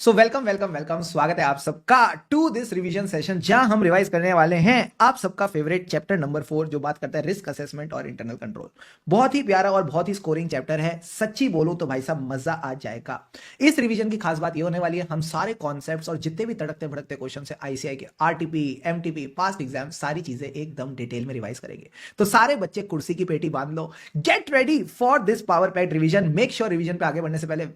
So welcome welcome welcome, स्वागत है आप सबका टू दिस रिवीजन सेशन, जहां हम रिवाइज करने वाले हैं आप सबका फेवरेट चैप्टर नंबर 4 जो बात करता है रिस्क असेसमेंट और इंटरनल कंट्रोल। बहुत ही प्यारा और बहुत ही स्कोरिंग चैप्टर है। सच्ची बोलूं तो भाई साहब मजा आ जाएगा। इस रिवीजन की खास बात ये होने वाली है, हम सारे कॉन्सेप्ट्स और जितने भी तड़कते भड़कते क्वेश्चन है आईसीआई के, आरटीपी, एमटीपी, पास्ट एग्जाम, सारी चीजें एकदम डिटेल में रिवाइज करेंगे। तो सारे बच्चे कुर्सी की पेटी बांध लो, get ready for this power pad revision. Make sure revision पे आगे बढ़ने से पहले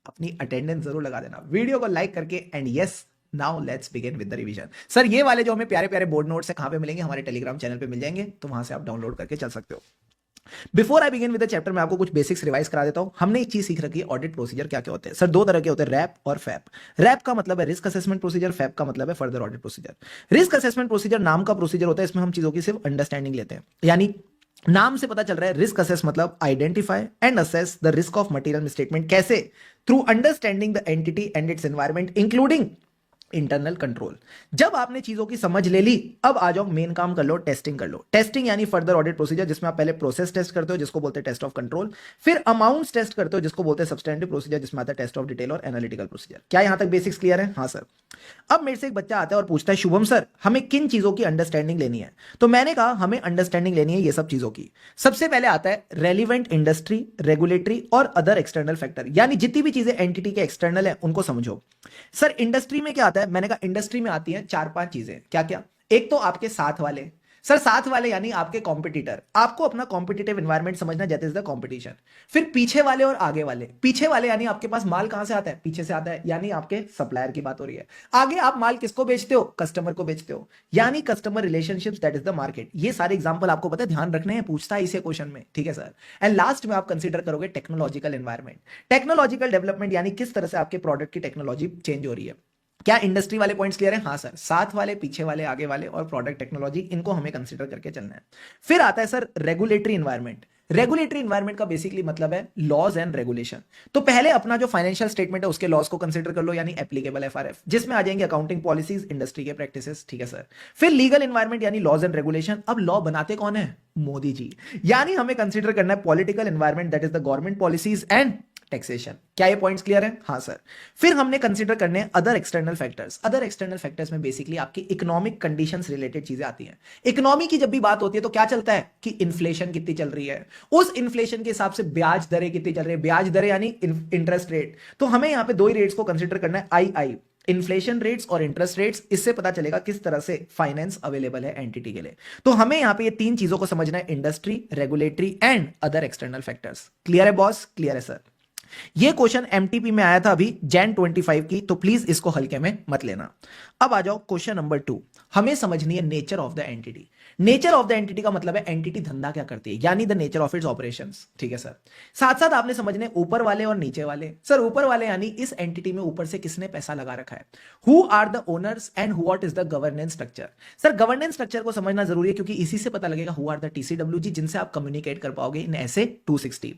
अपनी अटेंडेंस जरूर लगा देना वीडियो को लाइक करके। And yes, now let's begin with the revision. Sir ये वाले जो हमें प्यारे प्यारे बोर्ड नोट्स है कहां पे मिलेंगे? हमारे टेलीग्राम चैनल पे मिल जाएंगे, तो वहां से आप डाउनलोड करके चल सकते हो। Before I begin with the chapter मैं आपको कुछ बेसिक्स रिवाइज करा देता हूं। हमने एक चीज सीख रखी है, ऑडिट प्रोसीजर क्या क्या होते हैं। सर दो तरह के होते हैं, रैप और फैप। रैप का मतलब है रिस्क असेसमेंट प्रोसीजर, फैप का मतलब है further audit procedure. Risk assessment procedure नाम का प्रोसीजर होता है, इसमें हम चीजों की सिर्फ अंडरस्टैंडिंग लेते हैं। यानी नाम से पता चल रहा है रिस्क असेस मतलब identify and assess the risk of material misstatement. कैसे? Through understanding the entity and its environment including internal control. जब आपने चीजों की समझ ले ली, अब आ जाओ मेन काम कर लो, टेस्टिंग कर लो। टेस्टिंग यानी फर्दर ऑडिट प्रोसीजर, जिसमें आप पहले प्रोसेस टेस्ट करते हो जिसको बोलते हैं टेस्ट ऑफ कंट्रोल, फिर अमाउंट्स टेस्ट करते हो जिसको बोलते हैं सब्सटेंटिव प्रोसीजर, जिसमें आता है टेस्ट ऑफ डिटेल और एनालिटिकल प्रोसीजर। क्या यहां तक बेसिक्स क्लियर है? हाँ सर। अब मेरे से एक बच्चा आता है और पूछता है शुभम सर हमें किन चीजों की अंडरस्टैंडिंग लेनी है? तो मैंने कहा हमें अंडरस्टैंडिंग लेनी है ये सब चीजों की। सबसे पहले आता है रेलिवेंट इंडस्ट्री, रेगुलेटरी और अदर एक्सटर्नल फैक्टर, यानी जितनी भी चीजें एंटिटी के एक्सटर्नल है उनको समझो। सर इंडस्ट्री में क्या आता है? मैंने कहा इंडस्ट्री में आती हैं चार पांच चीजें। क्या क्या? एक तो आपके साथ वाले। सर साथ वाले यानी आपके कॉम्पिटिटर। आपको अपना कॉम्पिटिटिव एनवायरनमेंट समझना, दैट इज द कॉम्पिटिशन। फिर पीछे वाले और आगे वाले। पीछे वाले यानी आपके पास माल कहां से आता है? पीछे से आता है, यानी आपके सप्लायर की बात हो रही है। आगे आप माल किसको बेचते हो? कस्टमर को बेचते हो, यानी customer relationships, that is the market. ये सारे एग्जांपल आपको पता है, ध्यान रखने हैं, पूछता है इसे क्वेश्चन में, ठीक है सर। एंड लास्ट में आप कंसीडर करोगे टेक्नोलॉजिकल एनवायरमेंट। टेक्नोलॉजिकल डेवलपमेंट यानी किस तरह से आपके प्रोडक्ट की टेक्नोलॉजी चेंज हो रही है। क्या इंडस्ट्री वाले पॉइंट्स क्लियर है? हाँ सर। साथ वाले, पीछे वाले, आगे वाले और प्रोडक्ट टेक्नोलॉजी, इनको हमें कंसीडर करके चलना है। फिर आता है sir regulatory environment. Regulatory environment का बेसिकली मतलब है लॉज एंड रेगुलेशन। तो पहले अपना जो फाइनेंशियल स्टेटमेंट है उसके लॉज को कंसीडर कर लो, यानी एप्लीकेबल एफआरएफ, जिसमें आ जाएंगे अकाउंटिंग पॉलिसीज, इंडस्ट्री के प्रैक्टिसेस, ठीक है सर। फिर लीगल एनवायरनमेंट यानी लॉज एंड रेगुलेशन। अब लॉ बनाते कौन है? मोदी जी। यानी हमें कंसीडर करना है political environment, that is the government policies and taxation. क्या ये पॉइंट्स क्लियर है? हाँ सर। फिर हमने कंसीडर करने हैं other external factors. Other external factors में बेसिकली आपकी इकोनॉमिक कंडीशंस रिलेटेड चीजें आती हैं। इकोनॉमी की जब भी बात होती है तो क्या चलता है कि इन्फ्लेशन कितनी चल रही है, उस इन्फ्लेशन के हिसाब से ब्याज दरें कितनी चल रही है। ब्याज दरें यानी इंटरेस्ट रेट। तो हमें यहां पे दो ही रेट्स को कंसीडर करना है, आई इन्फ्लेशन रेट्स और इंटरेस्ट रेट्स। इससे पता चलेगा किस तरह से फाइनेंस अवेलेबल है एंटिटी के लिए। तो हमें यहां पे ये तीन चीजों को समझना है, industry, regulatory and other external factors. Clear है बॉस? क्लियर है सर। ये क्वेश्चन एमटीपी में आया था अभी जैन 25 की, तो प्लीज इसको हल्के में मत लेना। अब आ जाओ क्वेश्चन नंबर 2। हमें समझनी है nature of the entity. Nature of the entity का मतलब है एंटिटी धंधा क्या करती है, यानी the nature of its operations, ठीक है सर। साथ साथ आपने समझने ऊपर वाले और नीचे वाले। सर ऊपर वाले यानी इस एंटिटी में ऊपर से किसने पैसा लगा रखा है, who are the owners and what is the governance structure. Sir governance structure को समझना जरूरी है, क्योंकि इसी से पता लगेगा हु आर द टीसीडब्ल्यूजी, जिनसे आप कम्युनिकेट कर पाओगे इन ऐसे 260।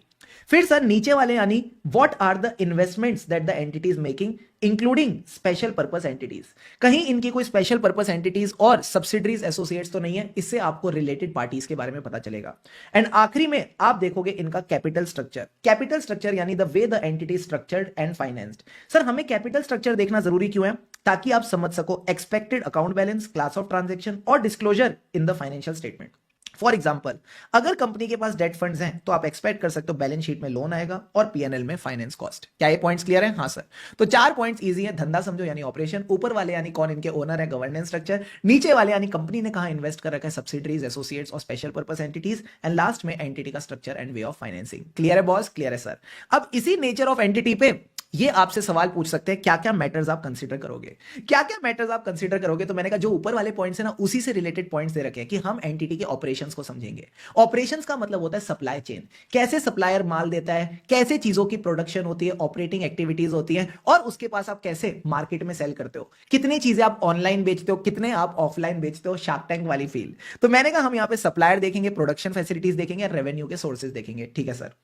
फिर सर नीचे वाले यानी what are the investments that the entity is making including special purpose entities. कहीं इनकी कोई स्पेशल पर्पस एंटिटीज और सब्सिडरीज एसोसिएट्स तो नहीं है, इससे आपको रिलेटेड पार्टीज के बारे में पता चलेगा। एंड आखिरी में आप देखोगे इनका कैपिटल स्ट्रक्चर। कैपिटल स्ट्रक्चर यानी the way the entity structured and financed. Sir हमें कैपिटल स्ट्रक्चर देखना जरूरी क्यों है? ताकि आप समझ सको expected account balance, class of transaction और disclosure in the financial statement. For example, अगर कंपनी के पास डेट फंड्स हैं तो आप एक्सपेक्ट कर सकते हो बैलेंस शीट में लोन आएगा और पीएनएल में फाइनेंस कॉस्ट। क्या ये पॉइंट्स क्लियर है? हाँ सर। तो चार पॉइंट्स इजी है, धंधा समझो यानी ऑपरेशन, ऊपर वाले यानी कौन इनके ओनर है, गवर्नेंस स्ट्रक्चर, नीचे वाले यानी कंपनी ने कहां इन्वेस्ट कर रखा है, सब्सिडरीज, एसोसिएट्स और special purpose entities, and last में एंटिटी का structure and way of financing. Clear है बॉस? क्लियर है सर। अब इसी नेचर ऑफ एंटिटी पे ये आपसे सवाल पूछ सकते हैं, क्या क्या मैटर्स आप कंसीडर करोगे, क्या क्या मैटर्स आप कंसीडर करोगे। तो मैंने कहा जो ऊपर वाले पॉइंट्स है ना, उसी से रिलेटेड पॉइंट्स दे रखे हैं कि हम एंटिटी के ऑपरेशंस को समझेंगे। ऑपरेशंस का मतलब होता है सप्लाई चेन, कैसे सप्लायर माल देता है, कैसे चीजों की प्रोडक्शन होती है, ऑपरेटिंग एक्टिविटीज होती है, और उसके पास आप कैसे मार्केट में सेल करते हो, कितनी चीजें आप ऑनलाइन बेचते हो, कितने आप ऑफलाइन बेचते हो, शार्क टैंक वाली फील। तो मैंने कहा हम यहाँ पे सप्लायर देखेंगे, प्रोडक्शन फैसिलिटीज देखेंगे, रेवेन्यू के सोर्सेज देखेंगे, ठीक है सर।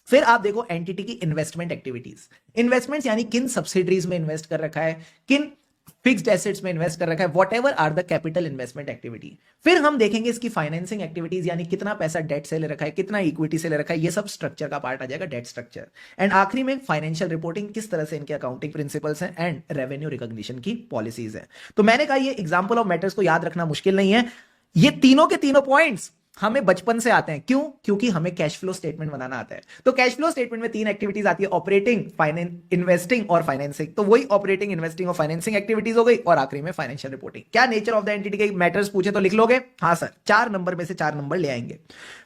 फिर आप देखो एंटिटी की इन्वेस्टमेंट एक्टिविटीज। इन्वेस्टमेंट्स यानी किन सब्सिडरीज में इन्वेस्ट कर रखा है, किन फिक्स्ड एसेट्स में इन्वेस्ट कर रखा है, whatever are the capital investment activity. फिर हम देखेंगे इसकी फाइनेंसिंग एक्टिविटीज, यानी कितना पैसा डेट से ले रखा है, कितना इक्विटी से ले रखा है, ये सब स्ट्रक्चर का पार्ट आ जाएगा, डेट स्ट्रक्चर। एंड आखिरी में फाइनेंशियल रिपोर्टिंग, किस तरह से इनके अकाउंटिंग प्रिंसिपल्स हैं एंड रेवेन्यू रिकॉग्निशन की पॉलिसीज है। तो मैंने कहा ये एग्जांपल ऑफ मैटर्स को याद रखना मुश्किल नहीं है, ये तीनों के तीनों पॉइंट्स हमें बचपन से आते हैं। क्यों? क्योंकि हमें कैश फ्लो स्टेटमेंट बनाना आता है। तो कैश फ्लो स्टेटमेंट में तीन एक्टिविटीज आती है, ऑपरेटिंग, इन्वेस्टिंग और फाइनेंसिंग। तो वही ऑपरेटिंग, इन्वेस्टिंग और फाइनेंसिंग एक्टिविटीज हो गई, और आखिरी में फाइनेंशियल रिपोर्टिंग। क्या नेचर ऑफ द एंटिटी के मैटर्स पूछे तो लिख लोगे? हाँ सर, 4 नंबर में से 4 नंबर ले आएंगे।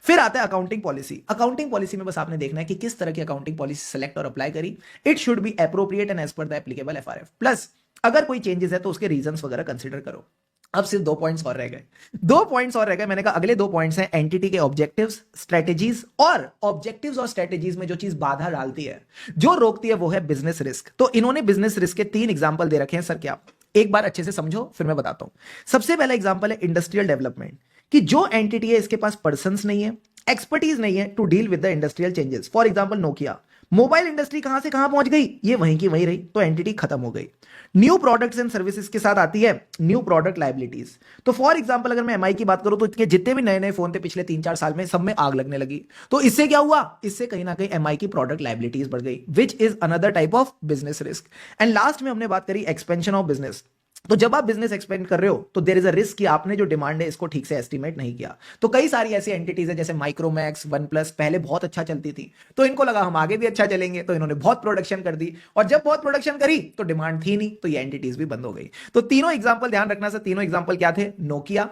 फिर आता है अकाउंटिंग पॉलिसी। अकाउंटिंग पॉलिसी में बस आपने देखना है कि किस तरह की अकाउंटिंग पॉलिसी सेलेक्ट और अप्लाई करी। It should be appropriate and as per the applicable FRF. Plus अगर कोई चेंजेस है तो उसके रीजंस वगैरह कंसिडर करो। अब सिर्फ 2 पॉइंट्स और रह गए, 2 पॉइंट्स और रह गए। मैंने कहा अगले 2 पॉइंट्स हैं एंटिटी के ऑब्जेक्टिव्स, स्ट्रेटेजीज, और ऑब्जेक्टिव्स और स्ट्रेटेजीज में जो चीज बाधा डालती है, जो रोकती है, वो है बिजनेस रिस्क। तो इन्होंने बिजनेस रिस्क के 3 एग्जांपल दे रखे हैं। सर क्या? एक बार अच्छे से समझो फिर मैं बताता हूं। सबसे पहला एग्जांपल है इंडस्ट्रियल डेवलपमेंट, कि जो एंटिटी है इसके पास पर्संस नहीं है, एक्सपर्टीज नहीं है to deal with the industrial changes. For example Nokia, mobile industry कहां से कहां पहुंच गई, ये वहीं की वहीं रही, तो एंटिटी खत्म हो गई। न्यू प्रोडक्ट्स एंड सर्विसेज के साथ आती है न्यू प्रोडक्ट लायबिलिटीज। तो फॉर एग्जांपल अगर मैं एमआई की बात करूं तो इसके जितने भी नए नए फोन थे पिछले 3-4 साल में, सब में आग लगने लगी। तो इससे क्या हुआ? इससे कहीं ना कहीं एमआई की प्रोडक्ट लायबिलिटीज बढ़ गई, which is another type of business risk. And last में हमने बात करी एक्सपेंशन ऑफ बिजनेस। तो जब आप बिजनेस एक्सपेंड कर रहे हो तो देयर इज अ रिस्क कि आपने जो डिमांड है इसको ठीक से एस्टिमेट नहीं किया। तो कई सारी ऐसी एंटिटीज है जैसे माइक्रोमैक्स, वन प्लस, पहले बहुत अच्छा चलती थी, तो इनको लगा हम आगे भी अच्छा चलेंगे, तो इन्होंने बहुत प्रोडक्शन कर दी, और जब बहुत प्रोडक्शन करी तो डिमांड थी नहीं, तो ये एंटिटीज भी बंद हो गई। तो तीनों एग्जाम्पल ध्यान रखना सर, तीनों एग्जाम्पल क्या थे? नोकिया,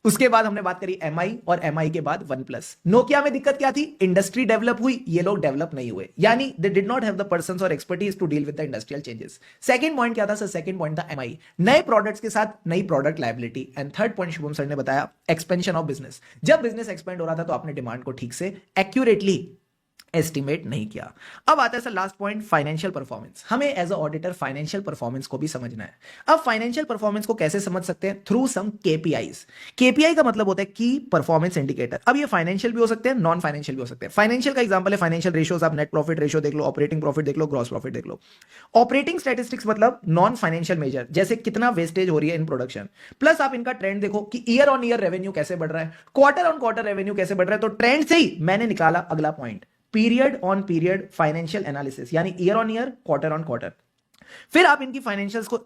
उसके बाद हमने बात करी एमआई, और एमआई के बाद वन प्लस। नोकिया में दिक्कत क्या थी? इंडस्ट्री डेवलप हुई, ये लोग डेवलप नहीं हुए, यानी they did not have the persons और expertise to deal with the industrial changes. Second point क्या था सर? सेकंड पॉइंट था एमआई, नए प्रोडक्ट्स के साथ नई product liability. And third point Shubham sir ने बताया एक्सपेंशन ऑफ बिजनेस। जब बिजनेस एक्सपेंड हो रहा था तो आपने डिमांड को ठीक से एक्यूरेटली एस्टिमेट नहीं किया। अब आता है sir last point, financial performance. हमें as a auditor financial performance को भी समझना है। अब फाइनेंशियल परफॉर्मेंस को कैसे समझ सकते हैं? Through some KPIs. केपीआई का मतलब होता है की परफॉर्मेंस इंडिकेटर। अब ये फाइनेंशियल भी हो सकते हैं, नॉन फाइनेंशियल भी हो सकते हैं। फाइनेंशियल का एग्जांपल है फाइनेंशियल रेशियोज, आप नेट प्रॉफिट रेशियो देख लो, ऑपरेटिंग प्रॉफिट देख लो, ग्रॉस प्रॉफिट देख लो। ऑपरेटिंग स्टैटिस्टिक्स मतलब नॉन फाइनेंशियल मेजर, जैसे कितना वेस्टेज हो रही है इन प्रोडक्शन। प्लस आप इनका ट्रेंड देखो कि ईयर ऑन ईयर रेवेन्यू कैसे बढ़ रहा है, क्वार्टर ऑन क्वार्टर रेवेन्यू कैसे बढ़ रहा है। तो ट्रेंड से ही मैंने निकाला अगला point, period on period financial analysis, यानी year on year, quarter on quarter. फिर आप इनकी फाइनेंशियल्स को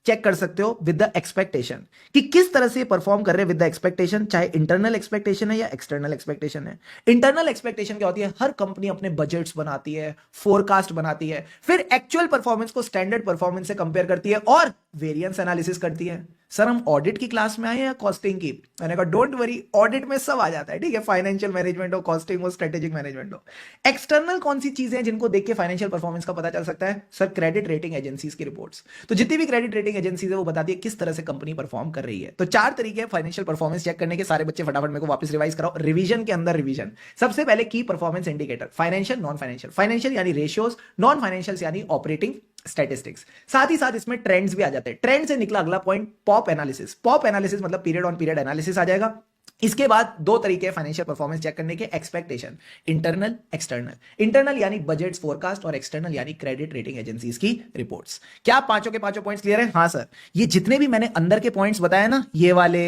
चेक कर सकते हो विद द एक्सपेक्टेशन, कि किस तरह से परफॉर्म कर रहे हैं विद द एक्सपेक्टेशन, चाहे इंटरनल एक्सपेक्टेशन है या एक्सटर्नल एक्सपेक्टेशन है। इंटरनल एक्सपेक्टेशन क्या होती है? हर कंपनी अपने बजट्स बनाती है, फोरकास्ट बनाती है, फिर एक्चुअल परफॉर्मेंस को स्टैंडर्ड परफॉर्मेंस से कंपेयर करती है और वेरिएंस एनालिसिस करती है। सर हम ऑडिट की क्लास में आए या कॉस्टिंग की? मैंने कहा डोंट वरी, ऑडिट में सब आ जाता है, ठीक है, फाइनेंशियल मैनेजमेंट हो, कॉस्टिंग हो, स्ट्रेटेजिक मैनेजमेंट हो। एक्सटर्नल कौन सी चीजें हैं जिनको देख के फाइनेंशियल परफॉर्मेंस का पता चल सकता है? सर क्रेडिट रेटिंग एजेंसीज की रिपोर्ट्स। तो जितनी भी क्रेडिट रेटिंग एजेंसीज है वो बताती है किस तरह से कंपनी परफॉर्म कर रही है। तो 4 तरीके हैं फाइनेंशियल परफॉर्मेंस चेक करने के। सारे बच्चे फटाफट मेरे को वापस रिवाइज कराओ, रिवीजन के अंदर रिवीजन। सबसे पहले की performance indicator, financial, non financial. Financial यानी रेशियोज, नॉन फाइनेंशियल यानी ऑपरेटिंग स्टैटिस्टिक्स। साथ ही साथ इसमें ट्रेंड्स भी आ जाते हैं। ट्रेंड से निकला अगला point pop analysis. Pop analysis मतलब पीरियड ऑन पीरियड एनालिसिस आ जाएगा। इसके बाद 2 तरीके फाइनेंशियल परफॉर्मेंस चेक करने के, एक्सपेक्टेशन, इंटरनल, एक्सटर्नल। इंटरनल यानी बजट्स, फोरकास्ट, और एक्सटर्नल यानी क्रेडिट रेटिंग एजेंसीज की रिपोर्ट्स। क्या पांचों के पांचों पॉइंट्स क्लियर है? हाँ सर, ये जितने भी मैंने अंदर के पॉइंट्स बताए ना, ये वाले,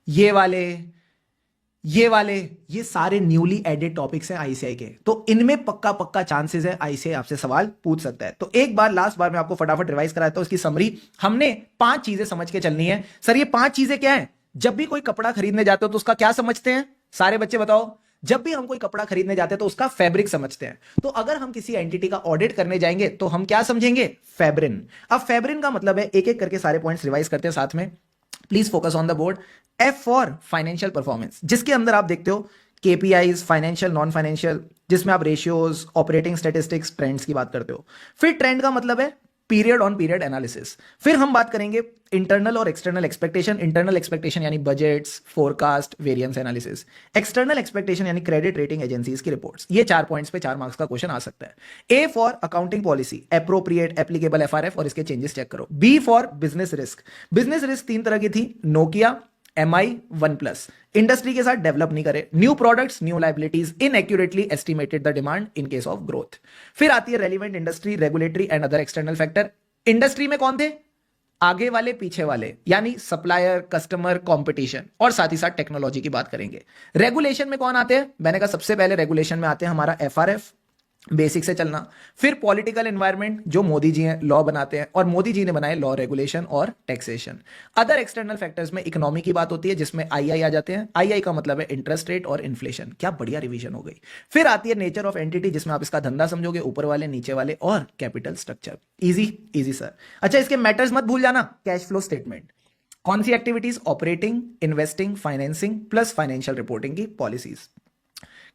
ये वाले, ये वाले, ये सारे न्यूली एडेड टॉपिक्स हैं आईसीआई के। तो इनमें पक्का पक्का चांसेस है आईसीआई आपसे सवाल पूछ सकता है। तो एक बार लास्ट बार मैं आपको फटाफट रिवाइज कराता हूं इसकी समरी। हमने 5 चीजें समझ के चलनी है। सर ये 5 चीजें क्या है? जब भी कोई कपड़ा खरीदने जाते हो तो उसका क्या समझते हैं? सारे बच्चे बताओ। जब भी हम कोई कपड़ा खरीदने जाते हैं तो उसका फैब्रिक समझते हैं। तो अगर हम किसी एंटिटी का ऑडिट करने जाएंगे तो हम क्या समझेंगे? फैब्रिन। अब फैब्रिन का मतलब है, एक एक करके सारे पॉइंट्स रिवाइज करते हैं साथ में, please focus on the board. F for financial performance, जिसके अंदर आप देखते हो केपीआईज, फाइनेंशियल, नॉन फाइनेंशियल, जिसमें आप रेशियोज, ऑपरेटिंग स्टैटिस्टिक्स, ट्रेंड्स की बात करते हो। फिर ट्रेंड का मतलब है पीरियड ऑन पीरियड एनालिसिस। फिर हम बात करेंगे इंटरनल और एक्सटर्नल एक्सपेक्टेशन। इंटरनल एक्सपेक्टेशन यानी budgets, forecast, variance analysis. External expectation यानी क्रेडिट रेटिंग एजेंसीज की रिपोर्ट्स। ये 4 पॉइंट्स पे 4 मार्क्स का क्वेश्चन आ सकता है। A for accounting policy, appropriate, applicable, FRF, और इसके चेंजेस चेक करो। B for business risk. Business risk 3 तरह की थी, Nokia, Mi, OnePlus. Industry के साथ डेवलप नहीं करे, new products, new liabilities, inaccurately estimated the demand in case of growth. फिर आती है relevant industry, regulatory and other external factor. Industry में कौन थे? आगे वाले पीछे वाले, यानी सप्लायर, कस्टमर, कंपटीशन, और साथ ही साथ टेक्नोलॉजी की बात करेंगे। रेगुलेशन में कौन आते हैं? मैंने कहा सबसे पहले रेगुलेशन में आते हैं हमारा एफआरएफ, बेसिक से चलना। फिर पॉलिटिकल एनवायरनमेंट, जो मोदी जी हैं लॉ बनाते हैं, और मोदी जी ने बनाए लॉ, रेगुलेशन और टैक्सेशन। अदर एक्सटर्नल फैक्टर्स में इकोनॉमी की बात होती है, जिसमें आई आ जाते हैं। आई का मतलब है इंटरेस्ट रेट और इन्फ्लेशन। क्या बढ़िया रिवीजन हो गई। फिर आती है नेचर ऑफ एंटिटी, जिसमें आप इसका धंधा समझोगे, ऊपर वाले, नीचे वाले, और capital structure. Easy easy sir. अच्छा, इसके मैटर्स मत भूल जाना। कैश फ्लो स्टेटमेंट, कौन सी activities? Operating, investing, financing, plus financial reporting की पॉलिसीज।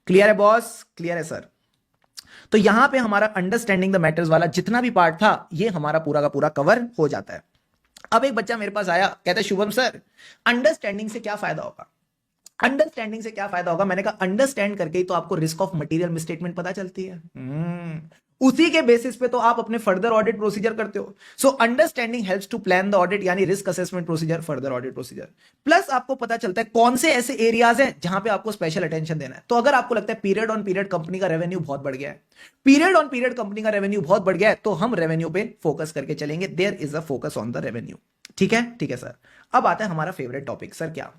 क्लियर है बॉस? क्लियर है सर। तो यहां पे हमारा अंडरस्टैंडिंग द मैटर्स वाला जितना भी पार्ट था, ये हमारा पूरा का पूरा कवर हो जाता है। अब एक बच्चा मेरे पास आया, कहता है शुभम सर, अंडरस्टैंडिंग से क्या फायदा होगा? अंडरस्टैंडिंग से क्या फायदा होगा? मैंने कहा अंडरस्टैंड करके ही तो आपको रिस्क ऑफ मटेरियल मिसस्टेटमेंट पता चलती है। उसी के बेसिस पे तो आप अपने फर्दर ऑडिट प्रोसीजर करते हो। So understanding helps to plan the audit, यानी risk assessment procedure, further audit procedure. Plus आपको पता चलता है कौन से ऐसे एरियाज हैं जहां पे आपको स्पेशल अटेंशन देना है। तो अगर आपको लगता है पीरियड ऑन पीरियड कंपनी का रेवेन्यू बहुत बढ़ गया है, पीरियड ऑन पीरियड कंपनी का रेवेन्यू बहुत बढ़ गया है, तो हम रेवेन्यू पे फोकस करके चलेंगे। There is a focus on the revenue. ठीक है, ठीक है सर। अब आता है हमारा फेवरेट टॉपिक। सर क्या?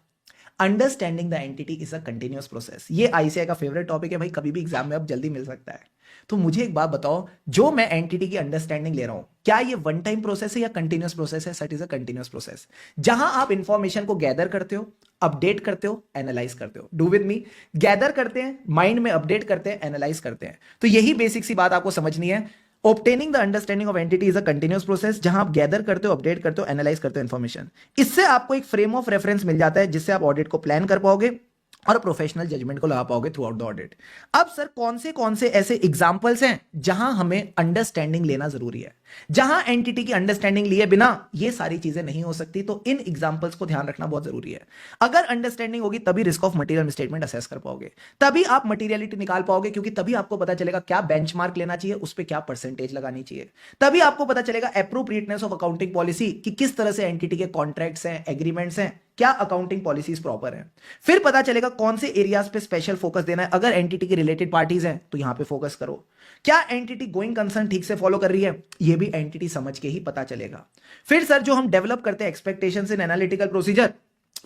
Understanding the entity is a continuous process. ये आईसीआई का फेवरेट टॉपिक है भाई, कभी भी एग्जाम में अब जल्दी मिल सकता है। तो मुझे एक बात बताओ, जो मैं एंटिटी की अंडरस्टैंडिंग ले रहा हूं, क्या ये वन टाइम प्रोसेस है या कंटिन्यूअस प्रोसेस है? Sir, it is a continuous process, जहां आप इंफॉर्मेशन को गैदर करते हो, अपडेट करते हो, एनालाइज करते हो। डू विद मी, गैदर करते हैं, माइंड में अपडेट करते हैं, एनालाइज करते हैं। तो यही बेसिक सी बात आपको समझनी है। Obtaining the understanding of entity is a continuous process, जहां आप गैदर करते हो, अपडेट करते हो, एनालाइज करते हो इंफॉर्मेशन। इससे आपको एक फ्रेम ऑफ रेफरेंस मिल जाता है, जिससे आप ऑडिट को प्लान कर पाओगे और प्रोफेशनल जजमेंट को लगा पाओगे थ्रू आउट द ऑडिट। अब सर, कौन से ऐसे एग्जांपल्स हैं जहां हमें अंडरस्टैंडिंग लेना जरूरी है, जहां एंटिटी की अंडरस्टैंडिंग लिए बिना ये सारी चीजें नहीं हो सकती? तो इन एग्जांपल्स को ध्यान रखना बहुत जरूरी है। अगर अंडरस्टैंडिंग होगी तभी risk of material statement assess कर पाओगे, तभी आप मटेरियलिटी निकाल पाओगे, क्योंकि तभी आपको पता चलेगा क्या बेंचमार्क लेना चाहिए, उस पर क्या परसेंटेज लगानी चाहिए। तभी आपको पता चलेगा एप्रोप्रिएटनेस ऑफ अकाउंटिंग पॉलिसी, कि किस तरह से एंटिटी के कॉन्ट्रैक्ट्स हैं, एग्रीमेंट्स हैं, क्या अकाउंटिंग पॉलिसीज प्रॉपर है। फिर पता चलेगा कौन से एरियाज पे स्पेशल फोकस देना है। अगर एंटिटी की रिलेटेड पार्टीज हैं तो यहां पे फोकस करो। क्या एंटिटी गोइंग कंसर्न ठीक से फॉलो कर रही है, ये भी एंटिटी समझ के ही पता चलेगा। फिर सर, जो हम डेवलप करते हैं एक्सपेक्टेशंस इन एनालिटिकल प्रोसीजर,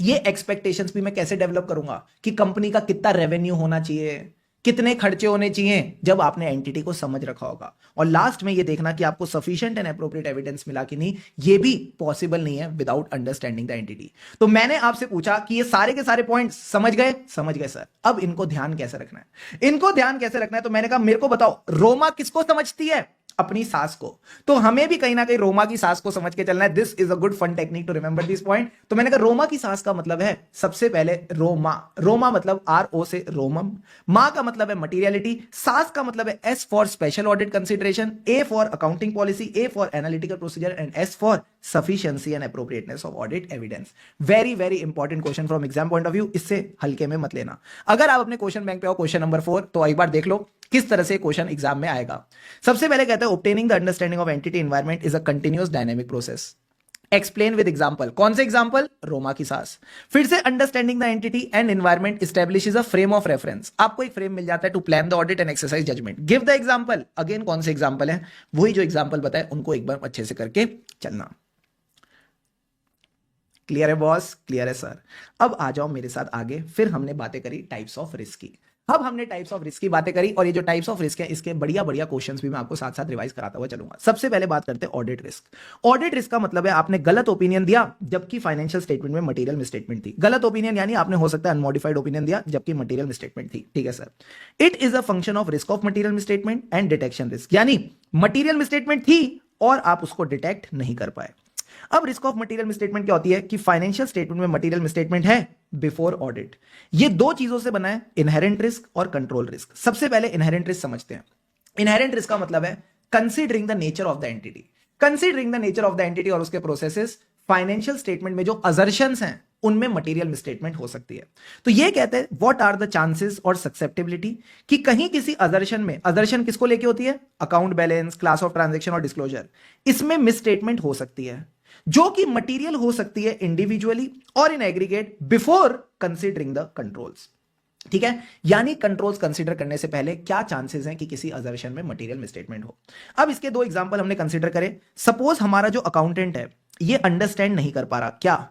ये एक्सपेक्टेशंस भी मैं कैसे डेवलप करूंगा, कि कंपनी का कितना रेवेन्यू होना चाहिए, कितने खर्चे होने चाहिए, जब आपने एंटिटी को समझ रखा होगा। और लास्ट में ये देखना कि आपको सफिशिएंट एंड एप्रोप्रिएट एविडेंस मिला कि नहीं, ये भी पॉसिबल नहीं है विदाउट अंडरस्टैंडिंग द एंटिटी। तो मैंने आपसे पूछा कि ये सारे के सारे पॉइंट्स समझ गए? समझ गए सर। अब इनको ध्यान कैसे रखना है? इनको ध्यान कैसे रखना है? तो मैंने कहा मेरे को बताओ, रोमा किसको समझती है? अपनी सास को। तो हमें भी कहीं ना कहीं रोमा की सास को समझ के चलना है। This is a good fun technique to remember this point. तो मैंने कहा रोमा की सास का मतलब है सबसे पहले रोमा। रोमा मतलब RO से रोमम। मां का मतलब है मटीरियलिटी। सास का मतलब है S for special audit consideration, A for accounting policy, A for analytical procedure, and S for sufficiency and appropriateness of audit evidence. Very very important question from exam point of view, इससे हल्के में मत लेना। अगर आप अपने question bank पे हो, क्वेश्चन नंबर 4, तो एक बार देख लो किस तरह से क्वेश्चन एग्जाम में आएगा। सबसे पहले कहता है obtaining the understanding of entity environment is a continuous dynamic process. Explain with example. कौन से एग्जांपल? रोमा की सास। फिर से understanding the entity and environment establishes a frame of reference. आपको एक फ्रेम मिल जाता है to plan the audit and exercise judgement. Give the example. Again कौन से एग्जांपल है? वही जो एग्जांपल बताए उनको एक बार अच्छे से करके चलना। क्लियर है बॉस? क्लियर है सर। अब आ जाओ मेरे साथ आगे। फिर हमने बातें करी टाइप्स ऑफ रिस्क की। अब हमने टाइप्स ऑफ रिस्क की बातें करी, और ये जो टाइप्स ऑफ रिस्क है, इसके बढ़िया बढ़िया क्वेश्चंस भी मैं आपको साथ साथ रिवाइज कराता हुआ चलूंगा। सबसे पहले बात करते हैं ऑडिट रिस्क। ऑडिट रिस्क का मतलब है आपने गलत ओपिनियन दिया जबकि फाइनेंशियल स्टेटमेंट में मटेरियल मिसस्टेटमेंट थी। गलत ओपिनियन यानी आपने हो सकता है अनमॉडिफाइड ओपिनियन दिया जबकि मटेरियल मिसस्टेटमेंट थी। ठीक है sir. It is a function of risk of material misstatement and detection risk, यानी मटेरियल मिसस्टेटमेंट थी और आप उसको डिटेक्ट नहीं कर पाए। अब रिस्क ऑफ मटेरियल मिसस्टेटमेंट क्या होती है? कि फाइनेंशियल स्टेटमेंट में मटेरियल मिसस्टेटमेंट है बिफोर ऑडिट। ये दो चीजों से बना है, इनहेरेंट रिस्क और कंट्रोल रिस्क। सबसे पहले इनहेरेंट रिस्क समझते हैं। इनहेरेंट रिस्क का मतलब है considering the nature of the entity. Considering the nature of the entity और उसके प्रोसेसेस, फाइनेंशियल स्टेटमेंट में जो अजर्शंस हैं उनमें मटेरियल मिसस्टेटमेंट हो सकती है। तो ये कहते हैं व्हाट आर द चांसेस और ससेप्टिबिलिटी, कि कहीं किसी अजर्शन में, अजर्शन किसको लेके होती है? Account balance, class of transaction और डिस्क्लोजर, इसमें मिसस्टेटमेंट हो सकती है, जो कि मटेरियल हो सकती है इंडिविजुअली और in aggregate before considering the controls. ठीक है, यानी कंट्रोल्स कंसीडर करने से पहले क्या चांसेस हैं कि किसी अजर्शन में मटेरियल मिसस्टेटमेंट हो। अब इसके दो एग्जांपल हमने कंसीडर करे। सपोज हमारा जो अकाउंटेंट है, ये अंडरस्टैंड नहीं कर पा रहा क्या?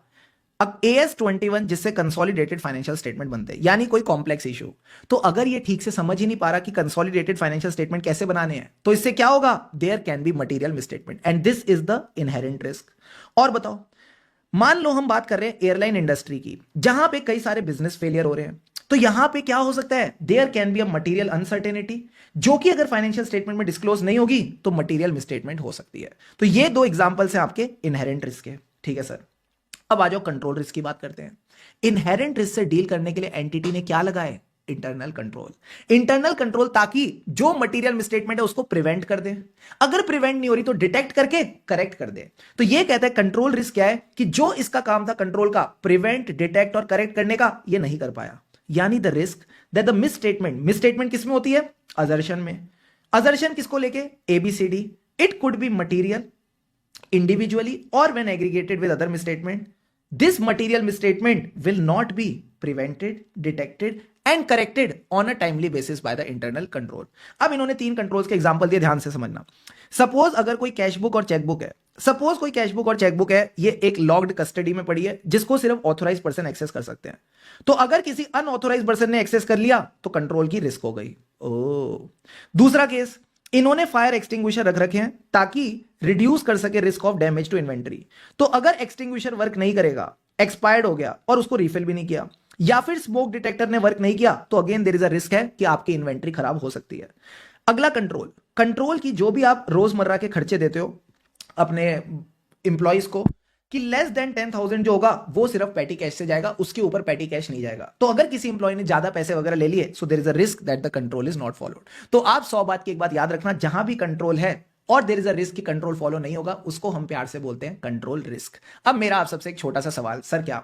अब AS21 जिससे कंसोलिडेटेड फाइनेंशियल स्टेटमेंट बनते हैं, यानी कोई कॉम्प्लेक्स इशू, तो अगर ये ठीक से समझ ही नहीं पा रहा कि कंसोलिडेटेड फाइनेंशियल स्टेटमेंट कैसे बनाने हैं, तो इससे क्या होगा? There can be material misstatement and this is the inherent risk. और बताओ, मान लो हम बात कर रहे हैं एयरलाइन इंडस्ट्री की, जहां पे कई सारे बिजनेस फेलियर हो रहे हैं, तो यहां पे क्या हो सकता है? There can be a material uncertainty, जो कि अगर फाइनेंशियल स्टेटमेंट में डिस्क्लोज नहीं होगी तो मटेरियल मिसस्टेटमेंट हो सकती है। तो ये दो एग्जांपल्स हैं आपके इनहेरेंट रिस्क के। ठीक है सर, अब आ जाओ कंट्रोल रिस्क की बात करते हैं। इनहेरेंट रिस्क से डील करने के लिए एंटिटी ने क्या लगाए? Internal control. इंटरनल कंट्रोल, ताकि जो मटेरियल मिसस्टेटमेंट है उसको प्रिवेंट कर दे, अगर प्रिवेंट नहीं हो रही तो डिटेक्ट करके करेक्ट कर दे। तो ये कहता है कंट्रोल रिस्क क्या है कि जो इसका काम था कंट्रोल का, प्रिवेंट, डिटेक्ट और करेक्ट करने का, ये नहीं कर पाया। यानी the risk that the misstatement किसमें होती है? असर्शन में। असर्शन किसको लेके? ABCD। It could be material individually or when aggregated with other misstatement. This material misstatement will not be prevented, detected and corrected on a timely basis by the internal control. अब इन्होंने 3 controls के example दिए, ध्यान से समझना। Suppose अगर कोई cash book और चेकबुक है, सपोज कोई कैश बुक और चेकबुक है, ये एक लॉग्ड कस्टडी में पड़ी है जिसको सिर्फ ऑथोराइज पर्सन एक्सेस कर सकते हैं। तो अगर किसी अनऑथोराइज पर्सन ने एक्सेस कर लिया तो कंट्रोल की रिस्क हो गई। ओ, दूसरा केस, इन्होंने फायर एक्सटिंग्विशर रख रखे हैं ताकि रिड्यूस कर सके risk of damage to inventory. तो अगर एक्सटिंग्विशर वर्क नहीं करेगा, एक्सपायर्ड हो गया और उसको रिफिल भी नहीं किया, या फिर स्मोक डिटेक्टर ने वर्क नहीं किया, तो again there is a risk है कि आपकी इन्वेंट्री खराब हो सकती है। अगला कंट्रोल, कंट्रोल की जो भी आप रोजमर्रा के खर्चे देते हो अपने इंप्लॉइज को, कि लेस देन 10,000 जो होगा वो सिर्फ पेटी कैश से जाएगा, उसके ऊपर पेटी कैश नहीं जाएगा। तो अगर किसी इंप्लॉय ने ज्यादा पैसे वगैरह ले लिए, so there is a risk that the control is not followed. तो आप 100 बात की एक बात याद रखना, जहां भी कंट्रोल है और देयर इज अ रिस्क कि कंट्रोल फॉलो नहीं होगा, उसको हम प्यार से बोलते हैं कंट्रोल रिस्क। अब मेरा आप सबसे एक छोटा सा सवाल, सर क्या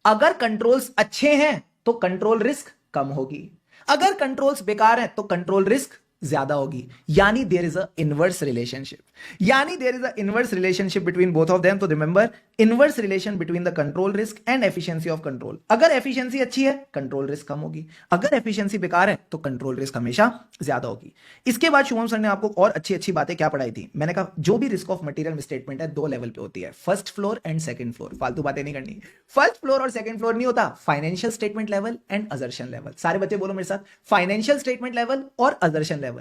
अगर कंट्रोल्स अच्छे हैं तो कंट्रोल रिस्क कम होगी, अगर कंट्रोल्स बेकार हैं तो कंट्रोल रिस्क ज्यादा होगी? यानी there is a inverse relationship, यानी there is a inverse relationship between both of them. तो remember, inverse relation between the control risk and efficiency of control. अगर एफिशिएंसी अच्छी है कंट्रोल रिस्क कम होगी, अगर एफिशिएंसी बेकार है तो कंट्रोल रिस्क हमेशा ज्यादा होगी। इसके बाद शुभम सर ने आपको और अच्छी अच्छी बातें क्या पढ़ाई थी? मैंने कहा जो भी रिस्क ऑफ मटेरियल मिसस्टेटमेंट है 2 लेवल पे होती है, first floor and second floor. फालतू बातें नहीं करनी। फर्स्ट फ्लोर और सेकंड फ्लोर नहीं होता, financial statement level and assertion level. सारे बच्चे बोलो मेरे साथ, फाइनेंशियल स्टेटमेंट लेवल और असर्शन लेवल।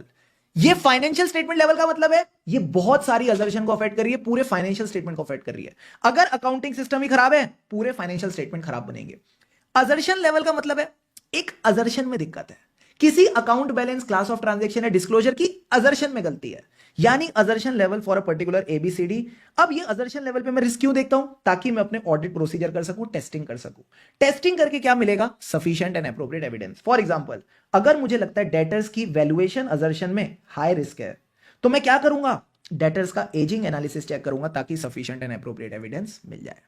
ये फाइनेंशियल स्टेटमेंट लेवल का मतलब है ये बहुत सारी असर्शन को अफेक्ट कर रही है, पूरे फाइनेंशियल स्टेटमेंट को अफेक्ट कर रही है। अगर अकाउंटिंग सिस्टम ही खराब है, पूरे फाइनेंशियल स्टेटमेंट खराब बनेंगे। असर्शन लेवल का मतलब है एक असर्शन में दिक्कत है, किसी account balance, class of transaction या डिस्क्लोजर की असर्शन में गलती है, यानी assertion level for a particular ABCD। अब ये असर्शन लेवल पे मैं रिस्क क्यों देखता हूं? ताकि मैं अपने ऑडिट प्रोसीजर कर सकूं, टेस्टिंग कर सकूं। टेस्टिंग करके क्या मिलेगा? Sufficient and appropriate evidence. For example, अगर मुझे लगता है डेटर्स की वैल्यूएशन असर्शन में हाई रिस्क है, तो मैं क्या करूंगा? डेटर्स का एजिंग एनालिसिस चेक करूंगा ताकि सफिशिएंट एंड एप्रोप्रिएट एविडेंस मिल जाए।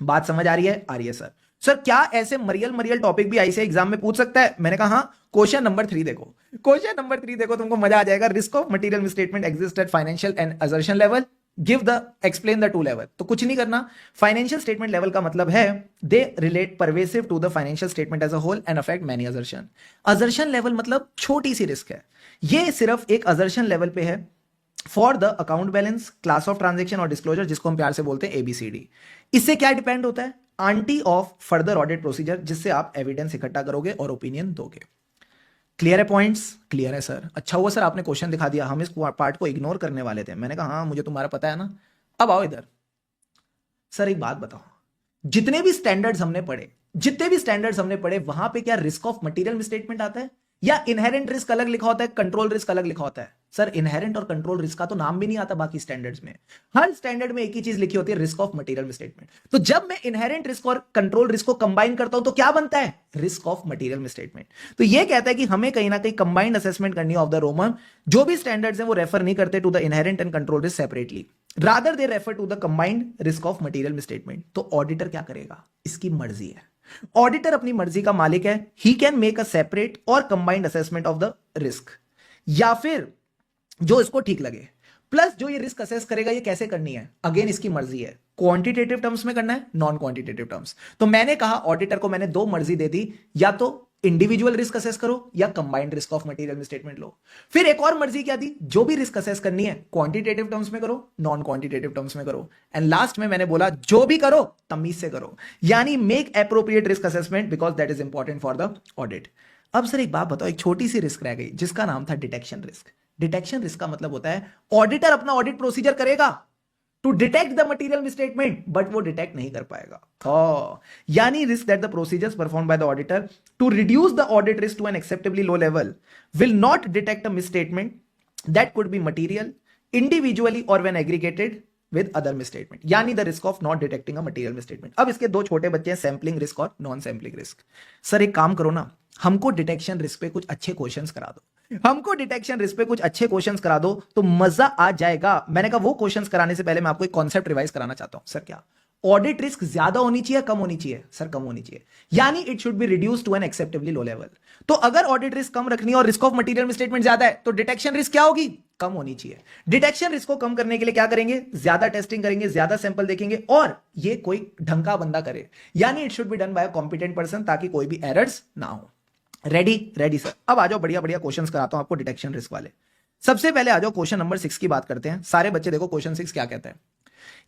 बात समझ आ रही है? आ रही है सर। सर क्या ऐसे मरियल टॉपिक भी ऐसे एग्जाम में पूछ सकता है? मैंने कहा हाँ। क्वेश्चन नंबर 3 देखो, क्वेश्चन नंबर 3 देखो, तुमको मजा आ जाएगा। Risk of material misstatement exist at financial and assertion level, give the explain the 2 level. तो कुछ नहीं करना, फाइनेंशियल स्टेटमेंट लेवल का मतलब है they relate pervasive to the financial statement as a whole and affect many assertion. Assertion level मतलब छोटी सी risk है, ये सिर्फ एक असर्शन लेवल पे है for the account balance, class of transaction और डिस्क्लोजर, जिसको हम प्यार से बोलते हैं ABCD। इससे क्या डिपेंड होता है? Aunty of further audit procedure, जिससे आप एविडेंस इकट्ठा करोगे और ओपिनियन दोगे। क्लियर है पॉइंट्स? क्लियर है सर। अच्छा हुआ सर आपने क्वेश्चन दिखा दिया, हम इस पार्ट को इग्नोर करने वाले थे। मैंने कहा हाँ मुझे तुम्हारा पता है ना। अब आओ इधर। सर एक बात बताओ, जितने भी स्टैंडर्ड्स हमने पढ़े वहां पे क्या रिस्क ऑफ मटेरियल मिसस्टेटमेंट आता है या इनहेरेंट रिस्क अलग लिखा होता है, कंट्रोल रिस्क अलग लिखा होता है? सर इनहेरेंट और कंट्रोल रिस्क का तो नाम भी नहीं आता बाकी स्टैंडर्ड्स में। हर स्टैंडर्ड में एक ही चीज लिखी होती है, रिस्क ऑफ मटेरियल मिसस्टेटमेंट। तो जब मैं इनहेरेंट रिस्क और कंट्रोल रिस्क को कंबाइन करता हूं तो क्या बनता है? Risk of material misstatement. तो यह कहता है कि हमें कहीं ना कहीं कंबाइंड असेसमेंट करनी ऑफ द रोमन। जो भी स्टैंडर्ड्स हैं वो रेफर नहीं करते to the inherent and control risk separately, rather they refer to the combined risk of material misstatement. तो ऑडिटर क्या करेगा? इसकी मर्जी है, ऑडिटर अपनी मर्जी का मालिक है। He can make a separate or combined assessment of the risk, या फिर जो इसको ठीक लगे। प्लस जो ये रिस्क असेस करेगा ये कैसे करनी है, अगेन इसकी मर्जी है। क्वांटिटेटिव टर्म्स में करना है, नॉन क्वांटिटेटिव टर्म्स। तो मैंने कहा ऑडिटर को मैंने 2 मर्जी दे दी, या तो इंडिविजुअल रिस्क असेस करो या combined risk of material misstatement लो। फिर एक और मर्जी क्या थी, जो भी रिस्क असेस करनी है क्वांटिटेटिव टर्म्स में करो, नॉन क्वांटिटेटिव टर्म्स में करो, एंड लास्ट में मैंने बोला जो भी करो तमीज से करो, यानी make appropriate risk assessment because that is important for the audit. अब सर एक बात बताओ, एक छोटी सी रिस्क रह गई जिसका नाम था डिटेक्शन रिस्क। डिटेक्शन रिस्क का मतलब होता है ऑडिटर अपना ऑडिट प्रोसीजर करेगा to detect the material misstatement, but वो डिटेक्ट नहीं कर पाएगा। यानी risk that the procedures performed by the auditor to reduce the audit risk to an acceptably low level will not detect a misstatement that could be material individually or when aggregated with other misstatement, यानी the risk of not detecting a material misstatement. अब इसके दो छोटे बच्चे हैं, sampling risk और non sampling risk. Sir एक काम करो ना, हमको डिटेक्शन रिस्क पे कुछ अच्छे क्वेश्चंस करा दो, हमको डिटेक्शन रिस्क पे कुछ अच्छे क्वेश्चंस करा दो तो मजा आ जाएगा। मैंने कहा वो क्वेश्चंस कराने से पहले मैं आपको एक कॉन्सेप्ट रिवाइज कराना चाहता हूं। सर क्या ऑडिट रिस्क ज्यादा होनी चाहिए कम होनी चाहिए? सर कम होनी चाहिए, यानी it should be reduce to an acceptably low level. तो अगर ऑडिट रिस्क कम रखनी है और रिस्क ऑफ मटेरियल मिसस्टेटमेंट ज्यादा है तो डिटेक्शन रिस्क क्या होगी? कम होनी चाहिए। डिटेक्शन रिस्क को कम करने के लिए क्या करेंगे? ज्यादा टेस्टिंग करेंगे, ज्यादा सैंपल देखेंगे और ये कोई ढंग का बंदा करे, यानी it should be done by a competent person ताकि कोई भी एरर्स ना हो। Ready sir. अब आ जाओ, बढ़िया बढ़िया क्वेश्चंस कराता हूं आपको डिटेक्शन रिस्क वाले। सबसे पहले आ जाओ क्वेश्चन नंबर 6 की बात करते हैं। सारे बच्चे देखो क्वेश्चन 6 क्या कहता है।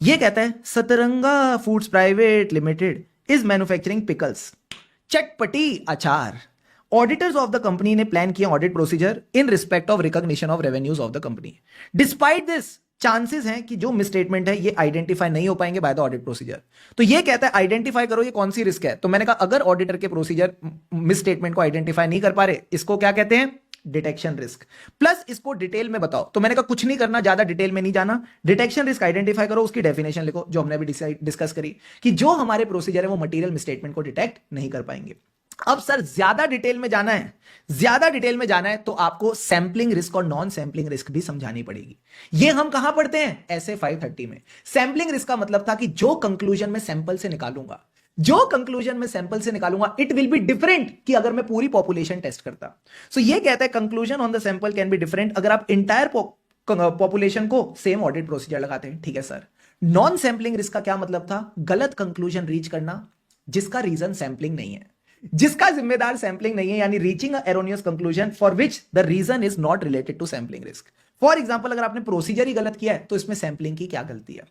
ये कहता है Satranga foods private limited is manufacturing pickles, चटपटी अचार। ऑडिटर्स ऑफ द कंपनी ने प्लान किया audit procedure in respect of recognition of revenues of the company. Despite this chances हैं कि जो मिसस्टेटमेंट है ये आइडेंटिफाई नहीं हो पाएंगे बाय द ऑडिट प्रोसीजर। तो ये कहता है आइडेंटिफाई करो ये कौन सी रिस्क है। तो मैंने कहा अगर ऑडिटर के प्रोसीजर मिसस्टेटमेंट को आइडेंटिफाई नहीं कर पा रहे, इसको क्या कहते हैं? Detection risk. प्लस इसको डिटेल में बताओ। तो मैंने कहा कुछ नहीं करना, ज्यादा डिटेल में नहीं जाना, डिटेक्शन रिस्क आइडेंटिफाई करो, उसकी डेफिनेशन लिखो जो हमने अभी डिस्कस करी कि जो हमारे प्रोसीजर है वो मटेरियल मिसस्टेटमेंट को डिटेक्ट नहीं कर पाएंगे। अब सर ज्यादा डिटेल में जाना है, ज्यादा डिटेल में जाना है तो आपको सैंपलिंग रिस्क और नॉन सैंपलिंग रिस्क भी समझानी पड़ेगी। ये हम कहां पढ़ते हैं? ऐसे 530 में। सैंपलिंग रिस्क का मतलब था कि जो कंक्लूजन में सैंपल से निकालूंगा, जो कंक्लूजन में सैंपल से निकालूंगा इट विल बी डिफरेंट कि अगर मैं पूरी पॉपुलेशन टेस्ट करता। सो ये कहता है conclusion on the sample can be different अगर आप इंटायर पॉपुलेशन को सेम ऑडिट प्रोसीजर लगाते हैं। ठीक है सर। नॉन सैंपलिंग रिस्क का क्या मतलब था? गलत कंक्लूजन रीच करना जिसका रीजन सैंपलिंग नहीं है, जिसका जिम्मेदार सैंपलिंग नहीं है, यानी reaching a erroneous conclusion for which the reason is not related to sampling risk. For example अगर आपने प्रोसीजर ही गलत किया है तो इसमें सैंपलिंग की क्या गलती है?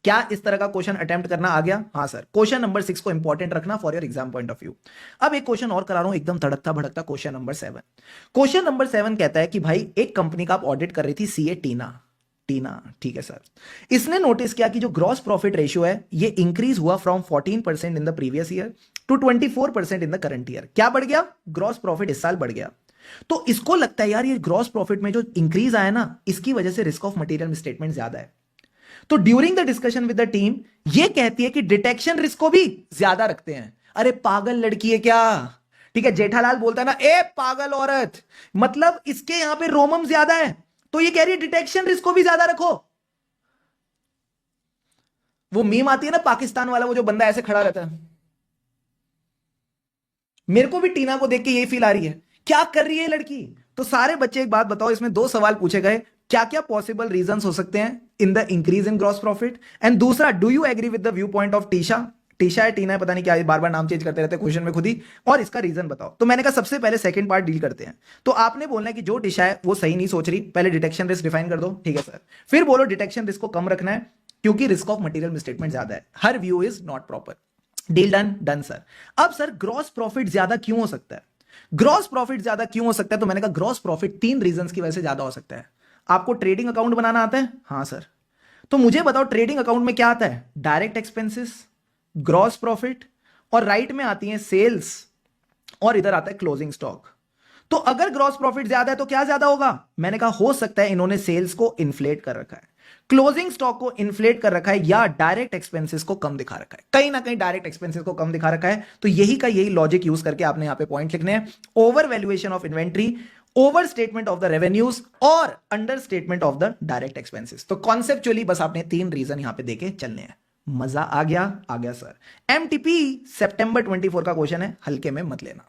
क्या इस तरह का क्वेश्चन अटेम्प्ट करना आ गया? हाँ सर। क्वेश्चन नंबर 6 को इंपॉर्टेंट रखना for your exam point of view. अब एक क्वेश्चन और करा रहा हूं एकदम तड़कता भड़कता, क्वेश्चन नंबर 7। क्वेश्चन नंबर 7 कहता है कि भाई एक कंपनी का आप ऑडिट कर रही थी, सीए टीना। ठीक है सर। इसने नोटिस किया कि जो ग्रॉस प्रॉफिट रेशियो है ये इंक्रीज हुआ from 14% in the previous year to 24% in the current year. क्या बढ़ गया? ग्रॉस प्रॉफिट इस साल बढ़ गया। तो इसको लगता है यार ये ग्रॉस प्रॉफिट में जो इंक्रीज आया ना इसकी वजह से रिस्क ऑफ मटेरियल मिसस्टेटमेंट ज्यादा है। तो during the discussion with the team ये कहती है कि डिटेक्शन रिस्क को भी ज्यादा रखते हैं। अरे पागल लड़की है क्या? ठीक है, जेठालाल बोलता है ना ए पागल औरत, मतलब इसके यहां पे रोमम ज्यादा है तो ये कह रही है डिटेक्शन रिस्क को भी ज्यादा रखो। वो मीम आती है ना पाकिस्तान वाला, वो जो बंदा ऐसे खड़ा रहता है। मेरे को भी टीना को देख के यही फील आ रही है, क्या कर रही है लड़की? तो सारे बच्चे एक बात बताओ, इसमें 2 सवाल पूछे गए, क्या क्या पॉसिबल रीजंस हो सकते हैं in the increase in gross profit, and दूसरा do you agree with the view point of Tisha है टीना है पता नहीं क्या, बार बार नाम चेंज करते रहते हैं क्वेश्चन में खुद ही, और इसका रीजन बताओ। तो मैंने कहा सबसे पहले सेकंड पार्ट डील करते हैं। तो आपने बोलना है कि जो टीशा है वो सही नहीं सोच रही, पहले डिटेक्शन रिस्क डिफाइन कर दो। ठीक है सर। फिर बोलो डिटेक्शन रिस्क को कम रखना है क्योंकि रिस्क ऑफ मटेरियल मिसस्टेटमेंट ज्यादा है, her view is not proper. Deal done sir. अब सर ग्रॉस प्रॉफिट ज्यादा क्यों हो सकता है? ग्रॉस प्रॉफिट ज्यादा क्यों हो सकता है? तो मैंने कहा ग्रॉस प्रॉफिट 3 रीजंस की वजह से ज्यादा हो सकता है। आपको ट्रेडिंग अकाउंट बनाना आता है? हाँ सर। तो मुझे बताओ ट्रेडिंग अकाउंट में क्या आता है? डायरेक्ट एक्सपेंसेस, ग्रॉस प्रॉफिट, और राइट में आती है सेल्स, और इधर आता है क्लोजिंग स्टॉक। तो अगर ग्रॉस प्रॉफिट ज्यादा है तो क्या ज्यादा होगा? मैंने कहा हो सकता है इन्होंने सेल्स को इन्फ्लेट कर रखा है, क्लोजिंग स्टॉक को इन्फ्लेट कर रखा है, या डायरेक्ट एक्सपेंसेस को कम दिखा रखा है। कहीं ना कहीं डायरेक्ट एक्सपेंसेस को कम दिखा रखा है। तो यही लॉजिक यूज करके आपने यहां पे पॉइंट लिखने हैं। Over valuation of inventory, over statement of the revenues, और under statement of the direct expenses. तो कॉन्सेप्चुअली बस आपने 3 रीजन यहां पे देके चलने हैं। मजा आ गया सर। एमटीपी सितंबर 24 का क्वेश्चन है, हल्के में मत लेना।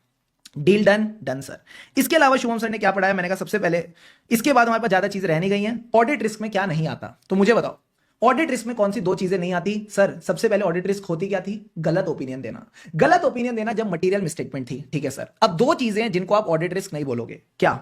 Deal done sir. इसके अलावा शुभम सर ने क्या पढ़ाया? मैंने कहा सबसे पहले इसके बाद हमारे पास ज्यादा चीजें रह नहीं गई हैं। ऑडिट रिस्क में क्या नहीं आता? तो मुझे बताओ ऑडिट रिस्क में कौन सी दो चीजें नहीं आती सर? सबसे पहले ऑडिट रिस्क होती क्या थी? गलत ओपिनियन देना। गलत ओपिनियन देना जब मटेरियल मिसस्टेटमेंट थी, ठीक है सर। अब दो चीजें हैं जिनको आप ऑडिट रिस्क नहीं बोलोगे, क्या?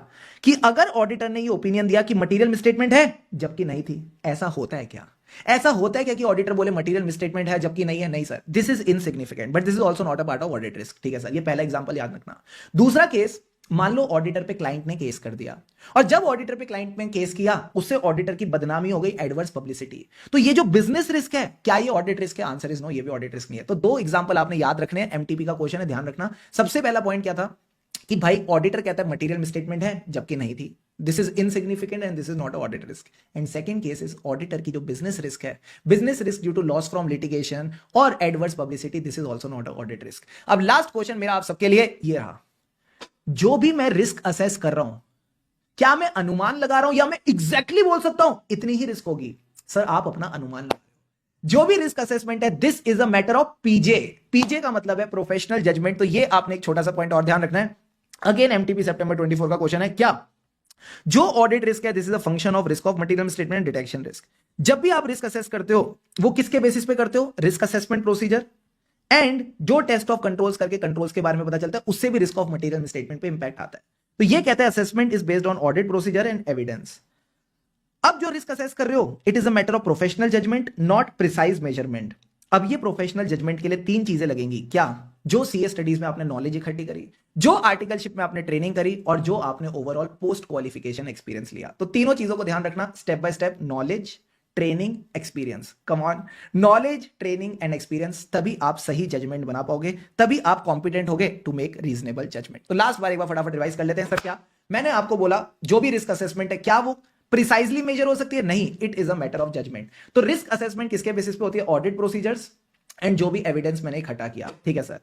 कि अगर ऑडिटर ने ये ओपिनियन दिया कि मटेरियल मिसस्टेटमेंट है जबकि नहीं थी। ऐसा होता है क्या? ऐसा होता है क्या कि ऑडिटर बोले मटेरियल मिसस्टेटमेंट है जबकि नहीं है? नहीं sir, this is insignificant, but this is also not a part of audit risk, ठीक है सर। ये पहला एग्जांपल याद रखना। दूसरा केस, मान लो ऑडिटर पे क्लाइंट ने केस कर दिया, और जब ऑडिटर पे क्लाइंट ने केस किया उससे ऑडिटर की बदनामी हो गई, एडवर्स पब्लिसिटी। तो ये जो बिजनेस रिस्क है, क्या ये ऑडिट रिस्क है? आंसर इज नो, ये भी ऑडिट रिस्क नहीं है। तो दो एग्जांपल आपने याद रखने हैं, एमटीपी का क्वेश्चन है, ध्यान रखना। सबसे पहला पॉइंट क्या था कि भाई ऑडिटर कहता है मटेरियल मिसस्टेटमेंट है जबकि नहीं थी, this is insignificant and this is not audit risk. And second case is auditor की जो बिजनेस रिस्क है, business risk due to loss from litigation और adverse publicity, this is also not audit risk. अब last question मेरा आप सबके लिए ये रहा, जो भी मैं रिस्क असेस कर रहा हूं, क्या मैं अनुमान लगा रहा हूं या मैं एग्जैक्टली बोल सकता हूं इतनी ही रिस्क होगी? सर आप अपना अनुमान लगा, जो भी रिस्क असेसमेंट है this is a matter of PJ. PJ का मतलब है प्रोफेशनल जजमेंट। तो ये आपने एक छोटा सा पॉइंट और ध्यान रखना है। अगेन एमटीपी सितंबर 24 का क्वेश्चन है, क्या जो ऑडिट रिस्क है this is a function of risk of material statement detection risk. जब भी आप रिस्क असेस करते हो वो किसके बेसिस पे करते हो? रिस्क असेसमेंट प्रोसीजर एंड जो टेस्ट ऑफ कंट्रोल्स करके कंट्रोल्स के बारे में पता चलता है उससे भी रिस्क ऑफ मटेरियल स्टेटमेंट पे इंपैक्ट आता है। तो ये कहता है assessment is based on audit procedure and evidence. अब जो रिस्क असेस कर रहे हो it is a matter of professional judgement not precise measurement. अब ये प्रोफेशनल जजमेंट के लिए तीन चीजें लगेंगी, क्या? जो सीए स्टडीज में आपने नॉलेज इकट्ठी करी, जो आर्टिकलशिप में आपने ट्रेनिंग करी, और जो आपने ओवरऑल पोस्ट क्वालिफिकेशन एक्सपीरियंस लिया। तो तीनों चीजों को ध्यान रखना step by step, knowledge, training, experience. Come on, knowledge, training and experience, तभी आप सही जजमेंट बना पाओगे, तभी आप कॉम्पिटेंट होगे टू मेक रीजनेबल जजमेंट। तो लास्ट बार एक बार फटाफट रिवाइज कर लेते हैं। सर क्या मैंने आपको बोला? जो भी रिस्क असेसमेंट है क्या वो प्रिसाइजली मेजर हो सकती है? नहीं, it is a matter of judgement. तो रिस्क असेसमेंट किसके बेसिस पे होती है? ऑडिट प्रोसीजर्स एंड जो भी एविडेंस मैंने इकट्ठा किया, ठीक है सर।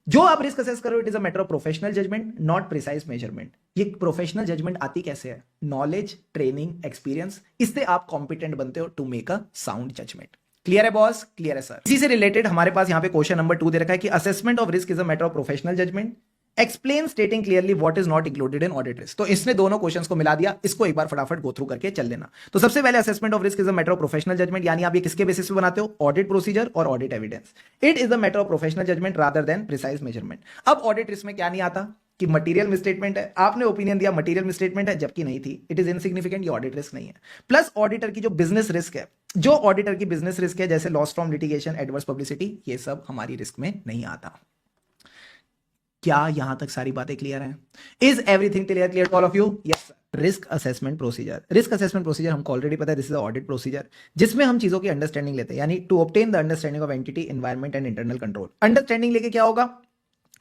जो आप रिस्क असेस कर रहे हो it is a matter of professional judgement not precise measurement. ये प्रोफेशनल जजमेंट आती कैसे है? नॉलेज, ट्रेनिंग, एक्सपीरियंस, इससे आप कॉम्पिटेंट बनते हो to make a sound judgement. Clear है बॉस? क्लियर है सर। इसी से रिलेटेड हमारे पास यहां पे क्वेश्चन नंबर 2 दे रखा है कि assessment of risk is a matter of professional judgement, explain stating clearly what is not included in audit risk. तो इसने दोनों क्वेश्चंस को मिला दिया, इसको एक बार फटाफट गो थ्रू करके चल लेना। तो सबसे पहले assessment of risk is a matter of professional judgement, यानी आप ये किसके बेसिस पे बनाते हो? ऑडिट प्रोसीजर और audit evidence. It is a matter of professional judgement rather than precise measurement. अब ऑडिट रिस्क में क्या नहीं आता कि मटेरियल मिसस्टेटमेंट है, आपने ओपिनियन दिया मटेरियल मिसस्टेटमेंट है जबकि नहीं थी, इट इज इनसिग्निफिकेंट, ये ऑडिट रिस्क नहीं है। प्लस ऑडिटर की जो बिजनेस रिस्क है, जो ऑडिटर की बिजनेस रिस्क है जैसे loss from litigation, adverse publicity, ये सब हमारी रिस्क में नहीं आता। क्या यहां तक सारी बातें क्लियर हैं? Is everything clear to all of you? Yes. Risk assessment procedure, risk assessment procedure हमको ऑलरेडी पता है, दिस इज ऑडिट प्रोसीजर, जिसमें हम चीजों की अंडरस्टैंडिंग लेते हैं, यानी to obtain the understanding of entity, environment and internal control. Understanding लेके क्या होगा?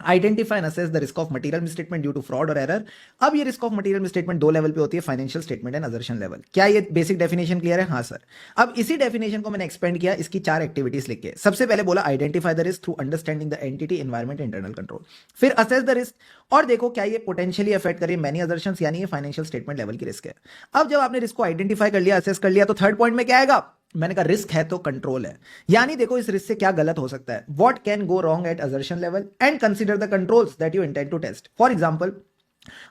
Identify and assess the risk of material misstatement due to fraud और एरर। अब ये रिस्क ऑफ मटेरियल मिसस्टेटमेंट दो लेवल पे होती है, financial statement and assertion level. क्या ये बेसिक डेफिनेशन क्लियर है? हाँ सर। अब इसी डेफिनेशन को मैंने एक्सपेंड किया, इसकी 4 एक्टिविटीज लिख के। सबसे पहले बोला identify the risk through understanding the entity, environment, internal control. फिर असेस द रिस्क और देखो क्या ये पोटेंशियली अफेक्ट करिए मैनी असर्शंस, यानी ये फाइनेंशियल स्टेटमेंट लेवल की रिस्क है। अब जब आपने रिस्क को आइडेंटिफाई कर लिया, असेस कर लिया, तो थर्ड पॉइंट में क्या आएगा? मैंने कहा रिस्क है तो कंट्रोल है, यानी देखो इस रिस्क से क्या गलत हो सकता है, what can go wrong at assertion level and consider the controls that you intend to test. For example,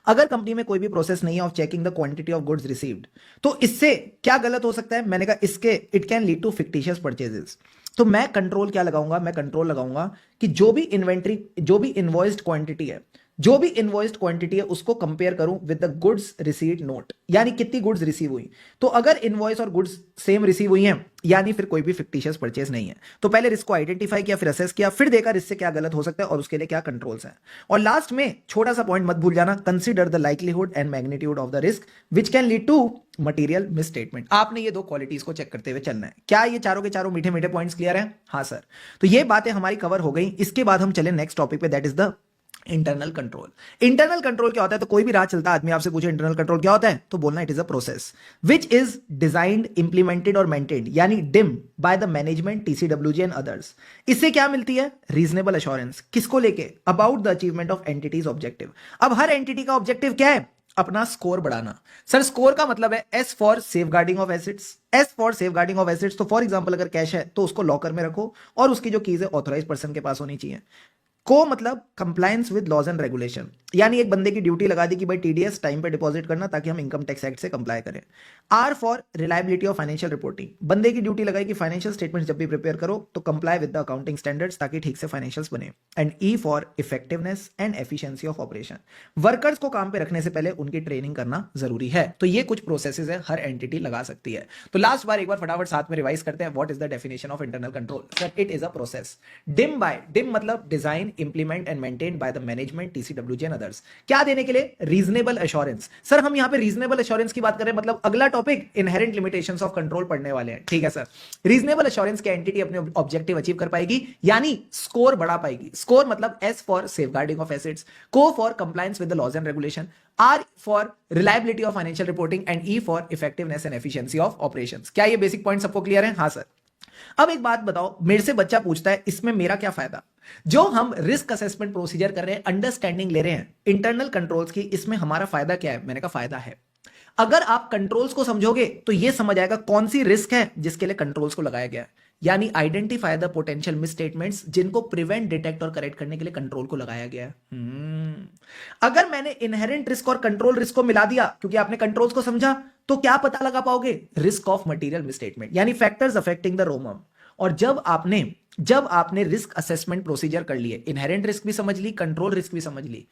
अगर कंपनी में कोई भी प्रोसेस नहीं है of checking the quantity of goods received, तो इससे क्या गलत हो सकता है? मैंने कहा इसके it can lead to fictitious purchases. तो मैं कंट्रोल क्या लगाऊंगा? मैं कंट्रोल लगाऊंगा कि जो भी इन्वेंट्री, जो भी इनवॉइस्ड क्वांटिटी है, जो भी इनवॉइस्ड क्वांटिटी है उसको कंपेयर करूं with the goods received note, यानी कितनी गुड्स रिसीव हुई। तो अगर इनवॉइस और गुड्स सेम रिसीव हुई हैं, यानी फिर कोई भी फिक्टिशियस परचेज नहीं है। तो पहले रिस्क को आइडेंटिफाई किया, फिर असेस किया, फिर देखा रिस्क से क्या गलत हो सकता है और उसके लिए क्या कंट्रोल्स हैं। और लास्ट में छोटा सा पॉइंट मत भूल जाना, consider the likelihood and magnitude of the risk which can lead to material misstatement. आपने ये दो क्वालिटीज को चेक करते हुए चलना है। क्या ये चारों के चारों मीठे मीठे पॉइंट्स क्लियर हैं? हाँ सर। तो ये बातें हमारी कवर हो गई। इसके बाद हम चले नेक्स्ट टॉपिक पे, that is the internal control. Internal control क्या होता है? तो कोई भी राह चलता आदमी आपसे पूछे इंटरनल कंट्रोल क्या होता है, तो बोलना it is a process which is designed, implemented और मेंटेन्ड, यानी dim bye the management, TCWG and others. इससे क्या मिलती है? Reasonable assurance. किसको लेके? About the achievement of entities objective. अब हर एंटिटी का ऑब्जेक्टिव क्या है? अपना स्कोर बढ़ाना। सर स्कोर का मतलब है S for safeguarding of assets, S for safeguarding of assets. तो फॉर एग्जांपल अगर कैश है तो उसको लॉकर में रखो और उसकी जो कीज है ऑथोराइज पर्सन के पास होनी चाहिए। को मतलब compliance with laws and regulation, यानी एक बंदे की ड्यूटी लगा दी कि भाई टीडीएस टाइम पे डिपॉजिट करना ताकि हम इनकम टैक्स एक्ट से कंप्लाई करें। Or for reliability of financial reporting, बंदे की ड्यूटी लगाई कि फाइनेंशियल स्टेटमेंट जब भी प्रिपेयर करो तो comply with the accounting standards ताकि ठीक से फाइनेंशियल्स बने। And E for effectiveness and efficiency of operation, workers को काम पे रखने से पहले उनकी ट्रेनिंग करना जरूरी है। तो ये कुछ प्रोसेसेस है, हर एंटिटी लगा सकती है। तो लास्ट बार एक बार फटाफट साथ में रिवाइज करते हैं। What is the definition of internal control? Sir, it is a process dim मतलब design, implement and maintain by the management, TCWG and others. क्या देने के लिए? Reasonable assurance. सर हम यहां पे रीजनेबल एश्योरेंस की बात कर रहे हैं, मतलब अगला topic inherent limitations of control पढ़ने वाले हैं। ठीक है सर, रीजनेबल एश्योरेंस की एंटिटी अपने ऑब्जेक्टिव अचीव कर पाएगी, यानी स्कोर बढ़ा पाएगी। स्कोर मतलब S for safeguarding of assets, C for compliance with the laws and regulation, R for reliability of financial reporting and E for effectiveness and efficiency of operations. क्या ये basic point सबको clear है? हाँ sir. अब एक बात बताओ, मेरे से बच्चा पूछता है इसमें मेरा क्या फायदा? जो हम रिस्क असेसमेंट प्रोसीजर कर रहे हैं, अंडरस्टैंडिंग ले रहे हैं इंटरनल कंट्रोल्स की, इसमें हमारा फायदा क्या है? मैंने कहा फायदा है, अगर आप कंट्रोल्स को समझोगे तो यह समझ आएगा कौन सी रिस्क है जिसके लिए कंट्रोल्स को लगाया गया है, यानी आइडेंटिफाई द पोटेंशियल मिसस्टेटमेंट्स जिनको प्रिवेंट, डिटेक्ट और करेक्ट करने के लिए कंट्रोल को लगाया गया है। अगर मैंने इनहेरेंट रिस्क और कंट्रोल रिस्क को मिला दिया क्योंकि आपने कंट्रोल्स को समझा, तो क्या पता लगा पाओगे? रिस्क ऑफ मटेरियल मिसस्टेटमेंट, यानी फैक्टर्स अफेक्टिंग द रोमम। और जब आपने रिस्क असेसमेंट प्रोसीजर कर लिए, इनहेरेंट रिस्क भी समझ ली, कंट्रोल रिस्क भी समझ ली,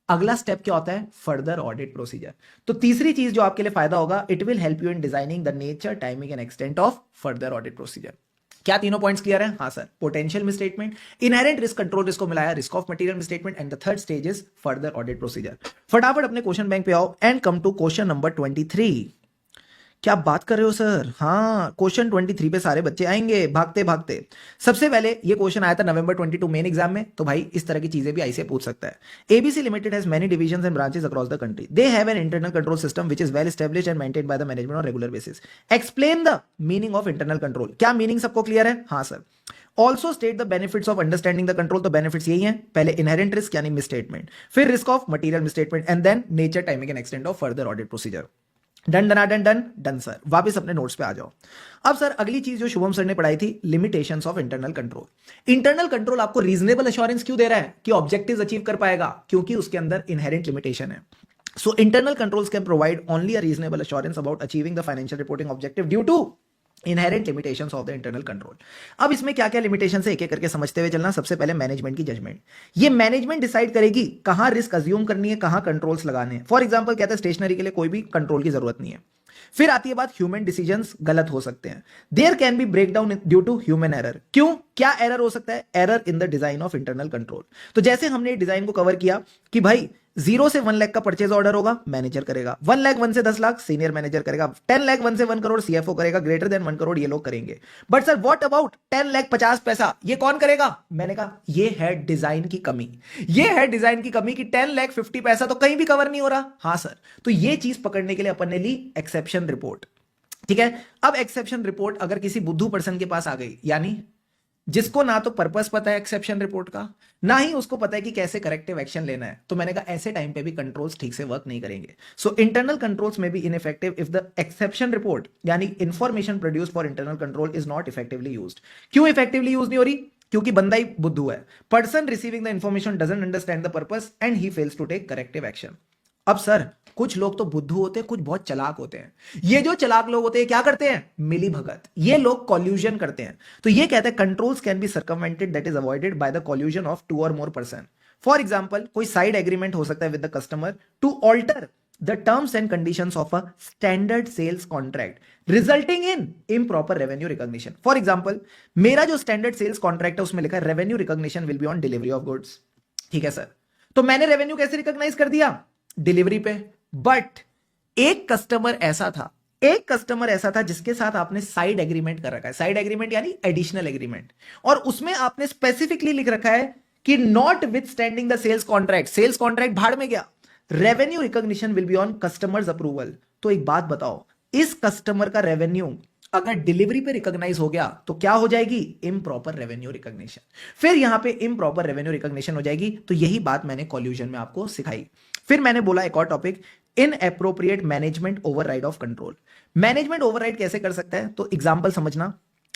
अगला स्टेप क्या होता है? Further audit procedure. तो तीसरी चीज जो आपके लिए फायदा होगा, it will help you in designing the nature, timing and extent of further audit procedure. क्या तीनों पॉइंट्स क्लियर है? हाँ sir. Potential misstatement, inherent risk, control risk को मिलाया, risk of material misstatement and the third stage is further audit procedure. फटाफट अपने question bank पे आओ and come to question number 23। क्या बात कर रहे हो सर? हाँ, क्वेश्चन 23 पे सारे बच्चे आएंगे भागते भागते। सबसे पहले ये क्वेश्चन आया था नवंबर 22 मेन एग्जाम में, तो भाई इस तरह की चीजें भी आईसीए पूछ सकता है। ABC limited has many divisions and branches across the country, they have an internal control system which is well established and maintained by the management on regular basis. Explain the meaning of internal control. क्या meaning सबको clear है? हाँ sir. Also state the benefits of understanding the control. तो benefits यही हैं, पहले inherent risk यानी misstatement, फिर risk of material misstatement and then nature, timing and extent of further audit procedure. Done done done done done sir. वापस अपने notes पे आ जाओ। अब सर अगली चीज जो शुभम सर ने पढ़ाई थी, limitations of internal control. Internal control आपको रीजनेबल एश्योरेंस क्यों दे रहा है कि ऑब्जेक्टिव्स अचीव कर पाएगा? क्योंकि उसके अंदर इनहेरेंट लिमिटेशन है। So internal controls can provide only a reasonable assurance about achieving the financial reporting objective due to inherent limitations of the internal control. अब इसमें क्या क्या लिमिटेशंस है एक एक करके समझते हुए चलना। सबसे पहले मैनेजमेंट की जजमेंट। ये मैनेजमेंट डिसाइड करेगी कहां रिस्क अज्यूम करनी है, कहां कंट्रोल्स लगाने हैं। फॉर एग्जांपल कहते हैं स्टेशनरी के लिए कोई भी कंट्रोल की जरूरत नहीं है। फिर आती है बात, ह्यूमन डिसीजंस गलत हो सकते हैं। There can be break down due to human error. क्यों? क्या एरर हो सकता है? Error in the design of internal control. तो जैसे हमने डिजाइन को कवर किया कि भाई 0 से 1 लाख का परचेज ऑर्डर होगा, मैनेजर करेगा। 1 लाख 1 से 10 लाख सीनियर मैनेजर करेगा। 10 लाख 1 से 1 करोड़ सीएफओ करेगा। ग्रेटर देन 1 करोड़ ये लोग करेंगे। But sir what about 10 lakh 50 पैसा, ये कौन करेगा? मैंने कहा ये है डिजाइन की कमी। ये है डिजाइन की कमी कि 10 लाख 50 पैसा तो कहीं भी कवर नहीं हो रहा। हाँ सर। तो ये चीज पकड़ने के लिए अपन ने ली एक्सेप्शन रिपोर्ट। ठीक है। अब एक्सेप्शन रिपोर्ट अगर किसी बुद्धू पर्सन के पास आ गई, यानी जिसको ना तो पर्पस पता है एक्सेप्शन रिपोर्ट का, ना ही उसको पता है कि कैसे करेक्टिव एक्शन लेना है, तो मैंने कहा ऐसे टाइम पे भी कंट्रोल्स ठीक से वर्क नहीं करेंगे। सो इंटरनल कंट्रोल्स में be ineffective if the exception report यानी information produce for internal control is not effectively used. क्यों इफेक्टिवली यूज नहीं हो रही? क्योंकि बंदा ही बुद्धू है। Person receiving the information doesn't understand the purpose and he fails to take corrective action. अब सर कुछ लोग तो बुद्धू होते हैं, कुछ बहुत चालाक होते हैं। ये जो चालाक लोग होते हैं क्या करते हैं? मिली भगत। ये लोग कॉल्यूजन करते हैं। तो ये कहते हैं controls can be circumvented that is avoided by the collusion of 2 or more person. For example कोई साइड एग्रीमेंट हो सकता है with the customer to alter the terms and conditions of a standard sales contract resulting in improper revenue recognition. For example मेरा जो standard sales contract है उसमें लिखा है revenue recognition will be on delivery of goods. ठीक है sir. तो मैंने रेवेन्यू कैसे रिकॉग्नाइज कर दिया? डिलीवरी पे। बट एक कस्टमर ऐसा था जिसके साथ आपने साइड एग्रीमेंट कर रखा है। साइड एग्रीमेंट यानी एडिशनल एग्रीमेंट, और उसमें आपने स्पेसिफिकली लिख रखा है कि notwithstanding the sales contract. Sales contract भाड़ में गया। Revenue recognition will be on customer's approval. तो एक बात बताओ, इस कस्टमर का रेवेन्यू अगर डिलीवरी पे रिकॉग्नाइज हो गया तो क्या हो जाएगी? Improper revenue recognition. फिर यहां पे इम्प्रॉपर रेवेन्यू रिकॉग्निशन हो जाएगी। तो यही बात मैंने कॉल्यूजन में आपको सिखाई। फिर मैंने बोला एक और topic, inappropriate management override of control. Management override कैसे कर सकता है? तो एग्जांपल समझना।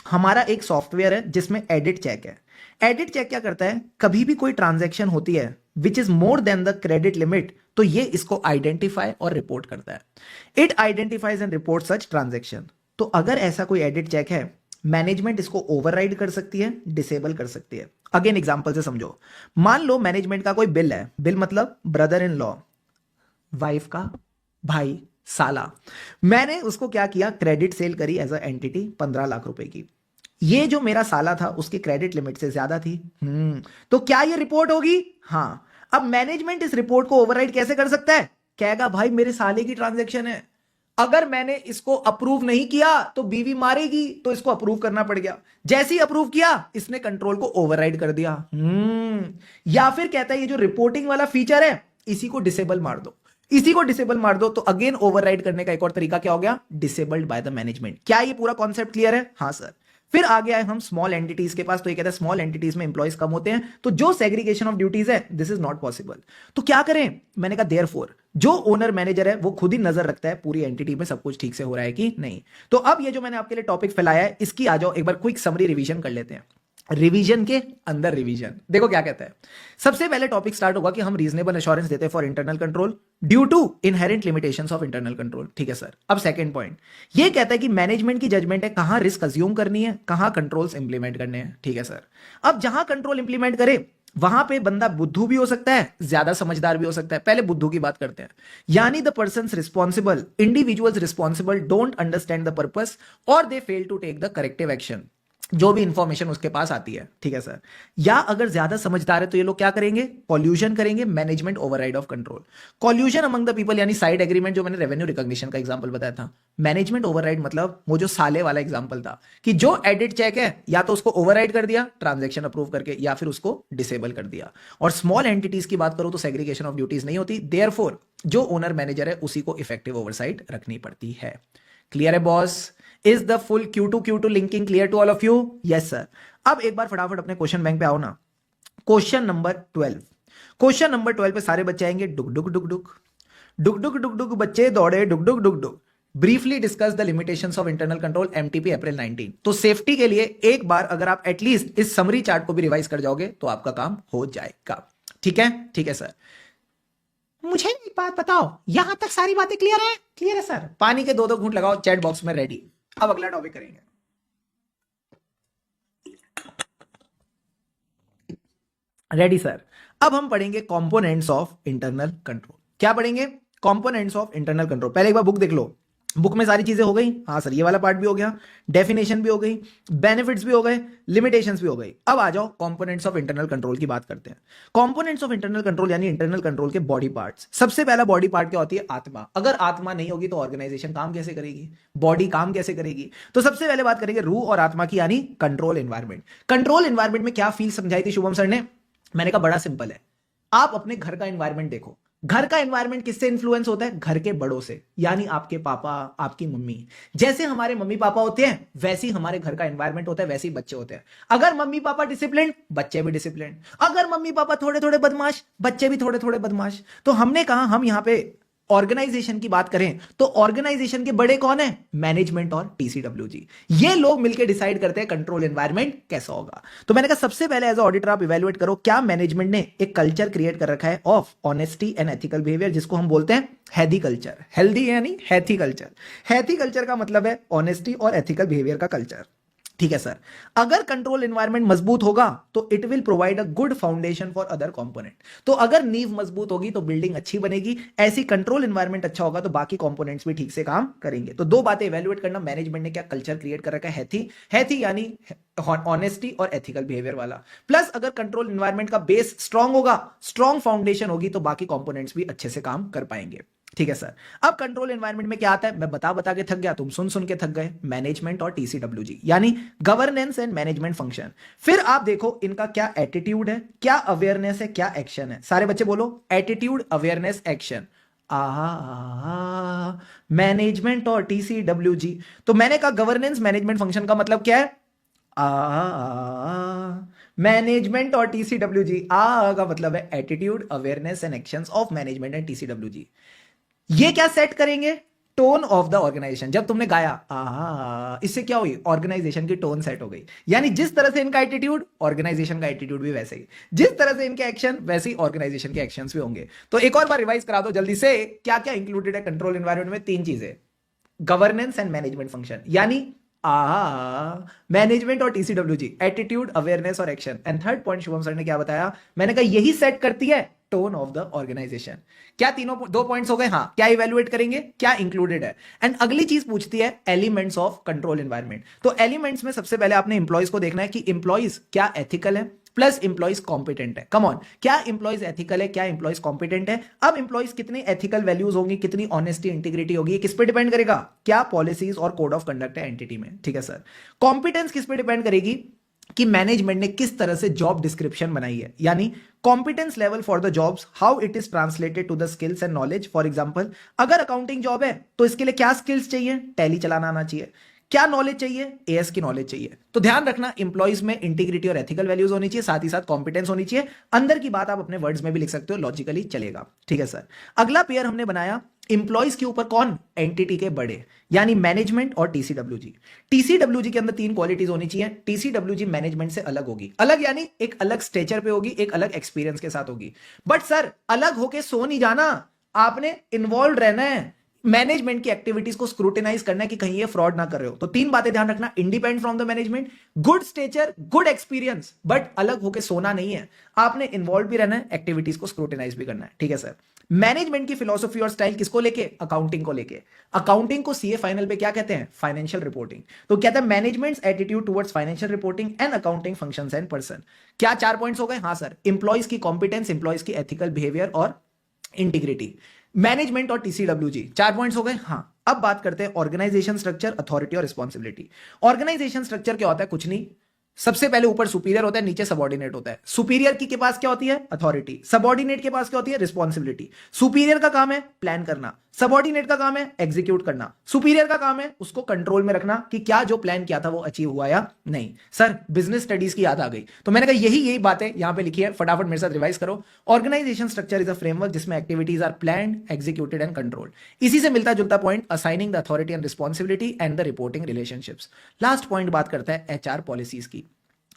हमारा एक सॉफ्टवेयर है जिसमें एडिट चेक है। एडिट चेक क्या करता है? कभी भी कोई ट्रांजैक्शन होती है, which is more than the credit limit, तो ये इसको आइडेंटिफाई और रिपोर्ट करता है। It identifies and report such transaction. तो अगर ऐसा कोई एडिट चेक है, मैनेजमेंट इसको ओवरराइड कर सकती है, डिसेबल कर सकती है। अगेन एग्जांपल से समझो, मान लो मैनेजमेंट का कोई बिल है, बिल मतलब ब्रदर इन लॉ, वाइफ का भाई, साला, मैंने उसको क्या किया, क्रेडिट सेल करी एज अ एंटिटी 15 लाख रुपए की। ये जो मेरा साला था उसकी क्रेडिट लिमिट से ज्यादा थी। तो क्या ये रिपोर्ट होगी? हाँ। अब मैनेजमेंट इस रिपोर्ट को ओवरराइड कैसे कर सकता है? कहेगा भाई मेरे साले की ट्रांजैक्शन है, अगर मैंने इसको अप्रूव नहीं किया तो बीवी मारेगी, तो इसको अप्रूव करना पड़ गया। जैसे ही अप्रूव किया इसने कंट्रोल को ओवरराइड कर दिया। या फिर कहता है ये जो रिपोर्टिंग वाला फीचर है इसी को डिसेबल मार दो, इसी को डिसेबल मार दो। तो अगेन ओवरराइड करने का एक और तरीका क्या हो गया, डिसेबल्ड बाय द मैनेजमेंट। क्या ये पूरा कॉन्सेप्ट क्लियर है? हाँ सर। फिर आगे आए हम स्मॉल एंटिटीज के पास, तो ये कहता है स्मॉल एंटिटीज में इंप्लॉइज कम होते हैं, तो जो सेग्रीगेशन ऑफ ड्यूटीज है दिस इज नॉट पॉसिबल। तो क्या करें? मैंने कहा देयरफॉर जो ओनर मैनेजर है वो खुद ही नजर रखता है पूरी एंटिटी में सब कुछ ठीक से हो रहा है कि नहीं। तो अब ये जो मैंने आपके लिए टॉपिक फैलाया है इसकी आ जाओ एक बार क्विक समरी रिवीजन कर लेते हैं। रिवीजन के अंदर रिवीजन, देखो क्या कहता है। सबसे पहले टॉपिक स्टार्ट होगा कि हम रीजनेबल एश्योरेंस देते हैं for internal control due to inherent limitations of internal control. ठीक है सर। अब सेकंड पॉइंट ये कहता है कि मैनेजमेंट की जजमेंट है कहां रिस्क अज्यूम करनी है, कहां कंट्रोल्स इंप्लीमेंट करने हैं। ठीक है सर। अब जहां कंट्रोल इंप्लीमेंट करे वहां पे बंदा बुद्धू भी हो सकता है, ज्यादा समझदार भी हो सकता है। पहले बुद्धू की बात करते हैं, यानी the person responsible, individuals responsible don't understand the purpose और they fail to take the corrective action, जो भी इंफॉर्मेशन उसके पास आती है। ठीक है सर। या अगर ज्यादा समझदार है तो ये लोग क्या करेंगे, कॉल्यूजन करेंगे, management override of control. Collusion among the people यानी साइड एग्रीमेंट, जो मैंने रेवेन्यू रिकॉग्निशन का एग्जांपल बताया था। मैनेजमेंट ओवरराइड मतलब वो जो साले वाला एग्जांपल था कि जो एडिट चेक है या तो उसको ओवरराइड कर दिया ट्रांजैक्शन अप्रूव करके, या फिर उसको डिसेबल कर दिया। और स्मॉल एंटिटीज की बात करो तो सेग्रीगेशन ऑफ ड्यूटीज नहीं होती, देयरफॉर जो ओनर मैनेजर है उसी को इफेक्टिव ओवरसाइट रखनी पड़ती है। क्लियर है boss? Is the full Q2 Q2 linking clear to all of you? Yes sir. अब एक बार फटाफट अपने क्वेश्चन बैंक पे आओ ना। क्वेश्चन नंबर 12, क्वेश्चन नंबर 12 पे सारे बच्चे आएंगे। डुक डुक डुक डुक डुक डुक डुक डुक बच्चे दौड़े डुक डुक डुक डुक। Briefly discuss the limitations of internal control MTP April 19। तो सेफ्टी के लिए एक बार अगर आप एटलीस्ट इस समरी चार्ट को भी रिवाइज कर जाओगे तो आपका काम हो जाएगा। ठीक है? ठीक है सर। मुझे एक बात बताओ, यहां तक सारी बातें क्लियर है? क्लियर है सर। पानी के 2-2 घूंट लगाओ चैट बॉक्स में, रेडी। अब अगला टॉपिक करेंगे। Ready sir. अब हम पढ़ेंगे कंपोनेंट्स ऑफ इंटरनल कंट्रोल। क्या पढ़ेंगे? Components of internal control. पहले एक बार बुक देख लो, बुक में सारी चीजें हो गई। हाँ सर, ये वाला पार्ट भी हो गया, डेफिनेशन भी हो गई, बेनिफिट्स भी हो गए, लिमिटेशंस भी हो गई। अब आ जाओ कंपोनेंट्स ऑफ इंटरनल कंट्रोल की बात करते हैं। कंपोनेंट्स ऑफ इंटरनल कंट्रोल यानी इंटरनल कंट्रोल के बॉडी पार्ट्स। सबसे पहला बॉडी पार्ट क्या होती है? आत्मा। अगर आत्मा नहीं होगी तो ऑर्गेनाइजेशन काम कैसे करेगी, बॉडी काम कैसे करेगी? तो सबसे पहले बात करेंगे रूह और आत्मा की, यानी कंट्रोल एनवायरमेंट। कंट्रोल एनवायरमेंट में क्या फील समझाई थी शुभम सर ने? मैंने कहा बड़ा सिंपल है, आप अपने घर का एनवायरमेंट देखो। घर का एनवायरनमेंट किससे इन्फ्लुएंस होता है? घर के बड़ों से, यानी आपके पापा, आपकी मम्मी। जैसे हमारे मम्मी पापा होते हैं वैसे ही हमारे घर का एनवायरनमेंट होता है, वैसे ही बच्चे होते हैं। अगर मम्मी पापा डिसिप्लिन, बच्चे भी डिसिप्लिन। अगर मम्मी पापा थोड़े थोड़े बदमाश, बच्चे भी थोड़े थोड़े बदमाश। तो हमने कहा हम यहां पे ऑर्गेनाइजेशन की बात करें तो ऑर्गेनाइजेशन के बड़े कौन है? मैनेजमेंट और टीसीडब्ल्यूजी। ये लोग मिलकर डिसाइड करते हैं कंट्रोल एनवायरनमेंट कैसा होगा। तो मैंने कहा सबसे पहले एज ऑडिटर आप इवैल्यूएट करो क्या मैनेजमेंट ने एक कल्चर क्रिएट कर रखा है of honesty and ethical behaviour, जिसको हम बोलते हैं हेल्दी कल्चर। हेल्दी यानी हैथी कल्चर। हैथी कल्चर का मतलब है ऑनेस्टी और एथिकल बिहेवियर का कल्चर। ठीक है सर। अगर कंट्रोल एनवायरनमेंट मजबूत होगा तो it will provide a good foundation for other component. तो अगर नींव मजबूत होगी तो बिल्डिंग अच्छी बनेगी। ऐसी कंट्रोल एनवायरनमेंट अच्छा होगा तो बाकी कंपोनेंट्स भी ठीक से काम करेंगे। तो दो बातें इवैल्यूएट करना, मैनेजमेंट ने क्या कल्चर क्रिएट कर रखा है, हैथी यानी ऑनेस्टी और एथिकल बिहेवियर वाला। प्लस अगर कंट्रोल एनवायरनमेंट का बेस स्ट्रांग होगा, स्ट्रांग फाउंडेशन होगी तो बाकी कंपोनेंट्स भी अच्छे से काम कर पाएंगे। ठीक है सर। अब कंट्रोल एनवायरनमेंट में क्या आता है? मैं बता बता के थक गया, तुम सुन सुन के थक गए। मैनेजमेंट और टीसीडब्ल्यूजी यानी गवर्नेंस एंड मैनेजमेंट फंक्शन। फिर आप देखो इनका क्या एटीट्यूड है, क्या अवेयरनेस है, क्या एक्शन है। सारे बच्चे बोलो एटीट्यूड, अवेयरनेस, एक्शन। मैनेजमेंट और टीसीडब्ल्यूजी। तो मैंने कहा गवर्नेंस मैनेजमेंट फंक्शन का मतलब क्या है? मैनेजमेंट और टीसीडब्ल्यूजी। का मतलब है attitude, awareness and actions of management and TCWG. ये क्या सेट करेंगे? टोन ऑफ द ऑर्गेनाइजेशन, जब तुमने गाया इससे क्या हुई, ऑर्गेनाइजेशन की टोन सेट हो गई। यानी जिस तरह से इनका एटीट्यूड, ऑर्गेनाइजेशन का एटीट्यूड भी वैसे ही, जिस तरह से इनके एक्शन वैसे ही ऑर्गेनाइजेशन के एक्शंस भी होंगे। तो एक और बार रिवाइज करा दो जल्दी से, क्या क्या इंक्लूडेड है कंट्रोल एनवायरनमेंट में, तीन चीजें, गवर्नेंस एंड मैनेजमेंट फंक्शन, यानी मैनेजमेंट और टीसीडब्ल्यूजी, एटीट्यूड, अवेयरनेस और action. And third point Shubham sir ने क्या बताया, मैंने कहा यही सेट करती है टोन ऑफ द ऑर्गेनाइजेशन। क्या तीनों दो पॉइंट्स हो गए, हाँ, क्या इवेल्युएट करेंगे, क्या इंक्लूडेड है। एंड अगली चीज पूछती है एलिमेंट्स ऑफ कंट्रोल एनवायरनमेंट। तो एलिमेंट्स में सबसे पहले आपने इंप्लॉइज को देखना है कि इंप्लॉइज क्या एथिकल है, प्लस इंप्लॉइज कॉम्पिटेंट है। कम ऑन, क्या इंप्लॉइज एथिकल है, क्या इंप्लॉइज कॉम्पिटेंट है। अब इंप्लॉइज कितनी एथिकल वैल्यूज होंगी, कितनी ऑनेस्टी इंटीग्रिटी होगी, किस पे डिपेंड करेगा, क्या पॉलिसीज और कोड ऑफ कंडक्ट है एंटिटी में। ठीक है सर। कॉम्पिटेंस किस पे डिपेंड करेगी कि मैनेजमेंट ने किस तरह से जॉब डिस्क्रिप्शन बनाई है, यानी competence level for the jobs, how it is translated to the skills and knowledge. For example, अगर अकाउंटिंग जॉब है तो इसके लिए क्या स्किल्स चाहिए, टैली चलाना आना चाहिए। क्या नॉलेज चाहिए, एएस की नॉलेज चाहिए। तो ध्यान रखना, इंप्लॉइज में इंटीग्रिटी और एथिकल वैल्यूज होनी चाहिए, साथ ही साथ कॉम्पिटेंस होनी चाहिए। अंदर की बात आप अपने वर्ड्स में भी लिख सकते हो, लॉजिकली चलेगा। ठीक है सर। अगला पेयर हमने बनाया इंप्लॉइज के ऊपर, कौन, एंटिटी के बड़े, यानी मैनेजमेंट और टीसीडब्ल्यूजी। टीसीडब्ल्यूजी के अंदर तीन क्वालिटीज होनी चाहिए। टीसीडब्ल्यूजी मैनेजमेंट से अलग होगी, अलग यानी एक अलग स्टेचर पे होगी, एक अलग एक्सपीरियंस के साथ होगी। बट सर अलग होके सो नहीं जाना, आपने इन्वॉल्व रहना है, मैनेजमेंट की एक्टिविटीज को स्क्रूटिनाइज करना है कि कहीं ये फ्रॉड ना कर रहे हो। तो तीन बातें ध्यान रखना, independent from the management, good stature, good experience, but अलग होकर सोना नहीं है, आपने इन्वॉल्व भी रहना है, एक्टिविटीज को स्क्रूटिनाइज भी करना है। ठीक है सर। मैनेजमेंट की फिलोसफी और स्टाइल किसको लेके, अकाउंटिंग को लेके। अकाउंटिंग को सीए फाइनल पे क्या कहते हैं, फाइनेंशियल रिपोर्टिंग। तो कहते हैं managements attitude towards financial reporting and accounting functions and person. क्या चार पॉइंट्स हो गए, हाँ सर। इंप्लॉइज की कॉम्पिटेंस, इंप्लॉइज की एथिकल बिहेवियर और इंटीग्रिटी, मैनेजमेंट और टीसीडब्ल्यूजी, चार पॉइंट्स हो गए। हाँ, अब बात करते हैं ऑर्गेनाइजेशन स्ट्रक्चर, अथॉरिटी और रिस्पॉन्सिबिलिटी। ऑर्गेनाइजेशन स्ट्रक्चर क्या होता है, कुछ नहीं, सबसे पहले ऊपर सुपीरियर होता है, नीचे सबऑर्डिनेट होता है। सुपीरियर के पास क्या होती है, अथॉरिटी, सबऑर्डिनेट के पास क्या होती है, रिस्पॉन्सिबिलिटी। सुपीरियर का काम है प्लान करना, सबऑर्डिनेट का काम है एग्जीक्यूट करना। सुपीरियर का काम है उसको कंट्रोल में रखना कि क्या जो प्लान किया था वो अचीव हुआ या नहीं। सर बिजनेस स्टडीज की याद आ गई, तो मैंने कहा यही बातें यहां पे लिखी है, फटाफट मेरे साथ रिवाइज करो। Organisation structure is a framework जिसमें activities are planned, executed and controlled. इसी से मिलता जुलता point, assigning the authority and responsibility and the reporting relationships. Last point बात करता है एचआर पॉलिसीज की।